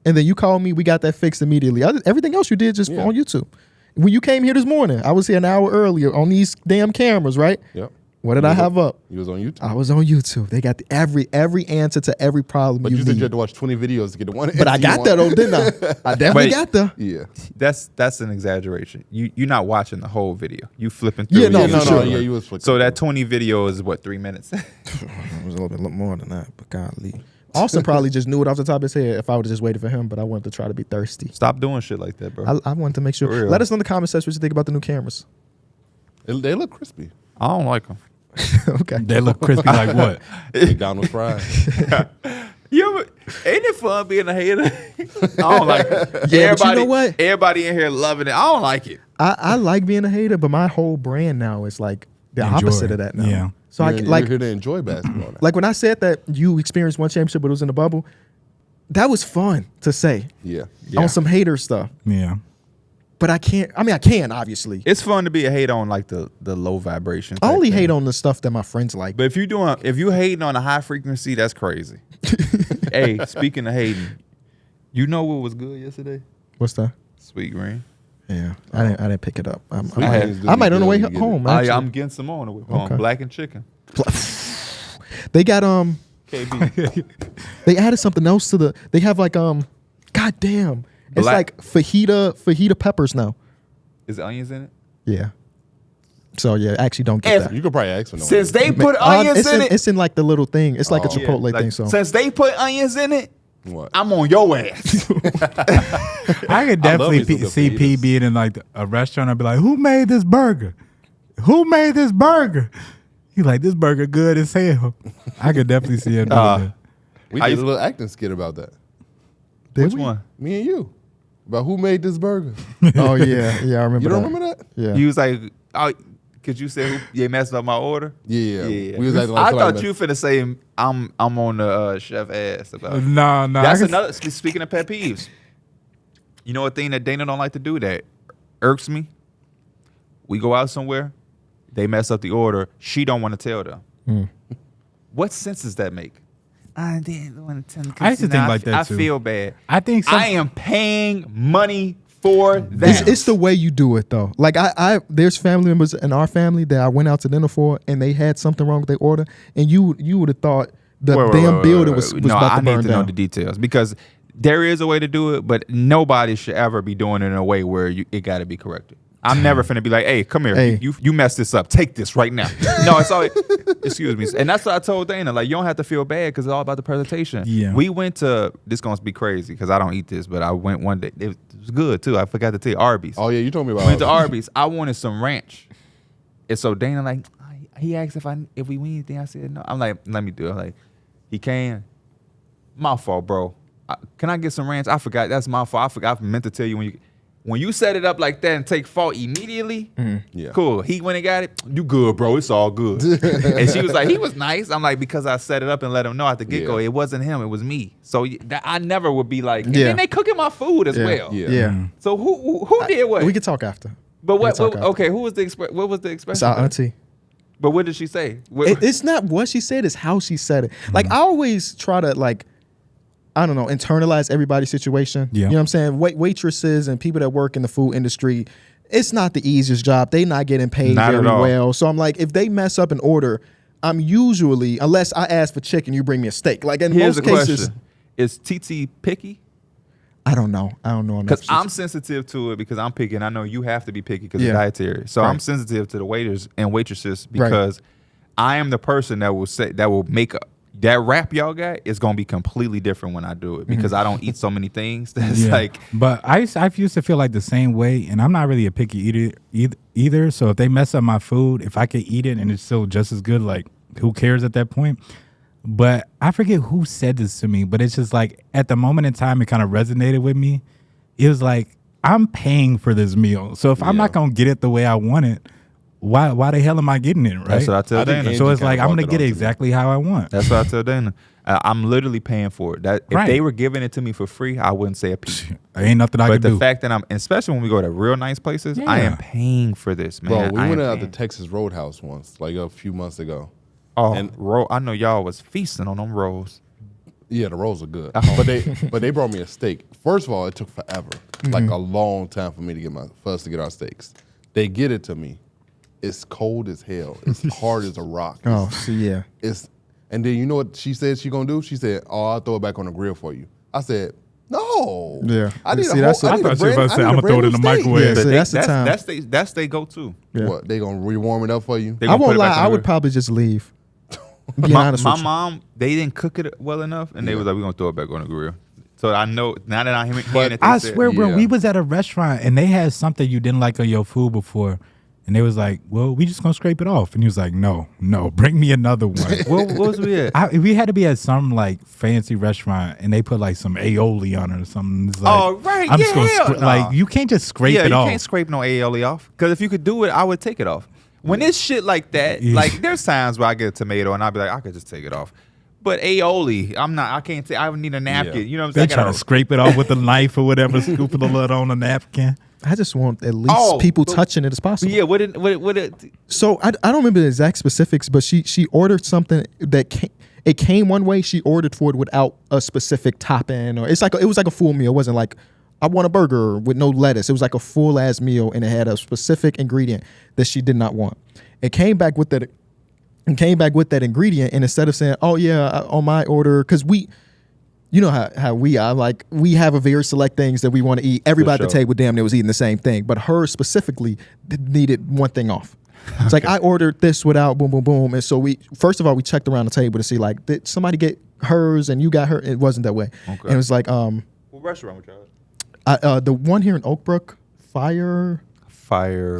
A: and then you called me. We got that fixed immediately. Everything else you did just on YouTube. When you came here this morning, I was here an hour earlier on these damn cameras, right?
C: Yep.
A: What did I have up?
C: You was on YouTube.
A: I was on YouTube. They got every answer to every problem
C: But
A: you
C: you said you
A: need.
C: had to watch 20 videos to get the one.
A: But I
C: answer you
A: got that,
C: wanted.
A: though, didn't I? I definitely
B: Wait.
A: got there.
C: Yeah.
B: That's an exaggeration. You're not watching the whole video. You flipping through.
A: Yeah, no,
B: your
A: for
C: No,
A: sure.
C: no, yeah, you was flicking
B: So that
C: through.
B: 20 video is what, 3 minutes?
A: It was a little bit more than that, but golly. Austin probably just knew it off the top of his head if I would have just waited for him, but I wanted to try to be thirsty.
B: Stop doing shit like that, bro.
A: I wanted to make
B: For
A: sure.
B: real.
A: Let us know in the comment section what you think about the new cameras.
C: They look crispy.
B: I don't like them.
A: Okay.
D: They look crispy like what?
C: McDonald's fries.
B: You ever, ain't it fun being a hater? I don't like it.
A: Yeah, but you know what?
B: Everybody in here loving it. I don't like it.
A: I like being a hater, but my whole brand now is like the
D: Enjoy.
A: opposite of that now.
D: Yeah.
A: So I
C: You're
A: like
C: here to enjoy basketball now.
A: like when I said that you experienced one championship, but it was in the bubble. That was fun to say
C: Yeah.
A: on some hater stuff.
D: Yeah.
A: But I can't. I mean, I can obviously.
B: It's fun to be a hater on like the low vibration.
A: I
B: type
A: only
B: thing.
A: hate on the stuff that my friends like.
B: But if you hating on a high frequency, that's crazy. Hey, speaking of hating, you know what was good yesterday?
A: What's that?
B: Sweet Green.
A: Yeah, I didn't pick it up. I
C: Sweet
A: might,
C: Greens do
A: I
C: be
A: might on the
C: good
A: way
C: when you get
A: home.
C: it.
A: Actually.
B: I'm getting some on the way home.
A: Okay.
B: Black and chicken.
A: They got
B: KB.
A: they added something else to the. They have like God damn. It's like fajita peppers now.
B: Is onions in it?
A: Yeah. So yeah, actually don't get that.
C: You could probably ask for no.
F: Since they put onions
A: it's
F: in it,
A: it's in like the little thing. It's like a
B: Yeah,
A: Chipotle
B: like-
A: thing. So
F: since they put onions in it,
C: What?
F: I'm on your ass.
D: I could definitely
C: me some good
D: see P
C: fajitas.
D: being in like a restaurant and be like, "Who made this burger? Who made this burger?" He's like, "This burger good as hell." I could definitely see him doing that.
C: We
B: I
C: did a
B: used-
C: little acting skit about that.
B: Which one?
C: Me and you. About who made this burger.
A: oh yeah, I remember.
C: You don't
A: that.
C: remember that?
A: Yeah.
B: You was like, oh, could you say you messed up my order?
C: Yeah.
B: Yeah.
C: We was acting like
B: I
C: somebody
B: thought you finna say I'm on the chef ass about it.
D: No.
B: That's another. Speaking of pet peeves, you know a thing that Dana don't like to do that irks me. We go out somewhere, they mess up the order. She don't want to tell them. What sense does that make? I didn't want to tell them.
D: I used to think like that,
B: I
D: too.
B: feel bad.
D: I think
B: I am paying money for that.
A: It's the way you do it though. Like I there's family members in our family that I went out to dinner for, and they had something wrong with their order, and you would have thought the damn building was
B: No,
A: about
B: I
A: to
B: need
A: burn
B: to know
A: down.
B: the details because there is a way to do it, but nobody should ever be doing it in a way where it got to be corrected. I'm never finna be like, hey, come here.
A: Hey.
B: You messed this up. Take this right now. No, it's always, excuse me. And that's what I told Dana. Like, you don't have to feel bad because it's all about the presentation.
D: Yeah.
B: We went to, this going to be crazy because I don't eat this, but I went one day. It was good too. I forgot to tell you, Arby's.
C: Oh yeah, you told me about
B: Went to
C: it.
B: Arby's. I wanted some ranch. And so Dana like, he asked if we win anything. I said no. I'm like, let me do it. I'm like, he can. My fault, bro. Can I get some ranch? I forgot. That's my fault. I forgot. I meant to tell you when you set it up like that and take fault immediately.
C: Yeah.
B: Cool. He went and got it. You good, bro. It's all good. And she was like, he was nice. I'm like, because I set it up and let him know at the get-go,
C: Yeah.
B: it wasn't him. It was me. So I never would be like, and
A: Yeah.
B: then they cooking my food as
A: Yeah.
B: well.
C: Yeah.
A: Yeah.
B: So who did what?
A: We can talk after.
B: But what?
A: We can talk after.
B: Okay, who was the what was the expression?
A: It's our auntie.
B: But what did she say? What,
A: It's not what she said, it's how she said it. Like I always try to I don't know, internalize everybody's situation.
D: Yeah.
A: You know what I'm saying? Waitresses and people that work in the food industry, it's not the easiest job. They not getting paid
B: Not at
A: very
B: all.
A: well. So I'm like, if they mess up an order, I'm usually, unless I ask for chicken, you bring me a steak. Like in
B: Here's
A: most
B: the
A: cases,
B: question: is TT picky?
A: I don't know. enough.
B: Because I'm sensitive to it because I'm picky, and I know you have to be picky because
A: Yeah.
B: of dietary. So
A: Right.
B: I'm sensitive to the waiters and waitresses because I am the person that will make that wrap y'all got is gonna be completely different when I do it because I don't eat so many things. That's
D: Yeah.
B: like
D: But I used to feel like the same way, and I'm not really a picky eater either. So if they mess up my food, if I could eat it and it's still just as good, like who cares at that point? But I forget who said this to me, but it's just like at the moment in time, it kind of resonated with me. It was like I'm paying for this meal, so if I'm not gonna get it the way I want it, why the hell am I getting it? Right.
B: that's what I tell
C: I think
B: Dana.
D: So it's
C: Angie
D: like
C: kinda
D: I'm gonna
C: brought
D: get
C: that
D: it
C: on to me.
D: exactly how I want.
B: That's what I tell Dana. I'm literally paying for it. That if
D: Right.
B: they were giving it to me for free, I wouldn't say a peep.
D: Ain't nothing I
B: But
D: can
B: the
D: do.
B: fact that especially when we go to real nice places, I
D: Yeah.
B: am paying for this,
C: Bro,
B: man.
C: we
B: I
C: went
B: am
C: out to
B: paying.
C: Texas Roadhouse once, like a few months ago.
B: Oh,
C: and-
B: I know y'all was feasting on them rolls.
C: Yeah, the rolls are good,
B: Oh.
C: but they brought me a steak. First of all, it took forever, like a long time for me to for us to get our steaks. They get it to me. It's cold as hell. It's hard as a rock.
A: Oh, so yeah.
C: And then you know what she said she gonna do? She said, "Oh, I'll throw it back on the grill for you." I said, "No."
A: Yeah.
C: I need
A: See,
C: a
A: that's
C: whole.
A: a-
C: I
D: I
C: need
D: thought
C: a
D: you were
C: brand-
D: about to say,
C: I need
D: "I'ma
C: a
D: throw it
C: brand
D: in the
C: new steak."
A: Yeah,
D: microwave."
A: so that's the time.
B: That's they go to.
A: Yeah.
C: What, they gonna rewarm it up for you?
B: They
A: I
B: gonna put
A: won't
B: it back
A: lie,
B: on
A: I
B: the
A: would
B: grill.
A: probably just leave. Be
B: My
A: honest with you.
B: mom, they didn't cook it well enough, and they was like, "We're gonna throw it back on the grill." So I know now that I'm hearing it.
D: I swear, bro,
C: Yeah.
D: we was at a restaurant and they had something you didn't like on your food before. And they was like, well, we just gonna scrape it off. And he was like, no, bring me another one.
B: What was we at?
D: We had to be at some like fancy restaurant and they put like some aioli on it or something. It's like,
B: Oh, right,
D: I'm just gonna
B: yeah.
D: like, you can't just scrape
B: Yeah,
D: it
B: you
D: off.
B: can't scrape no aioli off. Because if you could do it, I would take it off. When it's shit like that,
D: Yeah.
B: like there's times where I get a tomato and I'll be like, I could just take it off. But aioli, I can't take. I would need a napkin.
C: Yeah.
B: You know what I'm
D: They
B: saying? I
D: try to
B: gotta-
D: scrape it off with a knife or whatever, scoop it a little on a napkin.
A: I just want at least
B: Oh,
A: people
B: but-
A: touching it as possible.
B: Yeah, what it
A: So I don't remember the exact specifics, but she ordered something that it came one way. She ordered for it without a specific topping, or it was like a full meal. It wasn't like I want a burger with no lettuce. It was like a full ass meal, and it had a specific ingredient that she did not want. It came back with that ingredient, and instead of saying, "Oh yeah, on my order," because you know how we are. Like, we have a very select things that we want to eat. Everybody at the
B: sure.
A: table, damn, they was eating the same thing. But her specifically needed one thing off. It's like, I ordered this without boom, boom, boom. And so first of all, we checked around the table to see, like, did somebody get hers and you got her? It wasn't that way.
B: Okay.
A: And it was like,
B: What restaurant would y'all at?
A: the one here in Oakbrook, Fire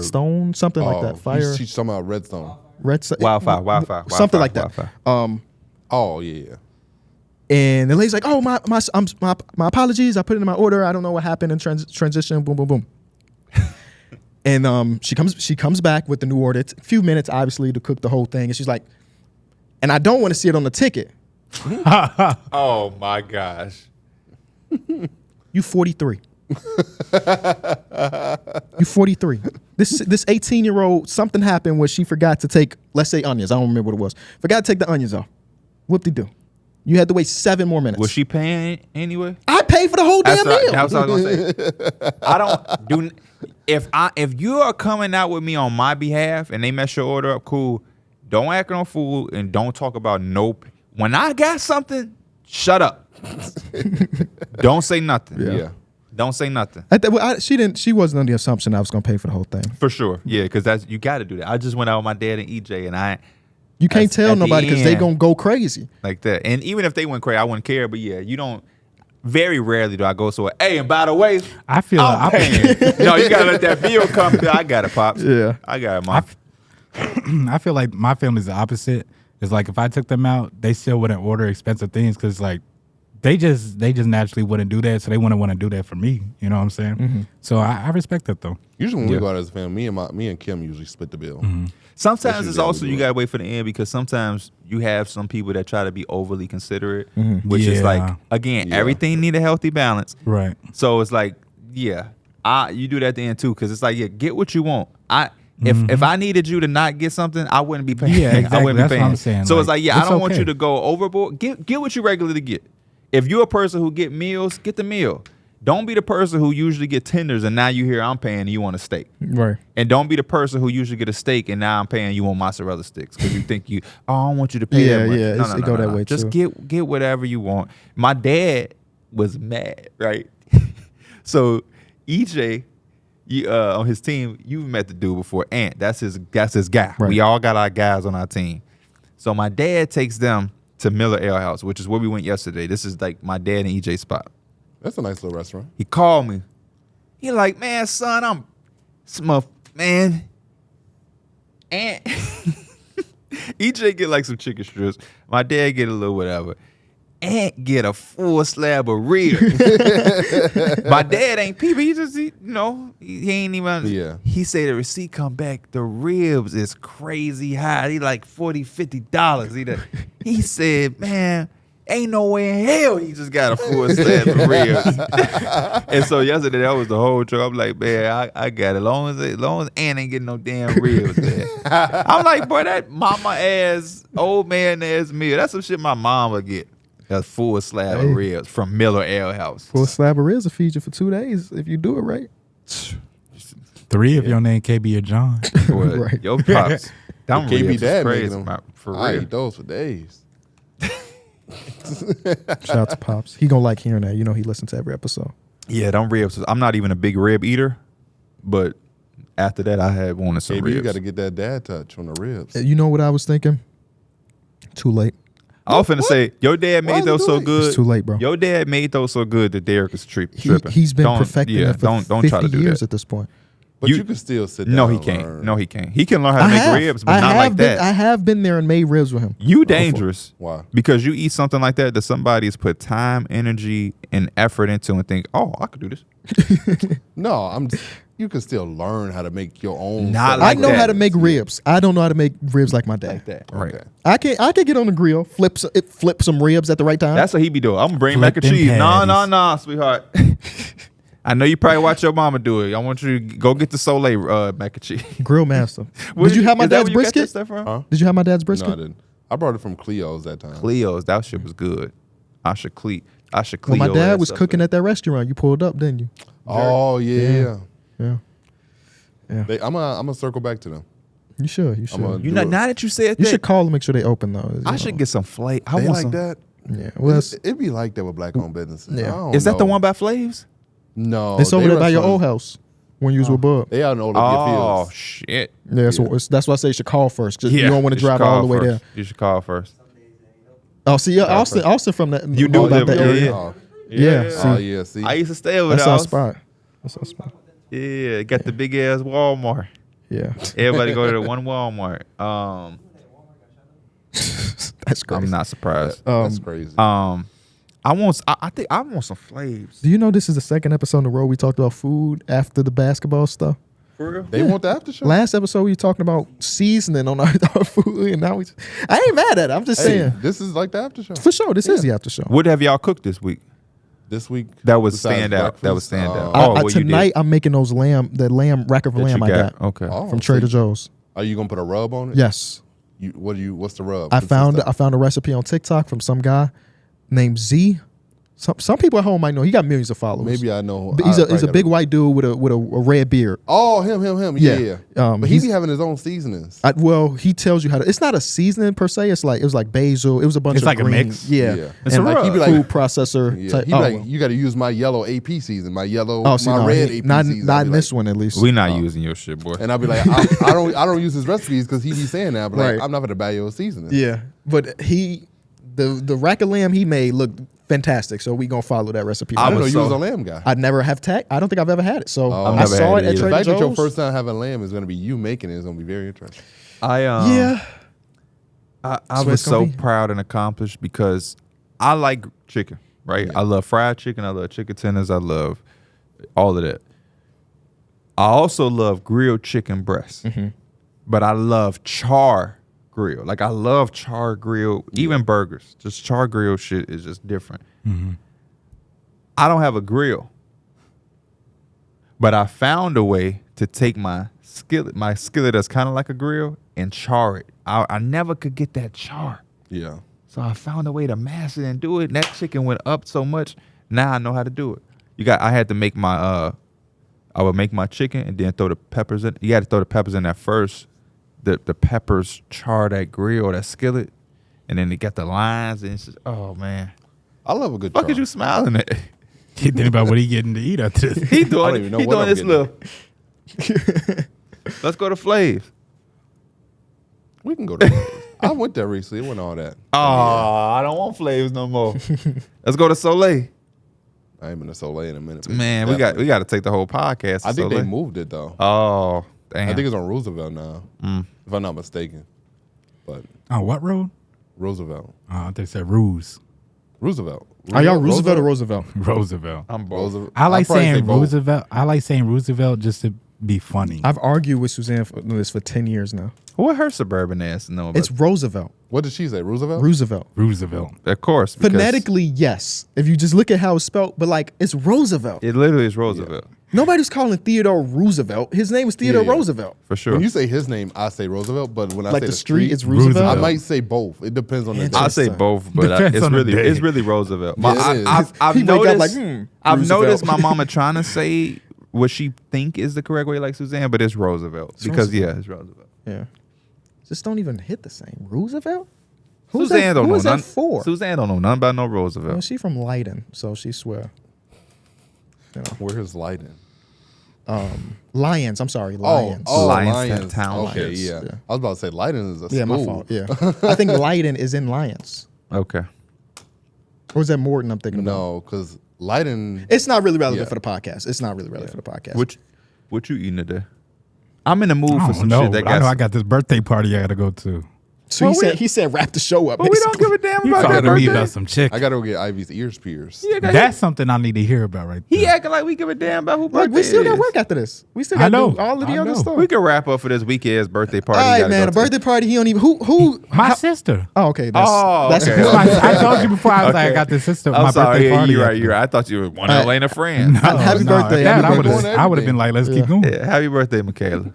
A: Stone, something like that. Fire
C: She's talking about Redstone.
B: Wildfire.
A: something like that.
B: Wildfire.
C: Oh yeah.
A: And the lady's like, "Oh, my apologies. I put it in my order. I don't know what happened in transition. Boom, boom, boom." And she comes back with the new order. It's a few minutes, obviously, to cook the whole thing. And she's like, "And I don't want to see it on the ticket."
B: Oh my gosh.
A: You 43. You 43. This 18-year-old, something happened where she forgot to take, let's say, onions. I don't remember what it was. Forgot to take the onions off. Whoop-de-doo. You had to wait 7 more minutes.
B: Was she paying anyway?
A: I paid for the whole damn meal.
B: That's what I was gonna say. I don't do. If you are coming out with me on my behalf and they mess your order up, cool. Don't act on fool and don't talk about nope. When I got something, shut up. Don't say nothing.
C: Yeah.
B: Don't say nothing.
A: She wasn't under the assumption I was gonna pay for the whole thing.
B: For sure. Yeah, because you got to do that. I just went out with my dad and EJ, and
A: You can't tell
B: at the
A: nobody because they
B: end,
A: gonna go crazy.
B: like that. And even if they went crazy, I wouldn't care. But yeah, you don't. Very rarely do I go so. Hey, and by the way,
D: I feel
B: I'm paying. No, you gotta let that bill come. I got it, pops.
A: Yeah.
B: I got it, mom.
D: I feel like my family's the opposite. It's like if I took them out, they still wouldn't order expensive things because like they just naturally wouldn't do that, so they wouldn't want to do that for me. You know what I'm saying?
A: Mm-hmm.
D: So I respect that though.
C: Usually when we go out as a family, me and Kim usually split the bill.
B: Sometimes
C: That's
B: it's
C: usually
B: also
C: how we
B: you
C: do it.
B: gotta wait for the end because sometimes you have some people that try to be overly considerate,
A: Mm-hmm.
B: which is like
D: Yeah.
B: again,
C: Yeah.
B: everything need a healthy balance.
D: Right.
B: So it's like, yeah, you do that at the end too, because it's like, yeah, get what you want. If I needed you to not get something, I wouldn't be paying.
D: Yeah,
B: I
D: exactly.
B: wouldn't
D: That's
B: be
D: what
B: paying.
D: I'm saying.
B: So
D: Like,
B: it's like, yeah, I
D: it's
B: don't want
D: okay.
B: you to go overboard. Get what you regularly get. If you're a person who get meals, get the meal. Don't be the person who usually get tenders and now you hear I'm paying and you want a steak.
A: Right.
B: And don't be the person who usually get a steak and now I'm paying you on mozzarella sticks because you think I don't want you to pay that much.
A: Yeah,
B: No,
A: it go that way
B: Just
A: too.
B: get whatever you want. My dad was mad, right? So EJ, on his team, you've met the dude before, Ant. That's his guy.
A: Right.
B: We all got our guys on our team. So my dad takes them to Miller Ale House, which is where we went yesterday. This is like my dad and EJ spot.
C: That's a nice little restaurant.
B: He called me. He like, man, son, man. And EJ get like some chicken strips. My dad get a little whatever. Ant get a full slab of ribs. My dad ain't people. He just, he ain't even.
C: Yeah.
B: He say the receipt come back. The ribs is crazy high. He like $40, $50. He said, man, ain't no way in hell he just got a full slab of ribs. And so yesterday that was the whole joke. I'm like, man, I got it. As long as Ant ain't getting no damn ribs, man. I'm like, boy, that mama ass, old man ass meal. That's some shit my mom would get. A full slab of ribs from Miller Ale House.
A: Full slab of ribs will feed you for 2 days if you do it right.
D: 3 if your name KB or John.
B: Boy,
A: Right.
B: Yo, pops. Them
C: KB
B: ribs is
C: dad
B: crazy,
C: making them.
B: man, for
C: I
B: real.
C: eat those for days.
A: Shout out to Pops. He gonna like hearing that. You know he listens to every episode.
B: Yeah, them ribs. I'm not even a big rib eater, but after that, I had wanted some
C: KB,
B: ribs.
C: you got to get that dad touch on the ribs.
A: You know what I was thinking? Too late.
B: I was finna say, your dad
C: Why
B: made
C: is it
B: those
C: too
B: so
C: late?
B: good.
A: It's too late, bro.
B: Your dad made those so good that Darrick is tripping.
A: He's been
B: Don't-
A: perfecting
B: yeah,
A: it for
B: don't
A: 50
B: try to do
A: years
B: that.
A: at this point.
C: But
B: you-
C: you can still sit down.
B: No, he
C: and
B: can't.
C: learn.
B: No, he can't. He can learn how to make ribs, but not like that.
A: I have been there and made ribs with him.
B: You dangerous.
C: Why?
B: Because you eat something like that somebody has put time, energy, and effort into and think, oh, I could do this.
C: No, you can still learn how to make your own.
B: Not
C: stuff.
B: like
A: I know
B: that.
A: how to make ribs. I don't know how to make ribs like my dad.
B: Like that. Right.
C: Okay.
A: I can get on the grill, flip some ribs at the right time.
B: That's what he be doing. I'm gonna bring
D: Flip
B: mac and
D: them
B: cheese. No,
D: patties.
B: sweetheart. I know you probably watch your mama do it. I want you to go get the Soleil mac and cheese.
A: Grill master.
B: Where
A: Did you have my
B: is that
A: dad's
B: where you got that
A: brisket?
B: stuff from?
C: Huh?
A: Did you have my dad's
C: No,
A: brisket?
C: I didn't. I brought it from Cleo's that time.
B: Cleo's, that shit was good. I should Cleo.
A: When my
B: that
A: dad was
B: stuff
A: cooking
B: up.
A: at that restaurant, you pulled up, didn't you?
C: Oh yeah.
A: Yeah.
C: I'm gonna circle back to them.
A: You should. You should.
C: gonna
B: You
C: do
B: know,
C: it.
B: now that you said
A: You
B: that,
A: should call and make sure they open though.
B: I should get some flake. I
C: They
B: want
C: like
B: some.
C: that.
A: Yeah. Well,
C: It'd be like that with black-owned businesses.
A: Yeah.
C: I don't
B: Is that the
C: know.
B: one by Flaves?
C: No.
A: it's over
C: they
A: there by
C: run
A: your
C: some-
A: old house when you was with Bub.
C: They out in Old
B: Oh
C: Fields.
B: shit!
A: Yeah, so that's why I say you should call first. 'Cause you don't want to
B: you should
A: drive all
B: call
A: the way
B: first.
A: there.
B: You should call first.
A: Oh, see, yeah, Austin from that.
B: You
A: know
B: do
A: about
B: live
A: that
B: there,
A: area.
C: Oh,
A: Yeah. See,
C: oh, yeah. See,
B: I used to stay over
A: that's
B: there.
A: our spot. That's our spot.
B: Yeah, got the big ass Walmart.
A: Yeah.
B: Everybody go to the one Walmart.
A: That's crazy.
B: I'm not surprised.
C: that's crazy.
B: I think I want some Flaves.
A: Do you know this is the second episode in a row we talked about food after the basketball stuff?
B: For real?
C: They want the after show.
A: Last episode we were talking about seasoning on our food, and now I ain't mad at it. I'm just
C: Hey,
A: saying.
C: this is like the after show.
A: For sure, this is the after show.
B: What have y'all cooked this week?
C: This week
B: That was
C: besides
B: stand out. That was
C: breakfast,
B: stand out.
A: I-
B: what you did.
A: tonight I'm making those the lamb rack of
B: That
A: lamb
B: you
A: I got
B: Okay.
C: Oh,
A: from
C: see,
A: Trader Joe's.
C: Are you gonna put a rub on it?
A: Yes,
C: What's the rub?
A: I
C: consist of?
A: found a recipe on TikTok from some guy named Z. Some people at home might know. He got millions of followers.
C: Maybe I know.
A: But he's
C: I
A: a
C: probably
A: big
C: gotta-
A: white dude with a red beard.
C: Oh, him.
A: Yeah.
C: Yeah.
A: But
C: But he
A: he's-
C: be having his own seasonings.
A: Well, he tells you how to. It's not a seasoning per se. It was like basil. It was a bunch
D: It's
A: of
D: like a
A: green,
D: mix?
A: Yeah,
C: It's
A: and
C: a
A: like
C: rub.
A: he be like food processor.
C: Yeah.
A: Type,
C: He be like, you got to use my yellow AP season, my yellow,
A: see,
C: my
A: no,
C: red
A: he-
C: AP
A: not
C: season.
A: not
C: I'll
A: in
C: be
A: this
C: like,
A: one at least.
B: We not using your shit, boy.
C: And I'll be like, I don't use his recipes because he be saying that. But like,
A: Right.
C: I'm not gonna buy your seasoning.
A: Yeah, but the rack of lamb he made looked fantastic. So we gonna follow that recipe.
C: I didn't know
B: was
C: you was
B: so-
C: a lamb guy.
A: I never have I don't think I've ever had it. So
C: I've
A: I
B: never
A: saw
B: had
A: it
B: it
A: at
B: either.
C: The
A: Trader
C: fact that your
A: Joe's.
C: first time having lamb is gonna be you making it is gonna be very interesting.
B: I
A: Yeah,
B: I
A: So
B: was
A: it's gonna
B: so
A: be-
B: proud and accomplished because I like chicken, right? I love fried chicken. I love chicken tenders. I love all of that. I also love grilled chicken breasts, but I love char grill. Like I love char grill, even burgers. Just char grill shit is just different. I don't have a grill, but I found a way to take my skillet that's kind of like a grill, and char it. I never could get that char.
C: Yeah.
B: So I found a way to master it and do it. And that chicken went up so much. Now I know how to do it. I had to make my I would make my chicken and then throw the peppers in. You got to throw the peppers in there first. The peppers char that grill, that skillet, and then they got the lines and it's just, oh man.
C: I love a good
B: Fuck
C: char.
B: is you smiling at?
D: He think about what he getting to eat after this.
B: He
C: I
B: doing
C: don't even know
B: he
C: what
B: doing
C: I'm
B: this
C: getting
B: little. Let's go to Flaves.
C: We can go to. I went there recently. It wasn't all that.
B: Oh, I don't want Flaves no more. Let's go to Soleil.
C: I ain't been to Soleil in a minute. but
B: Man, we
C: definitely.
B: got to take the whole podcast. To
C: I think they
B: Soleil.
C: moved it though.
B: Oh, damn.
C: I think it's on Roosevelt now, if I'm not mistaken. But
D: On what road?
C: Roosevelt,
D: They said Ruse.
C: Roosevelt.
A: Are y'all Roosevelt or Roosevelt?
D: Roosevelt.
B: I'm both.
C: Roosevelt.
D: I like
C: I'd probably say
D: saying
C: both.
D: Roosevelt. I like saying Roosevelt just to be funny.
A: I've argued with Suzanne for this for 10 years now.
B: What her suburban ass know about?
A: It's Roosevelt.
C: What did she say? Roosevelt.
A: Roosevelt.
D: Roosevelt.
B: Of course. because
A: Phonetically, yes. If you just look at how it's spelled, but like it's Roosevelt.
B: It literally is Roosevelt.
A: Nobody's calling Theodore Roosevelt. His name is Theodore
C: Yeah.
A: Roosevelt.
B: For sure.
C: When you say his name, I say Roosevelt. But when I
A: Like
C: say
A: the street, it's
D: Roosevelt.
A: Roosevelt.
C: I might say both. It depends on the day.
B: I say both, but
D: Depends
B: it's
D: on the
B: really
D: day.
B: it's really Roosevelt.
C: Yeah, it is.
B: I've
A: He wake up
B: noticed
A: like,
B: I've
A: Roosevelt.
B: noticed my mama trying to say what she think is the correct way, like Suzanne, but it's Roosevelt because
A: Roosevelt.
B: it's Roosevelt.
A: Yeah. Just don't even hit the same. Roosevelt?
B: Suzanne don't
A: who
B: know
A: is that
B: none.
A: for?
B: Suzanne don't know nothing about no
A: Well,
B: Roosevelt.
A: she from Leiden, so she swear.
C: Where's Leiden?
A: Lions. I'm sorry, Lions.
B: Lions Town.
C: Okay,
A: Lions,
C: yeah.
A: yeah.
C: I was about to say Leiden is a
A: yeah,
C: school.
A: my fault. Yeah. I think Leiden is in Lions.
B: Okay.
A: Or is that Morton I'm thinking about?
C: No, because Leiden.
A: It's not really relevant
C: Yeah.
A: for the podcast. It's not really relevant for the podcast.
B: What you eating today? I'm in the mood
D: I
B: for
D: don't
B: some
D: know.
B: shit that
D: but I know I
B: got.
D: got this birthday party I got to go to.
A: So he said wrap the show up.
B: But we don't
A: basically.
B: give a damn
D: You
B: about that
D: talking to me
B: birthday.
D: about some chicken.
C: I got to go get Ivy's ears pierced.
D: That's something I need to hear about right there.
B: He acting like we give a damn about who
A: Look,
B: birthday
A: we still got
B: is.
A: work after this. We still
D: I
A: got to
D: know.
A: do all of the
D: I
A: other
D: know.
A: stuff.
B: We can wrap up for this weak ass birthday party.
A: All
B: we
A: right,
B: gotta
A: man.
B: go
A: A
B: to.
A: birthday party. He don't even who.
D: My sister.
A: Oh, okay.
B: Oh,
A: That's
B: okay.
A: cool.
D: I told you before. I was like, I got this sister.
B: I'm
D: my
B: sorry.
D: birthday
B: Yeah,
D: party.
B: you're right.
D: after.
B: You're right. I thought you were one
A: Uh,
B: of Elena friends.
A: Happy birthday,
D: That,
A: happy
D: I
C: birthday.
D: would have been like, let's keep going.
B: Yeah, happy birthday, Michaela.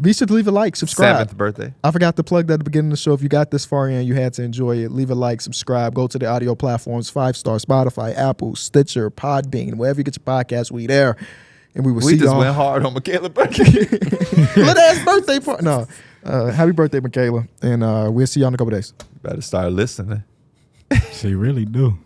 A: Be sure to leave a like, subscribe.
B: 7th birthday.
A: I forgot to plug that at the beginning of the show. If you got this far in, you had to enjoy it. Leave a like, subscribe. Go to the audio platforms: 5-star, Spotify, Apple, Stitcher, Podbean, wherever you get your podcast. We there, and we will
B: We
A: see
B: just
A: y'all.
B: went hard on Michaela's birthday.
A: Little ass birthday party. No, happy birthday, Michaela, and we'll see y'all in a couple days.
B: Better start listening.
D: She really do.